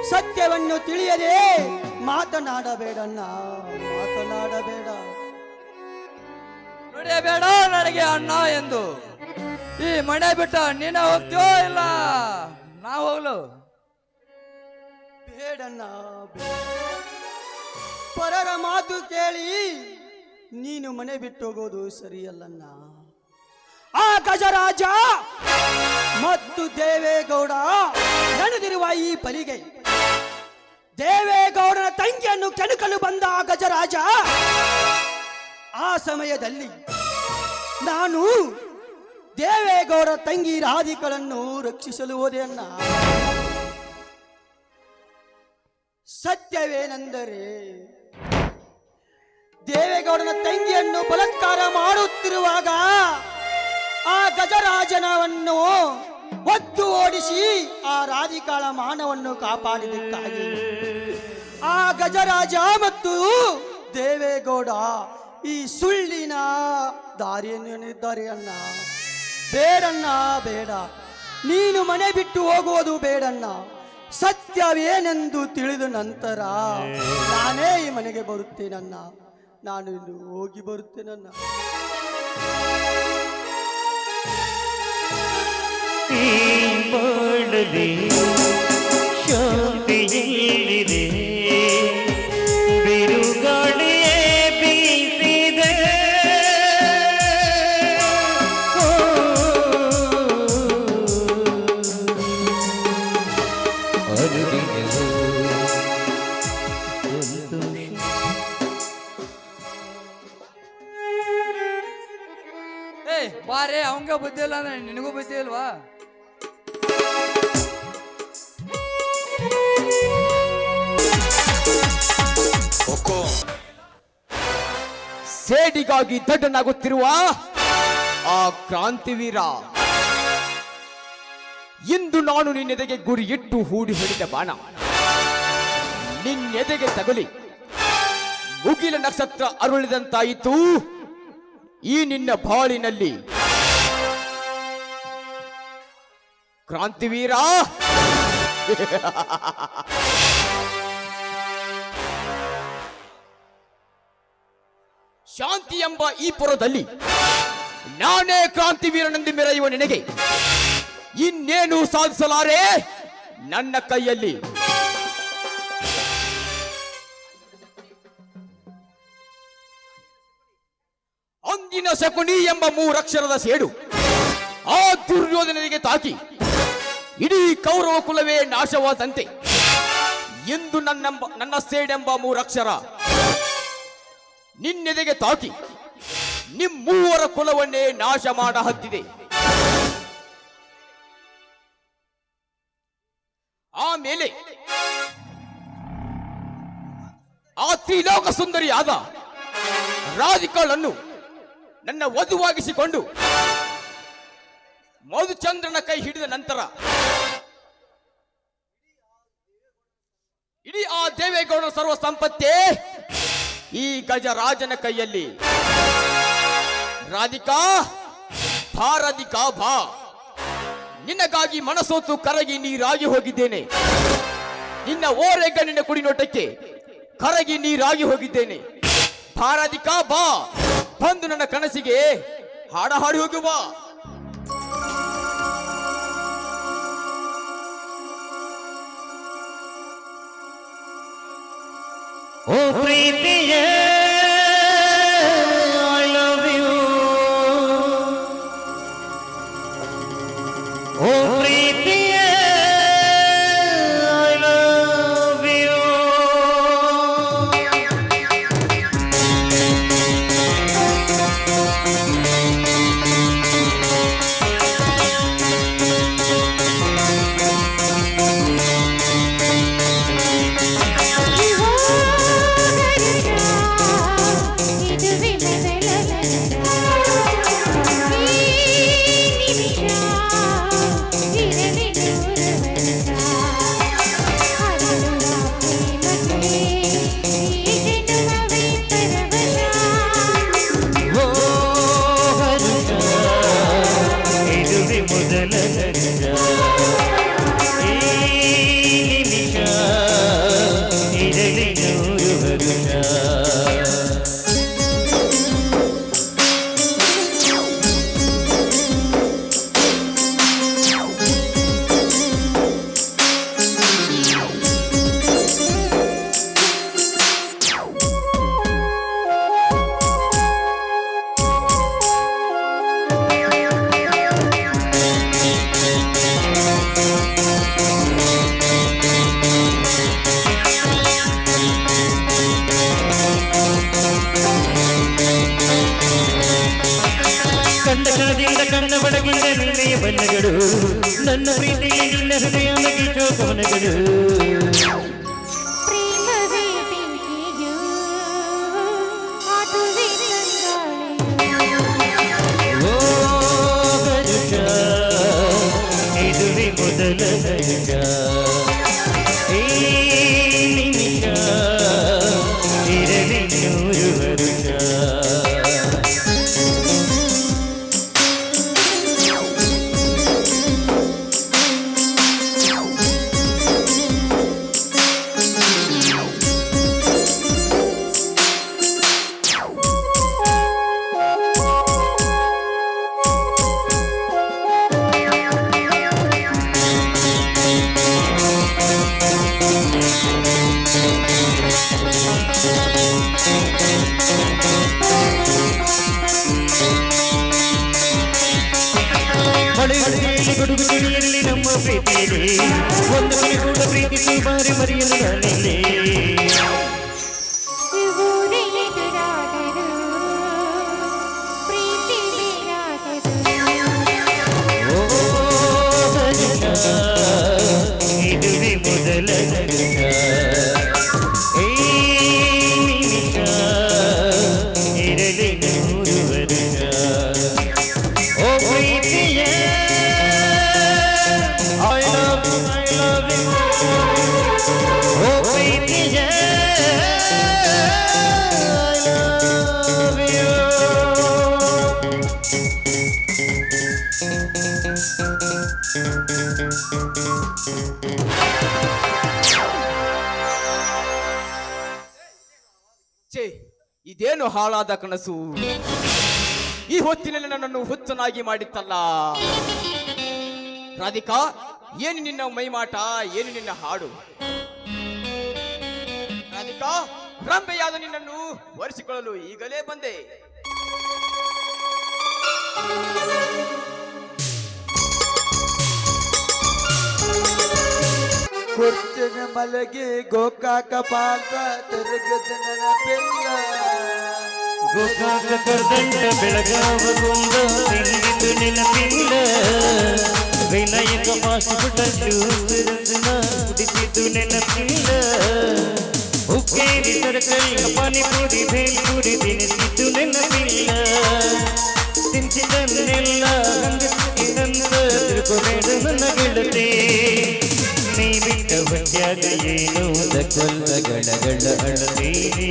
ಸತ್ಯವನ್ನು ತಿಳಿಯದೆ ಮಾತನಾಡಬೇಡಣ್ಣ, ಮಾತನಾಡಬೇಡ. ನುಡಿಯಬೇಡ ನನಗೆ ಅಣ್ಣ ಎಂದು. ಈ ಮನೆ ಬಿಟ್ಟ ನೀನ ಹೋಗ್ತೀಯೋ ಇಲ್ಲ ನಾ ಹೋಗ್ಲು? ಬೇಡಣ್ಣ, ಪರರ ಮಾತು ಕೇಳಿ ನೀನು ಮನೆ ಬಿಟ್ಟು ಹೋಗೋದು ಸರಿಯಲ್ಲಣ್ಣ. ಆ ಗಜರಾಜ ಮತ್ತು ದೇವೇಗೌಡ ನಡೆದಿರುವ ಈ ಬಲಿಗೆ ದೇವೇಗೌಡನ ತಂಗಿಯನ್ನು ಕೆಣಕಲು ಬಂದ ಆ ಗಜರಾಜ, ಆ ಸಮಯದಲ್ಲಿ ನಾನು ದೇವೇಗೌಡ ತಂಗಿ ರಾಧಿಕಳನ್ನು ರಕ್ಷಿಸಲು ಹೋದೆ ಅಣ್ಣ. ಸತ್ಯವೇನೆಂದರೆ ದೇವೇಗೌಡನ ತಂಗಿಯನ್ನು ಬಲಾತ್ಕಾರ ಮಾಡುತ್ತಿರುವಾಗ ಆ ಗಜರಾಜನವನ್ನು ಒದ್ದು ಓಡಿಸಿ ಆ ರಾಧಿಕಾಳ ಮಾನವನ್ನು ಕಾಪಾಡಿದಕ್ಕಾಗಿ ಆ ಗಜರಾಜ ಮತ್ತು ದೇವೇಗೌಡ ಈ ಸುಳ್ಳಿನ ದಾರಿಯನ್ನು ಎನ್ನಿದ್ದಾರೆ ಅಣ್ಣ. ಬೇಡಣ್ಣ, ಬೇಡ. ನೀನು ಮನೆ ಬಿಟ್ಟು ಹೋಗುವುದು ಬೇಡಣ್ಣ. ಸತ್ಯವೇನೆಂದು ತಿಳಿದ ನಂತರ ನಾನೇ ಈ ಮನೆಗೆ ಬರುತ್ತೇನನ್ನ. ನಾನು ಇನ್ನು ಹೋಗಿ ಬರುತ್ತೇನನ್ನ. ಮಾಡಲಿ ಶಾಂತಿಯಲ್ಲಿದೆ, ಬಿರುಗಾಳಿಯೇ ಬೀಸಿದೆ. ಬಾರೇ, ಅವಂಗ ಬುದ್ಧಿ ಇಲ್ಲ ಅಂದ್ರೆ ನಿನಗೂ ಬುದ್ಧಿ ಇಲ್ವಾ? ಸೇಡಿಗಾಗಿ ದಡ್ಡನಾಗುತ್ತಿರುವ ಆ ಕ್ರಾಂತಿವೀರ, ಇಂದು ನಾನು ನಿನ್ನೆದೆಗೆ ಗುರಿ ಇಟ್ಟು ಹೂಡಿ ಹೊಡೆದ ಬಾಣ ನಿನ್ನೆದೆಗೆ ತಗುಲಿ ಮುಗಿಲ ನಕ್ಷತ್ರ ಅರುಳಿದಂತಾಯಿತು ಈ ನಿನ್ನ ಬಾಳಿನಲ್ಲಿ. ಕ್ರಾಂತಿವೀರ, ಶಾಂತಿ ಎಂಬ ಈ ಪುರದಲ್ಲಿ ನಾನೇ ಕ್ರಾಂತಿವೀರನೆಂದು ಮೆರೆಯುವ ನಿನಗೆ ಇನ್ನೇನು ಸಾಧಿಸಲಾರೆ ನನ್ನ ಕೈಯಲ್ಲಿ. ಅಂದಿನ ಶಕುನಿ ಎಂಬ 3 ಅಕ್ಷರದ ಸೇಡು ಆ ದುರ್ಯೋಧನನಿಗೆ ತಾಕಿ ಇಡೀ ಕೌರವ ಕುಲವೇ ನಾಶವಾದಂತೆ ಎಂದು ನನ್ನ ಸೇಡೆಂಬ 3 ಅಕ್ಷರ ನಿನ್ನೆದೆಗೆ ತಾಕಿ ನಿಮ್ಮೂವರ ಕುಲವನ್ನೇ ನಾಶ ಮಾಡ ಹತ್ತಿದೆ. ಆಮೇಲೆ ಆ ತ್ರಿಲೋಕ ಸುಂದರಿಯಾದ ರಾಧಿಕಾಳನ್ನು ನನ್ನ ವಧುವಾಗಿಸಿಕೊಂಡು ಮಧುಚಂದ್ರನ ಕೈ ಹಿಡಿದ ನಂತರ ಇಡೀ ಆ ದೇವೇಗೌಡನ ಸರ್ವ ಸಂಪತ್ತೇ ಈ ಗಜರಾಜನ ಕೈಯಲ್ಲಿ. ರಾಧಿಕಾ, ರಾಧಿಕಾ ಬಾ. ನಿನಗಾಗಿ ಮನಸೋತು ಕರಗಿ ನೀರಾಗಿ ಹೋಗಿದ್ದೇನೆ. ನಿನ್ನ ಓರೆಗಣ್ಣಿನ ಕುಡಿನೋಟಕ್ಕೆ ಕರಗಿ ನೀರಾಗಿ ಹೋಗಿದ್ದೇನೆ. ರಾಧಿಕಾ ಬಾ, ಬಂದು ನನ್ನ ಕನಸಿಗೆ ಹಾಡ ಹಾಡಿ ಹೋಗುವ. ಓ ಪ್ರೀತಿಯ ಐ ಲವ್ ಯು ಓ ಪ್ರೀತಿಯ ಐ ಲವ್ ಯು ಓ ಹರುಷ ಇದುವೆ ಮೊದಲ ಹರುಷ ಈ ನಿಮಿಷ ಇರಲಿ ನೂರು ಹರುಷ ಕಂಡ ಕಣದಿಂದ ಕಣ್ಣ ಬಡಗಿಂದ ನಿನ್ನೆಯ ಬಣ್ಣಗಳು ನನ್ನ ಪ್ರೀತಿಗೆ ನಿನ್ನ ಹೃದಯ ನಗಿಸೋ ಕವನಗಳು ಓ ಹರುಷ ಇದುವೆ ಮೊದಲ ಹರುಷ ಈ ನಿಮಿಷ ಇರಲಿ ನೂರು ಹರುಷ ಮಳೆಯಲ್ಲಿ ಗುಡುಗು ಸಿಡಿಯಲ್ಲಿ ನಮ್ಮ ಪ್ರೀತಿಯಲ್ಲಿ ಒಂದು ಮನೆ ಕೂಡ ಪ್ರೀತಿಸಿ ಬಾರಿ ಮರೆಯಲು ನಾನಿಲ್ಲಿ ಓ ಹರುಷ ಇದುವೆ ಮೊದಲ ಹರುಷ ಈ ನಿಮಿಷ ಇರಲಿ ನೂರು ಹರುಷ ಓ ಪ್ರೀತಿಯ I love you ಓ ಪ್ರೀತಿಯ I love you ಛೇ, ಇದೇನು ಹಾಳಾದ ಕನಸು. ಈ ಹೊತ್ತಿನಲ್ಲಿ ನನ್ನನ್ನು ಹುಚ್ಚನಾಗಿ ಮಾಡಿತ್ತಲ್ಲ. ರಾಧಿಕಾ, ಏನು ನಿನ್ನ ಮೈಮಾಟ, ಏನು ನಿನ್ನ ಹಾಡು? ರಾಧಿಕಾ, ರಂಬೆಯಾದ ನಿನ್ನನ್ನು ಒರೆಸಿಕೊಳ್ಳಲು ಈಗಲೇ ಬಂದೆ. ಕುರ್ಚಿನ ಮಲಗಿ ಗೋಕಾಕ ಪಾಲ್ಸ ತಿರುಗದ ನೆನಪಿಲ್ಲ. ಗೋಕಾಕ ಕರ್ದಂಡ ಬೆಳಗಾವ ಗೊಂದ ತಿಂದಿದ್ದು ನೆನಪಿಲ್ಲ. ವಿನಾಯಕ ಮಾಸ್ಟು ಕುಡಿಸಿದ್ದು ನೆನಪಿಲ್ಲ. ಉಪ್ಪೇರಿ ತರಕಾರಿ ಪಾನಿಪುರಿ ಭೇಲ್ಪುರಿ ತಿನ್ನಿಸಿದ್ದು ನೆನಪಿಲ್ಲ. ತಿನ್ಸಿದನ್ನೆಲ್ಲ ಹಂಗಂತ ತಿಳ್ಕೊಬೇಡ ನನ್ನ ಗೆಳತಿ. ನೀ ಬಿಟ್ಟ ಹೊಟ್ಯಾಗ ಏನೋ ಕೊಲ್ಲಗಳ ಅಳತೀರಿ.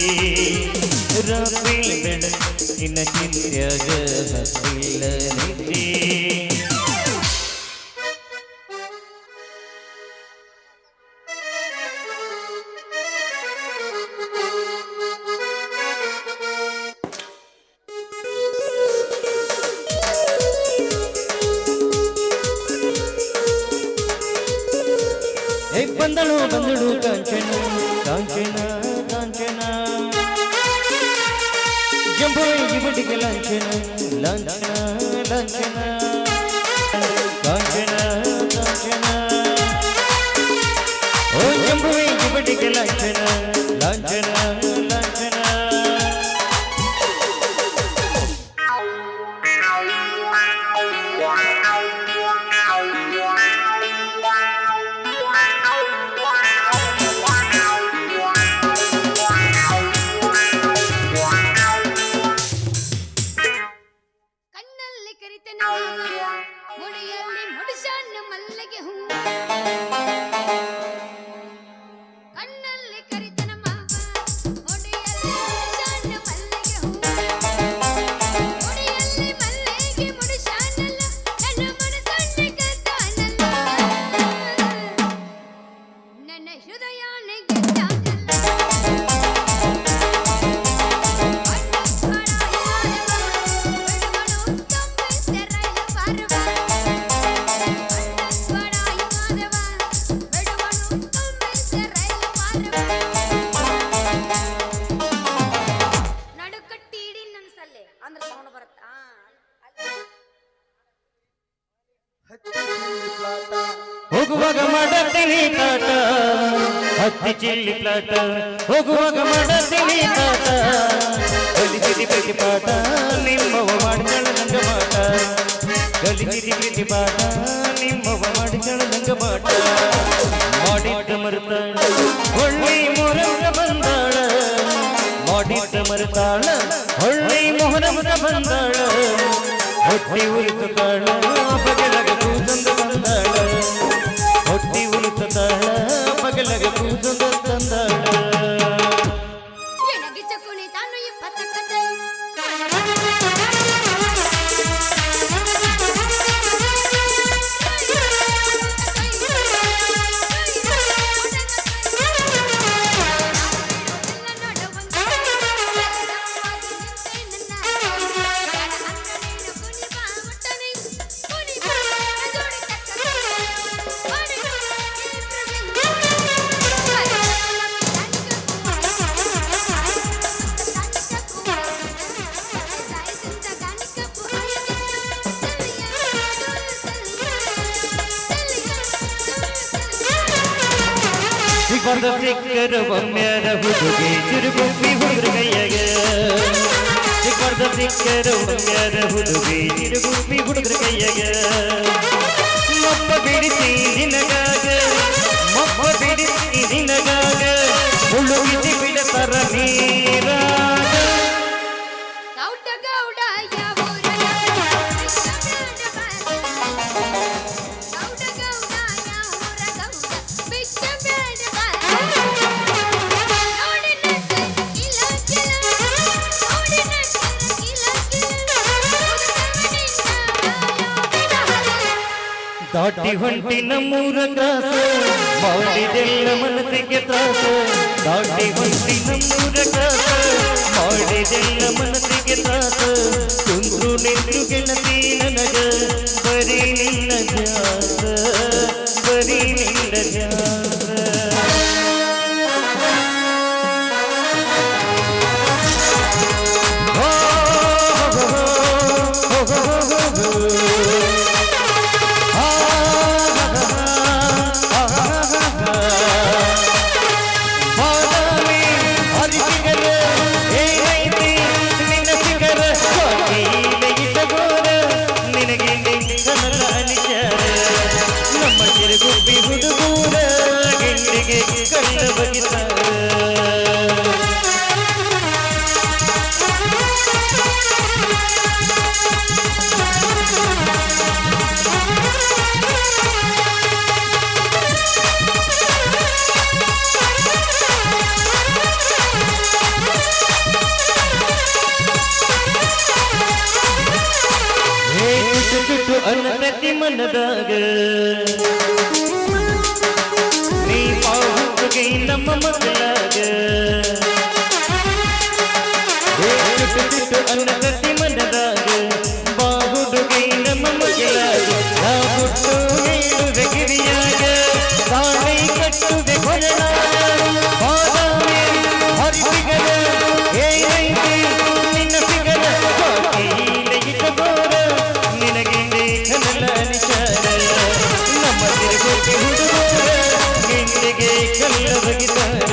ರಾತ್ರಿ ಬೆಳ ನಿನ್ನ ಚಿಂತ್ಯಾಗ ಹಸಿಲ್ಲ ನಿದ್ದೆ. ಬಂದಳು ಬಂದಳು ಕಾಂಚನ ಕಾಂಚನ ಕಾಂಚನ ಜಿಬಟಿಗೆ ಲಾಂಛನ ಲಾಂಛನ ಲಾಂಛನ ಕಾಂಚನ ಕಾಂಚನ ಓ ಶಂಭುವೆ ಜಿಬಟಿಗೆ ಲಾಂಛನ ಲಾಂಛನ ಲಾಂಛನ ಕಣ್ಣಲ್ಲಿ ಕರಿತನ ಮುಡಿಯಲ್ಲಿ ಮುಡಿಸಣ್ಣ ಮಲ್ಲಿಗೆ ಹೂ ಕಣ್ಣಲ್ಲಿ ಕರಿತನ ಮಾವ ಮುಡಿಯಲ್ಲಿ ಮುಡಿಸಣ್ಣ ಮಲ್ಲಿಗೆ ಹೂ ಮುಡಿಯಲ್ಲಿ ಮಲ್ಲಿಗೆ ಮುಡಿಸಣ್ಣಲ್ಲ ನನ್ನ ಮನಸ್ಸನ್ನೇ ಕದ್ದಾನಲ್ಲ ನನ್ನ ಹೃದಯನೇ ಗೆದ್ದಾನಲ್ಲ ನಡುಕಟ್ಟಿಡಿ ನನ್ಸಲ್ಲೇ ಅಂದ್ರೆ ಸೌಂಡ್ ಬರುತ್ತಾ ಹೋಗುವಾಗ ಮಾಡತೀನಿ ಕಾಟ ಹತ್ತಿ ಚಿಲ್ಲಿ ಪ್ಲಾಟ ಹೋಗುವಾಗ ಮಾಡತೀನಿ ಕಾಟ ಕಲಿಸಿದಿ ಪ್ರೀತಿ ಪಾಠ ನಿಮ್ಮವ ಮಾಡಿದಳ ನಂಗ ಮಾಟ ಕಲಿಸಿದಿ ಪ್ರೀತಿ ಪಾಠ ನಿಮ್ಮವ ಮಾಡಿದಳ ನಂಗ ಮಾಟ ಮಾಡಿದ್ದ ಮರುತಾಳ ಒಳ್ಳೆ ಮೊಹರಮ್ಗ ಬಂದಾಳ ಮಾಡಿದ್ದ ಮರುತಾಳ ಒಳ್ಳೆ ಮೊಹರಮ್ಗ ಬಂದಾಳ ಹೊಟ್ಟಿ ಉರಿತು ತಾಳ ಬಗಲಗ ಕೂಸಂದ ತಂದಾಳ ಹೊಟ್ಟಿ ಉರಿತು ತಾಳ ಬಗಲಗ ಕೂಸಂದ ತಂದಾಳ ಎನಗೆ ಚಕುನಿ ತಾನು ಇಪ್ಪತ್ತ ಕತೆ ಸಿಕ್ಕದ ಸಿಕ್ಕರ ಒಮ್ಮ್ಯಾರ ಹುಡುಗಿ ಚಿರುಗುಪ್ಪಿ ಹುಡುಗ್ರ ಕೈಯಾಗೆ ಸಿಕ್ಕದ ಸಿಕ್ಕರ ಒಮ್ಮ್ಯಾರ ಹುಡುಗಿ ಚಿರುಗುಪ್ಪಿ ಹುಡುಗ್ರ ಕೈಯಾಗೆ ಮೊಪ್ಪ ಬಿಡಿಸಿ ನಿನಗಾಗ ಮೊಪ್ಪ ಬಿಡಿಸಿ ನಿನಗಾಗ ಹುಡುಗಿ ಬಿಡತರ ನೀರಾಗ ಗೌಡ ಗೌಡ ಯಾವೂರ ಗೌಡ ಗೌಡ ಯಾವೂರ ಗೌಡ ಬಿಚ್ಚ ಬೇಡ ನೋಡಿ ನಕ್ಕ ಕಿಲ ಕಿಲ ನೋಡಿ ನಕ್ಕ ಕಿಲ ಕಿಲ ದಾಟಿ ಹೊಂಟಿ ನಮ್ಮೂರ ಕ್ರಾಸ ಮಾಡಿದೆಲ್ಲ ಮನಸ್ಸಿಗೆ ತ್ರಾಸ ದಾಟಿ ಹೊಂಟಿ ನಮ್ಮೂರ ಕ್ರಾಸ ಮಾಡಿದೆಲ್ಲ ಮನಸ್ಸಿಗೆ ತ್ರಾಸ ಕುಂತು ನಿಂತು ಗೆಳತಿ ನನಗ ಬರೀ ನಿನ್ನ ಧ್ಯಾಸ ಬರೀ ನಿನ್ನ ಧ್ಯಾಸ ಹುಡುಗೂರ ಗಿಂಡಿಗೆ ಕಳ್ಳ ಬಗಿತಾರೆ ಚುಟ್ಟು ಅನ್ನ ಪ್ರತಿ ಮನದಾಗ ನೀ ಪಾವುಗೆ ನಮ್ಮ ಮಕ್ಕಳಾಗ ಚುಟ್ಟು ಅನ್ನ ಪ್ರತಿ ಮನದಾಗ ಬಾಹುಡುಗೆ ನಮ್ಮ ಮಕ್ಕಳಾಗ ನಾ ಹುಟ್ಟು ಹೇಳುವೆ ಗಿರಿಯಾಗ ತಾಳಿ ಕಟ್ಟುವೆ ಕೊರಳಾಗ ಬಾದಾಮಿ ಹರಿಸಿಗರ ಏ ನಿನ್ನ ಸಿಗರ ಹುಡುಗಿ ಹುಡುಗರ ಗಿಂಡಿಗೆ ಕಲ್ಲ ಬಗಿತಾರ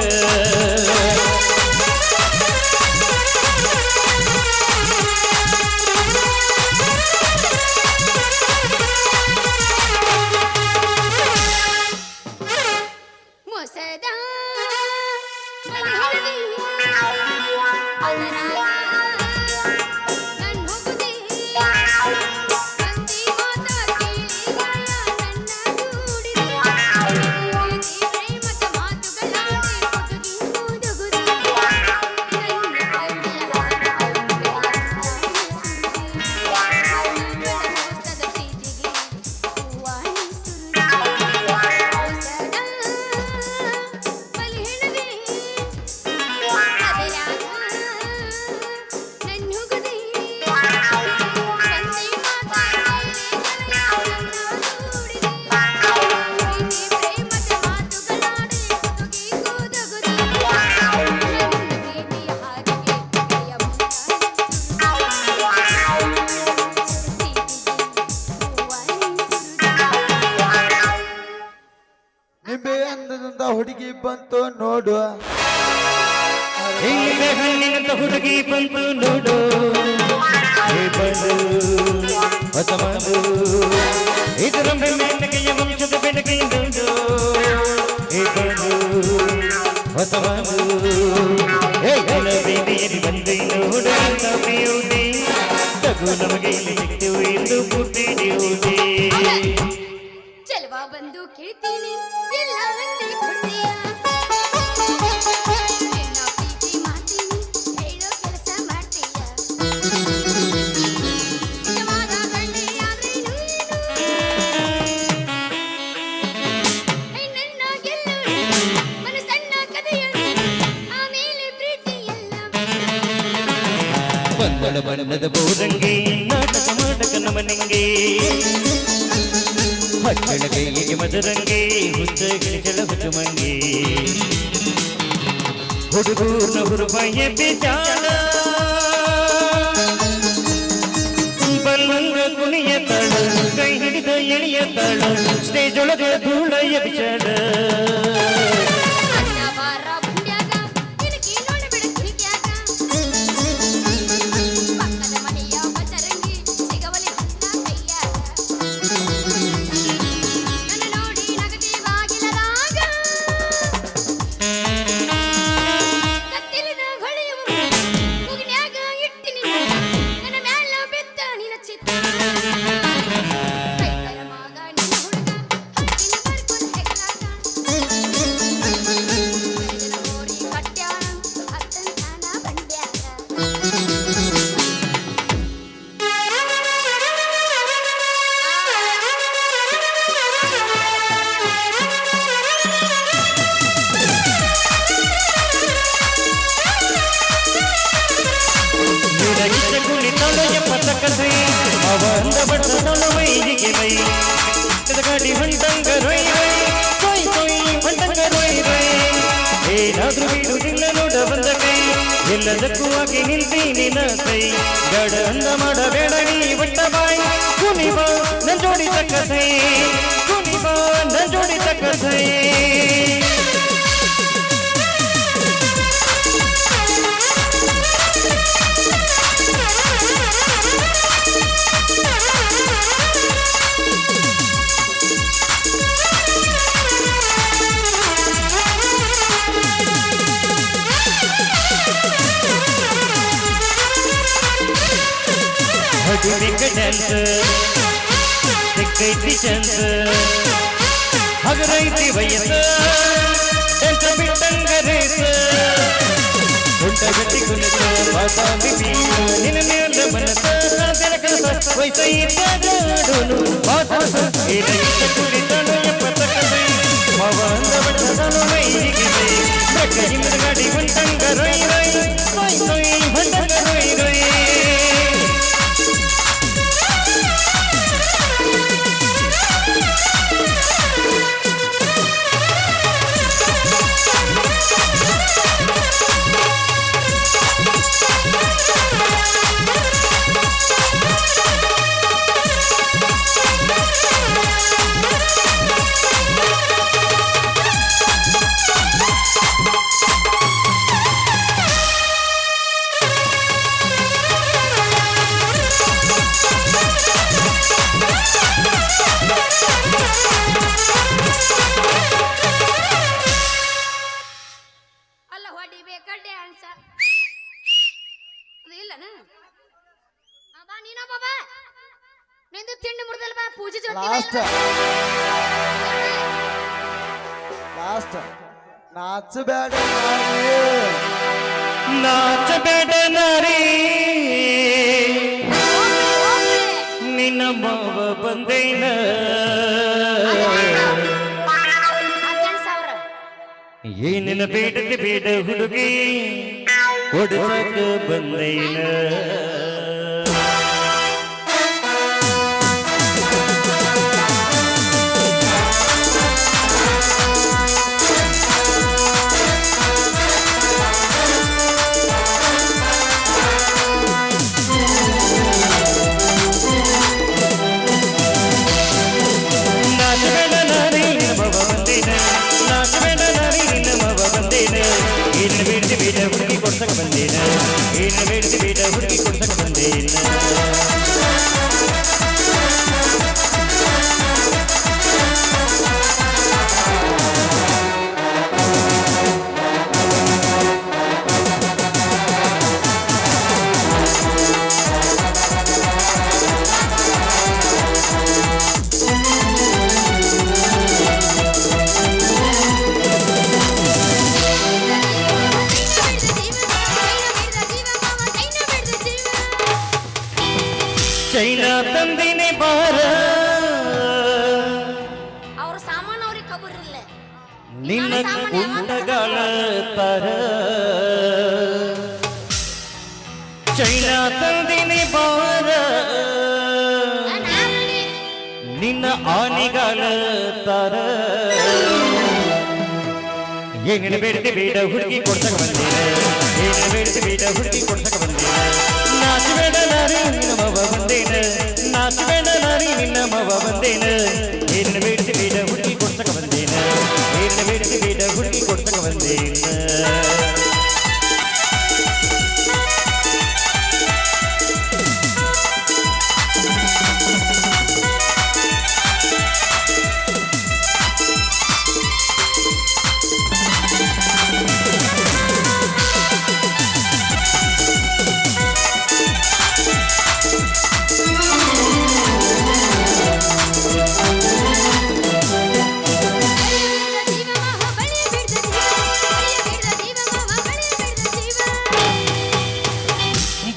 ಮೊಸದ ಹಳದಿ ಅದರ ನನ್ನ ಹೋಗುದೇ ಬಂದಿ ಮಾತಾಡಿ ನನ್ನ ದೂಡಿದೆ ಪ್ರೇಮದ ಮಾತುಗಳಾಡಿ ಹುಡುಗಿ ನಿಂಬೆ ಅಂದದಂತ ಹುಡುಗಿ ಬಂತು ನೋಡು. ಹಿಂಗ ಹಣ್ಣಿನಂತ ಹುಡುಗಿ ಬಂತು ನೋಡು ಹೇ ಬಂದು ಹೊಸ ಬಂದು ಇದರ ಬೆಳಕೆಯ ವಂಶದ ಬೆಳಕೆಯ ಬಂದು ಹೇ ಬಂದು ಹೊಸ ಬಂದು ಹೇ ಬೀದಿಯಲ್ಲಿ ಬಂದು ನೋಡು ಅಂತ ಬ್ಯೂಟಿ ತಗು ನಮಗೆ ಇಲ್ಲಿ ಸಿಕ್ತೇವೆ ಎಂದು ಪುಟ್ಟಿ ಡ್ಯೂಟಿ ಚೆಲುವ ಬಂದು ಕೇಳ್ತೀನಿ ಎಲ್ಲ ಒಂದೇ ಕೊಡ್ತೀಯ ನಿನ್ನ ಪ್ರೀತಿ ಮಾಡ್ತೀನಿ ಹೇಳೋ ಕೆಲಸ ಮಾಡ್ತೀಯ ನಿಜವಾದ ಗಂಡೆಯಾದ್ರೆ ನನ್ನ ಗೆಲ್ಲೋಳು ಮನಸ್ಸನ್ನ ಕದೆಯೋಳು ಆಮೇಲೆ ಪ್ರೀತಿ ಎಲ್ಲ ಬಂದಳ ಬಣ್ಣದ ಬೋರಂಗಿ ನಾಟಕ ಮಾಡಕ ನಮನಿಂಗೆ ಹಚ್ಚಳ ಕೈಗೆ ಮದರಂಗೆ ಹುಚ್ಚ ಗಿಳಿಚಳ ಹುಚ್ಚುಮಂಗೆ ಹುಡುಗೂರ್ನ ಹುರುಬಾಯ ಬೇಜಾಳ ಬಲ್ಲಂಗ ಕುಣಿಯ ತಾಳ ಕೈ ಹಿಡಿದ ಎಳೆಯ ತಾಳ ಸ್ಟೇಜ್ ಒಳಗೆ ಧೂಳ ಎಬಿಚಾಡ ಅಣ್ಣ ಬಾರ ಬಂಡ್ಯಾಗ ನಿನಗೆ ನೋಡಬೇಡ ಕಿರಿಕ್ಯಾಗ ಪಕ್ಕದ ಮನೆಯ ಬಸರಂಗಿ ಸಿಗವಲೆ ಹಣ್ಣ ಕೈಯಾಗ ನನ್ನ ನೋಡಿ ನಗದಿ ಬಾಗಿಲದಾಗ ಕತ್ತಿಲಿನ ಹೊಳೆಯುವ ಮುಗಿನ್ಯಾಗ ಇಟ್ಟಿನಿ ನನ್ನ ಮ್ಯಾಲ ಬೆತ್ತ ನಿನ್ನ ಚಿತ್ತ ಕೈತರ ಮಗ ನಿನ್ನ ಹುಡುಗ ಹಕ್ಕಿನ ಬರ್ಕೊಂಡ್ ಹೆಗಲಾಗ ಮೋರಿ ಕಟ್ಯಾಣ ಹತ್ತಂತಾನ ಬಂಡ್ಯಾಗ ನಿರಗಿಸ ಕುಣಿತಳು ಎಪ್ಪತ್ತ ಕಥೆ ಅವ ಅಂದ ಬಡ್ದಳು ವೈದಿಗೆ ವೈ ಗಾಡಿ ಹೊಂಟಂಗ ರೊಯ್ ರೊಯ್ ಕೊಯ್ ಕೊಯ್ ಹೊಂಟಂಗ ರೊಯ್ ರೊಯ್ ಏನಾದ್ರೂ ಬಿಡುವುದಿಲ್ಲ ನೋಡ ಬಂದ ಕೈ ಎಲ್ಲದಕ್ಕೂ ಆಗಿ ನಿಲ್ತೀನಿ ನ ಕೈ ಗಡ ಅಂದ ಮಾಡಬೇಡ ನೀ ಬಟ್ಟ ಬಾಯ್ ಕುನಿ ಬಾ ನನ್ ಜೋಡಿ ತಕ್ಕ ಸೈ ಕುನಿ ಬಾ ನನ್ ಜೋಡಿ ತಕ್ಕ ಸೈ ಹುಡುಗಿಗೆ ಡ್ಯಾನ್ಸ್ ಸಿಕ್ಕೈತಿ ಚಾನ್ಸ್ ಹಗರೈತಿ ವಯಸ್ಸ ಡ್ಯಾನ್ಸ್ ಬಿಟ್ಟಂಗ ರೇಸ ಉಂಟ ಗಟ್ಟಿ ಕುಣಿತ ಬಾದಾಮಿ ಬೀಸ ನಿನ್ನ ಮೇಲೆ ಮನಸ ಸಾಧನ ಕೆಲಸ ವಯಸ್ಸೈತಾಡೋನು ಮಾತಾಸ ಏನೈತ ಕುಳಿತನು ಎಪ್ಪತ್ತ ಕಥೆ ಮವ ಅಂದ ಬಟ್ಟದನು ವೈದಿಗೆ ಬೈ ಬೆಕ್ಕೈಂದ್ರ ಗಾಡಿ ಹೊಂಟಂಗ ರೊಯ್ ರೊಯ್ ಕೊಯ್ ಕೊಯ್ ಹೊಂಟಂಗ ರೊಯ್ ರೊಯ್ ಲಾಸ್ಟ್ ನಾಚಬೇಡ ನಾಚಬೇಡ ನಾರಿ ನಿನ್ನ ಮಾವ ಬಂದೇನ ಏನಿನ ಬೇಡಕ್ಕೆ ಬೇಡ ಹುಡುಗಿ ಕೊಡಸಕ ಬಂದೇನ ಹುಡುಗಿ ಕೊಡ್ಸಕ ಬಂದೇನ ಏನು ಬೇಡ ಬೇಡ ಹುಡುಗಿ ಕೊಡ್ಸಕ ಬಂದೇನ ಚೈನಾ ತಂದಿನಿ ಬಾರ ಅವ್ರ ಸಾಮಾನು ಅವ್ರಿಗೆ ಕಬರಿಲ್ಲ ನಿನ್ನ ಕುಂಟಗಳ ತರ ಚೈನಾ ತಂದಿನಿ ಬಾರ ನಿನ್ನ ಆನಿಗಳ ತರ ಏನೇನು ಬೇಡದೆ ಬೇಡ ಹುಡುಗಿ ಕೊಡ್ಸಕ ಬಂದೇನ ಏನು ಬೇಡದೆ ಬೇಡ ಹುಡುಗಿ ಕೊಡ್ಸಕ ಬಂದೇನ ನಾಚಬೇಡ ನಾರಿ ನಿನ್ನ ಮವ ಬಂದೇನ ನಾಚಬೇಡ ನಾರಿ ನಿನ್ನ ಮವ ಬಂದೇನ ಏನು ಬೇಡದೆ ಬೇಡ ಹುಡುಗಿ ಕೊಡ್ಸಕ ಬಂದೇನ ಏನು ಬೇಡದೆ ಬೇಡ ಹುಡುಗಿ ಕೊಡ್ಸಕ ಬಂದೇನ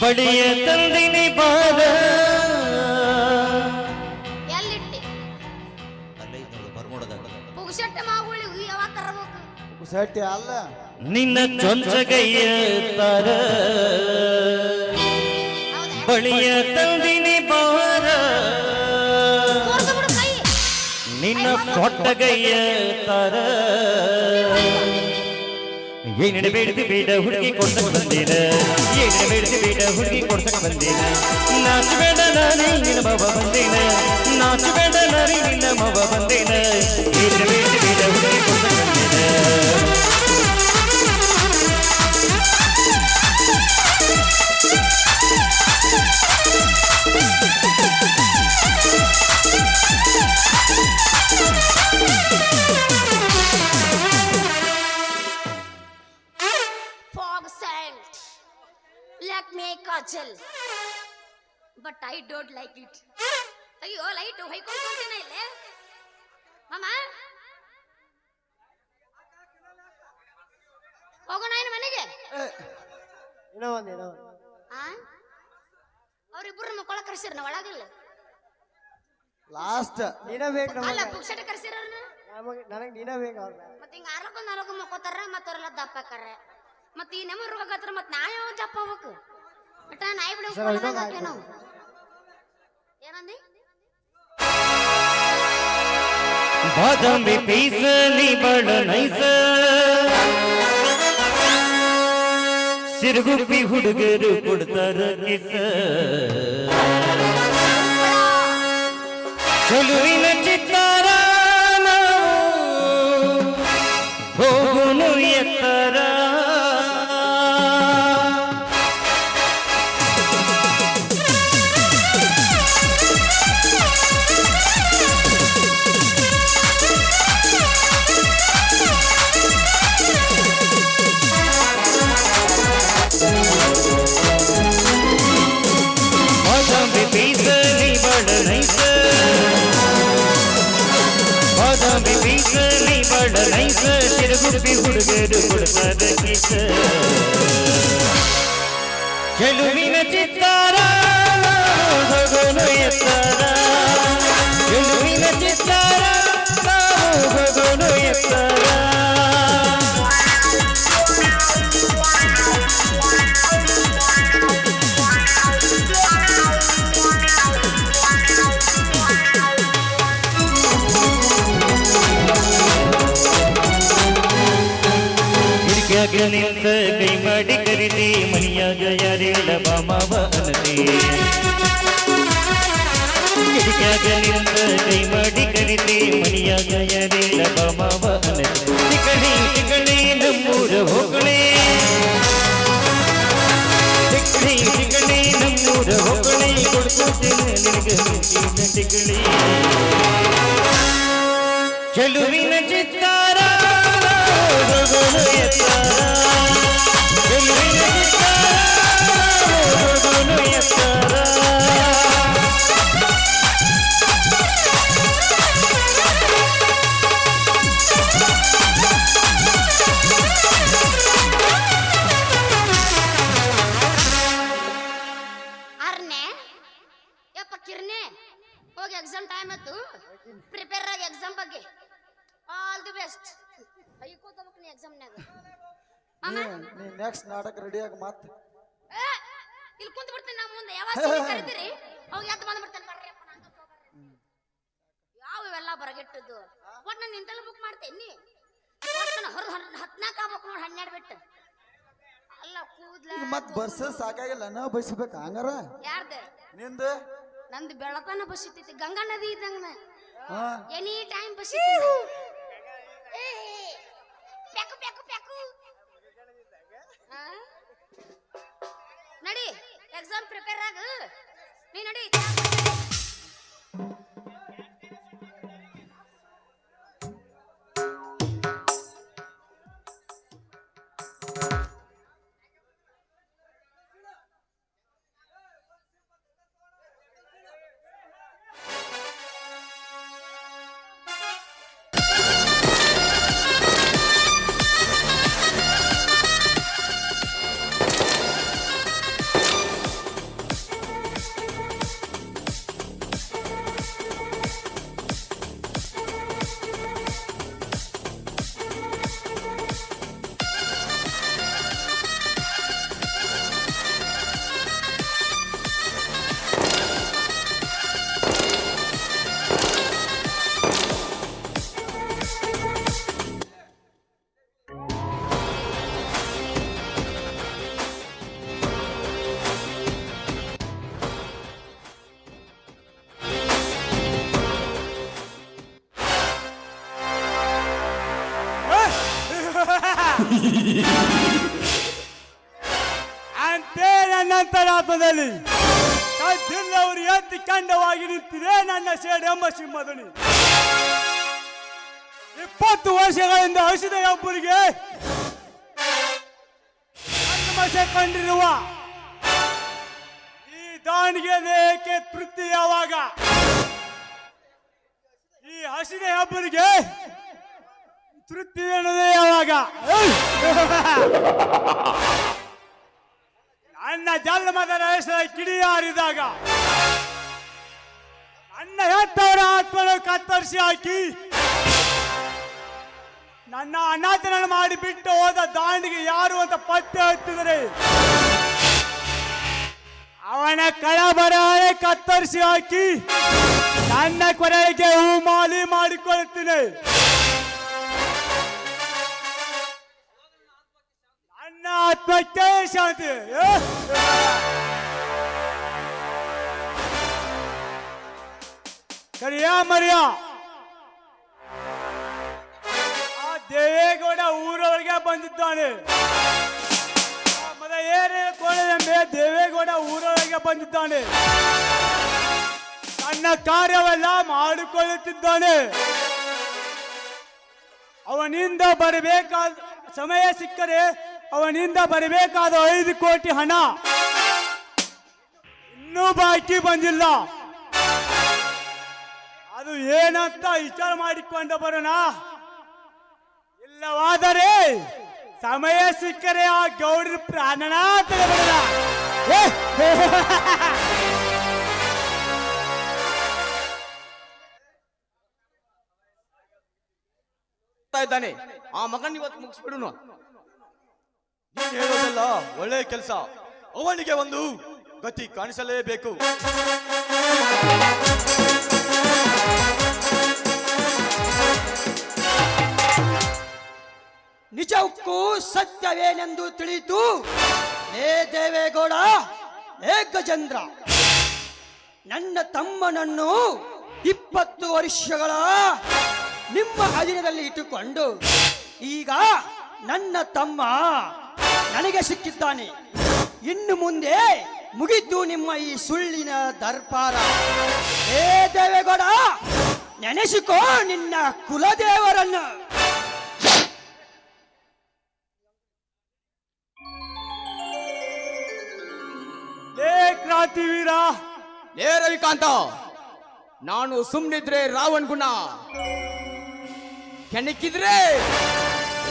ಬಡಿಯ ತಂದಿನಿ ಬಾರ ಎಲ್ಲಿಟ್ಟಿ ಪುಗ್ಸೆಟ್ಟ ಮಾಗುಳಿ ಯಾವಾಗ ತರಬೇಕು ಸಟ್ಟಿ ಅಲ್ಲ ನಿನ್ನ ಚೊಂಚಗಯ್ಯ ತರ ಬಳಿಯ ತಂದಿನಿ ಬಾರ ನಿನ್ನ ಸೊಟ್ಟಗಯ್ಯ ತರ ಏನೇನು ಬೇಡದೆ ಬೇಡ ಹುಡುಗಿ ಕೊಡ್ಸಕ ಬಂದೇನ ಏನೇನು ಬೇಡದೆ ಬೇಡ ಹುಡುಗಿ ಕೊಡ್ಸಕ ಬಂದೇನ ನಾಚಬೇಡ ನಾರಿ ನಿನ್ನ ಮವ ಬಂದೇನ ನಾಚಬೇಡ ನಾರಿ ನಿನ್ನ ಮವ ಬಂದೇನ ಏನೇನು ಬೇಡದೆ ಬೇಡ ಹುಡುಗಿ ಕೊಡ್ಸಕ ಬಂದೇನ Kajal, but I don't like it. ಅಯ್ಯೋ ಲೈಟ್ ಹೊಯ್ಕೊಂಡ್ಕೊಂತೇನೆ ಇಲ್ಲೇ ಮಾಮ ಹೋಗೋಣ ಏನು ಮನೆಗೆ ಅವ್ರಿಬ್ರು ಮಕ್ಕಳ ಕರ್ಸಿರ ನಾ ಒಳಗಿಲ್ಲ ಲಾಸ್ಟ್ ನೀನ ಬೇಕು ಅಲ್ಲ ಪುಕ್ಷಟ ಕರ್ಸಿರ ನನಗೆ ನೀನ ಬೇಕು ಮತ್ತೆ ಹಿಂಗ ಆರ್ಲಕ್ಕೊಂದು ನಾಲ್ಕು ಮಕ್ಕೋತಾರ ಮತ್ತವ್ರೆಲ್ಲ ದಪ್ಪ ಹಾಕಾರ ಮತ್ತೆ ಈ ನಮ್ಮ ರೋಗತ್ರ ಮತ್ತೆ ನಾ ಯಾವ ದಪ್ಪ ಹೋಗ್ಬೇಕು ಬಟ್ ನಾಯಿ ಬಿಡ ನಾವು ಏನಂದಿ ಬಾದಾಮಿ ಪೀಸ ನೀ ಬಡ ನೈಸ ಸಿರುಗುಪ್ಪಿ ಹುಡುಗರು ಕೊಡ್ತಾರ ಕಿಸ ಚಲುವಿನ ಚಿತ್ತಾರ ಹೋಗುನು ಎತ್ತರ ಪೀಸ ನೀ ಬಡ ನೈಸ ತಿರುಗುಪ್ಪಿ ಹುಡುಗರು ಕೊಡ್ತಾರ ಕಿಸ ಚೆಲುವಿನ ಚಿತ್ತಾರ ಹೋಗೋನು ಎತ್ತಾರ ಚೆಲುವಿನ ಚಿತ್ತಾರ ನಾವು ಹೋಗೋನು ಎತ್ತಾರ ಗಿಡಕ್ಯಾಗ ನಿಂತ ಕೈ ಮಾಡಿ ಕರಿತಿ ಮನಿಯಾಗ ಯಾರೇಳ ಬಾಮಾವ ಅನ್ನತಿ ಗಿಡಕ್ಯಾಗ ನಿಂತ ಕೈ ಮಾಡಿ ಕರಿತಿ ಮನಿಯಾಗ ಯಾರೇಳ ಬಾಮಾವ ಅನ್ನತಿ ತಿಕಳಿ ತಿಕಳಿ ನಮ್ಮೂರ ಹೋಗಳೆ ತಿಕಳಿ ತಿಕಳಿ ನಮ್ಮೂರ ಹೋಗಳೆ ಕೊಡ್ಕೊತೇನೆ ನಿನಗೆ ಮಿಂಚಿನ ತಿಕಳಿ ಚೆಲುವಿನ ಚಿತ್ತಾರ ಹೋಗೋನು ಎತ್ತಾರ ಚೆಲುವಿನ ಚಿತ್ತಾರ ಹೋಗೋನು ಎತ್ತಾರ ಅರ್ನೆ ಯಪ್ಪ ಕಿರ್ನೆ ಹೋಗಿ ಎಕ್ಸಾಮ್ ಟೈಮ್ ಆಯ್ತು ಪ್ರಿಪೇರ್ ಆಗಿ ಎಕ್ಸಾಮ್ ಬಗ್ಗೆ ಆಲ್ ದಿ ಬೆಸ್ಟ್ ಐಕೋತಬೇಕು ನೀ ಎಕ್ಸಾಮ್ನಾಗ ನೀ ನೆಕ್ಸ್ಟ್ ನಾಟಕ ರೆಡಿ ಆಗಿ ಮತ್ತೆ ಇಲ್ಲಿ ಕುಂತ ಬಿಡ್ತೀನಿ ನಾ ಮುಂದೆ ಯಾವಾಗ ಕರಿತೀರಿ ಅವಾಗ ಎದ್ದು ಬಂದ್ಬಿಡ್ತೇನೆ ಬರ್ರಿ ಅಪ್ಪ ನಂಗೆ ಯಾವ ಇವೆಲ್ಲ ಬರಗೆಟ್ಟದ್ದು ಒಟ್ಟು ನಾನು ನಿಂತೆಲ್ಲ ಬುಕ್ ಮಾಡ್ತೇನೆ ಒಟ್ಟು ನಾನು ಹೊರ 14 ಆಗ್ಬೇಕು ನೋಡಿ 12 ಬಿಟ್ಟು ಅಲ್ಲ ಕೂದ್ಲ ಮತ್ ಬಸ್ ಸಾಕಾಗಿಲ್ಲ ನಾ ಬಸ್ಬೇಕು ಹಂಗಾರ ಯಾರ್ದು ನಿಂದು ನಂದು ಬೆಳತನ ಬಸ್ ಇರ್ತೈತಿ ಗಂಗಾ ನದಿ ಇದ್ದಂಗ ಹಾ any time bus pack pack pack ನಡಿ ಎಕ್ಸಾಮ್ ಪ್ರಿಪೇರ್ ಆಗ ನೀ ನಡಿ ಅಂತೆ ನನ್ನಂತರಾಪದಲ್ಲಿ ಅವರು ಎತ್ತಿ ಕಂಡವಾಗಿ ನಿಂತಿದೆ ನನ್ನ ಸೇಡ್ ಎಂಬ ಸಿಂಹದನಿ 20 ವರ್ಷಗಳಿಂದ ಹಸಿದ ಒಬ್ಬರಿಗೆ ಮಸೆ ಕಂಡಿರುವ ಈ ದಾನಿಗೆ ದೇಹಕ್ಕೆ ತೃಪ್ತಿ ಯಾವಾಗ ಈ ಹಸಿದ ಒಬ್ಬರಿಗೆ ತೃಪ್ತಿ ಅನ್ನೋದೇ ಯಾವಾಗ ನನ್ನ ಜನ್ಮದ ರಹಸ್ಯ ಕಿಡಿಯಾರಿದಾಗ ನನ್ನ ಹೆತ್ತವರ ಆತ್ಮನ ಕತ್ತರಿಸಿ ಹಾಕಿ ನನ್ನ ಅನಾಥನ ಮಾಡಿ ಬಿಟ್ಟು ಹೋದ ದಾಂಡಿಗೆ ಯಾರು ಅಂತ ಪತ್ತೆ ಹತ್ತಿದರೆ ಅವನ ಕಳಬರನೆ ಕತ್ತರಿಸಿ ಹಾಕಿ ನನ್ನ ಕೊನೆಗೆ ಹೂಮಾಲಿ ಮಾಡಿಕೊಳ್ಳುತ್ತೇನೆ. ನನ್ನ ಆತ್ಮಕ್ಕೆ ಶಾಂತಿ. ಕರಿಯ ಮರಿಯ ಆ ದೇವೇಗೌಡ ಊರೊಳಗೆ ಬಂದಿದ್ದಾನೆ. ಮದ ಏನೇ ಕೋಣೆಂಬೆ ದೇವೇಗೌಡ ಊರೊಳಗೆ ಬಂದಿದ್ದಾನೆ. ತನ್ನ ಕಾರ್ಯವೆಲ್ಲ ಮಾಡಿಕೊಳ್ಳುತ್ತಿದ್ದಾನೆ. ಅವನಿಂದ ಬರಬೇಕಾದ ಸಮಯ ಸಿಕ್ಕರೆ ಅವನಿಂದ ಬರಬೇಕಾದ 5 ಕೋಟಿ ಹಣ ಇನ್ನೂ ಬಾಕಿ ಬಂದಿಲ್ಲ. ಅದು ಏನಂತ ವಿಚಾರ ಮಾಡಿಕೊಂಡು ಬರೋಣ. ಇಲ್ಲವಾದರೆ ಸಮಯ ಸಿಕ್ಕರೆ ಆ ಗೌಡ್ರ ಪ್ರಾಣನ ತೆಗೆದುಬಿಡಲ್ಲ. ಇದ್ದಾನೆ ಆ ಮಗನ್ ಇವತ್ತು ಮುಗಿಸ್ಬಿಡುನು. ನೀನ್ ಹೇಳೋದೆಲ್ಲ ಒಳ್ಳೆ ಕೆಲಸ. ಅವನಿಗೆ ಒಂದು ಗತಿ ಕಾಣಿಸಲೇಬೇಕು. ನಿಜಕ್ಕೂ ಸತ್ಯವೇನೆಂದು ತಿಳಿಯಿತು. ಏ ದೇವೇಗೌಡ, ಏ ಗಜೇಂದ್ರ, ನನ್ನ ತಮ್ಮನನ್ನು 20 ವರ್ಷಗಳ ನಿಮ್ಮ ಅಧೀನದಲ್ಲಿ ಇಟ್ಟುಕೊಂಡು ಈಗ ನನ್ನ ತಮ್ಮ ನನಗೆ ಸಿಕ್ಕಿದ್ದಾನೆ. ಇನ್ನು ಮುಂದೆ ಮುಗಿತು ನಿಮ್ಮ ಈ ಸುಳ್ಳಿನ ದರ್ಪಾರ. ಏ ದೇವೇಗೌಡ, ನೆನೆಸಿಕೋ ನಿನ್ನ ಕುಲದೇವರನ್ನು. ಲೇ ಕ್ರಾಂತಿವೀರ, ಲೇ ರವಿಕಾಂತ, ನಾನು ಸುಮ್ಮನಿದ್ರೆ ರಾವಣ ಗುಣ, ಕೆಣಕಿದ್ರೆ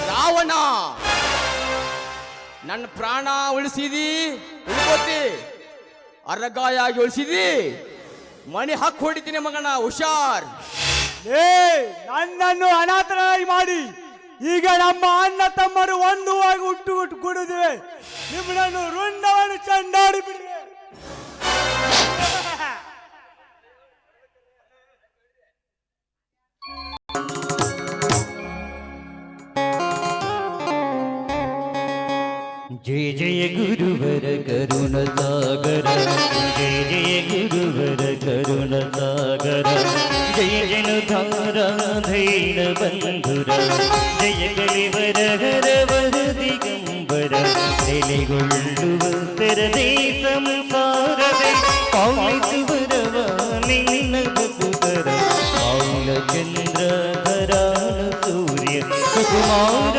ರಾವಣ. ನನ್ನ ಪ್ರಾಣ ಉಳಿಸಿದಿ ಉಳ್ಕೋತಿ, ಅರಗಾಯಾಗಿ ಉಳಿಸಿದಿ, ಮಣಿ ಹಾಕಿ ಹೊಡಿತೀನಿ ಮಗನ, ಹುಷಾರ್. ಲೇ ನನ್ನನ್ನು ಅನಾಥರಾಗಿ ಮಾಡಿ ಈಗ ನಮ್ಮ ಅಣ್ಣ ತಮ್ಮರು ಒಂದುವಾಗಿ ಹುಟ್ಟು ಕೂಡಿದಿವೆ. ನಿಮ್ಮನ್ನು ರುಂಡವನ್ನು ಚಂಡಾಡಿ ಬಿಡಿವೆ. जय जय गुरुवर करुण सागर, जय जय गुरुवर करुण सागर, जय जनुधारा धैर्य बंधुर, जय कलिवर हरवर दिगंबर, ನೆಲೆಗೊಳ್ಳುವ ತೆರದೇ ಸಂಸಾರವೇ ಪಾಲಿಸುವರವ ನಿನ್ನ ಬದುಕರ, ಬಾಲ ಚಂದ್ರ ಧರಾನು ಸೂರ್ಯ ಸುಕುಮಾರ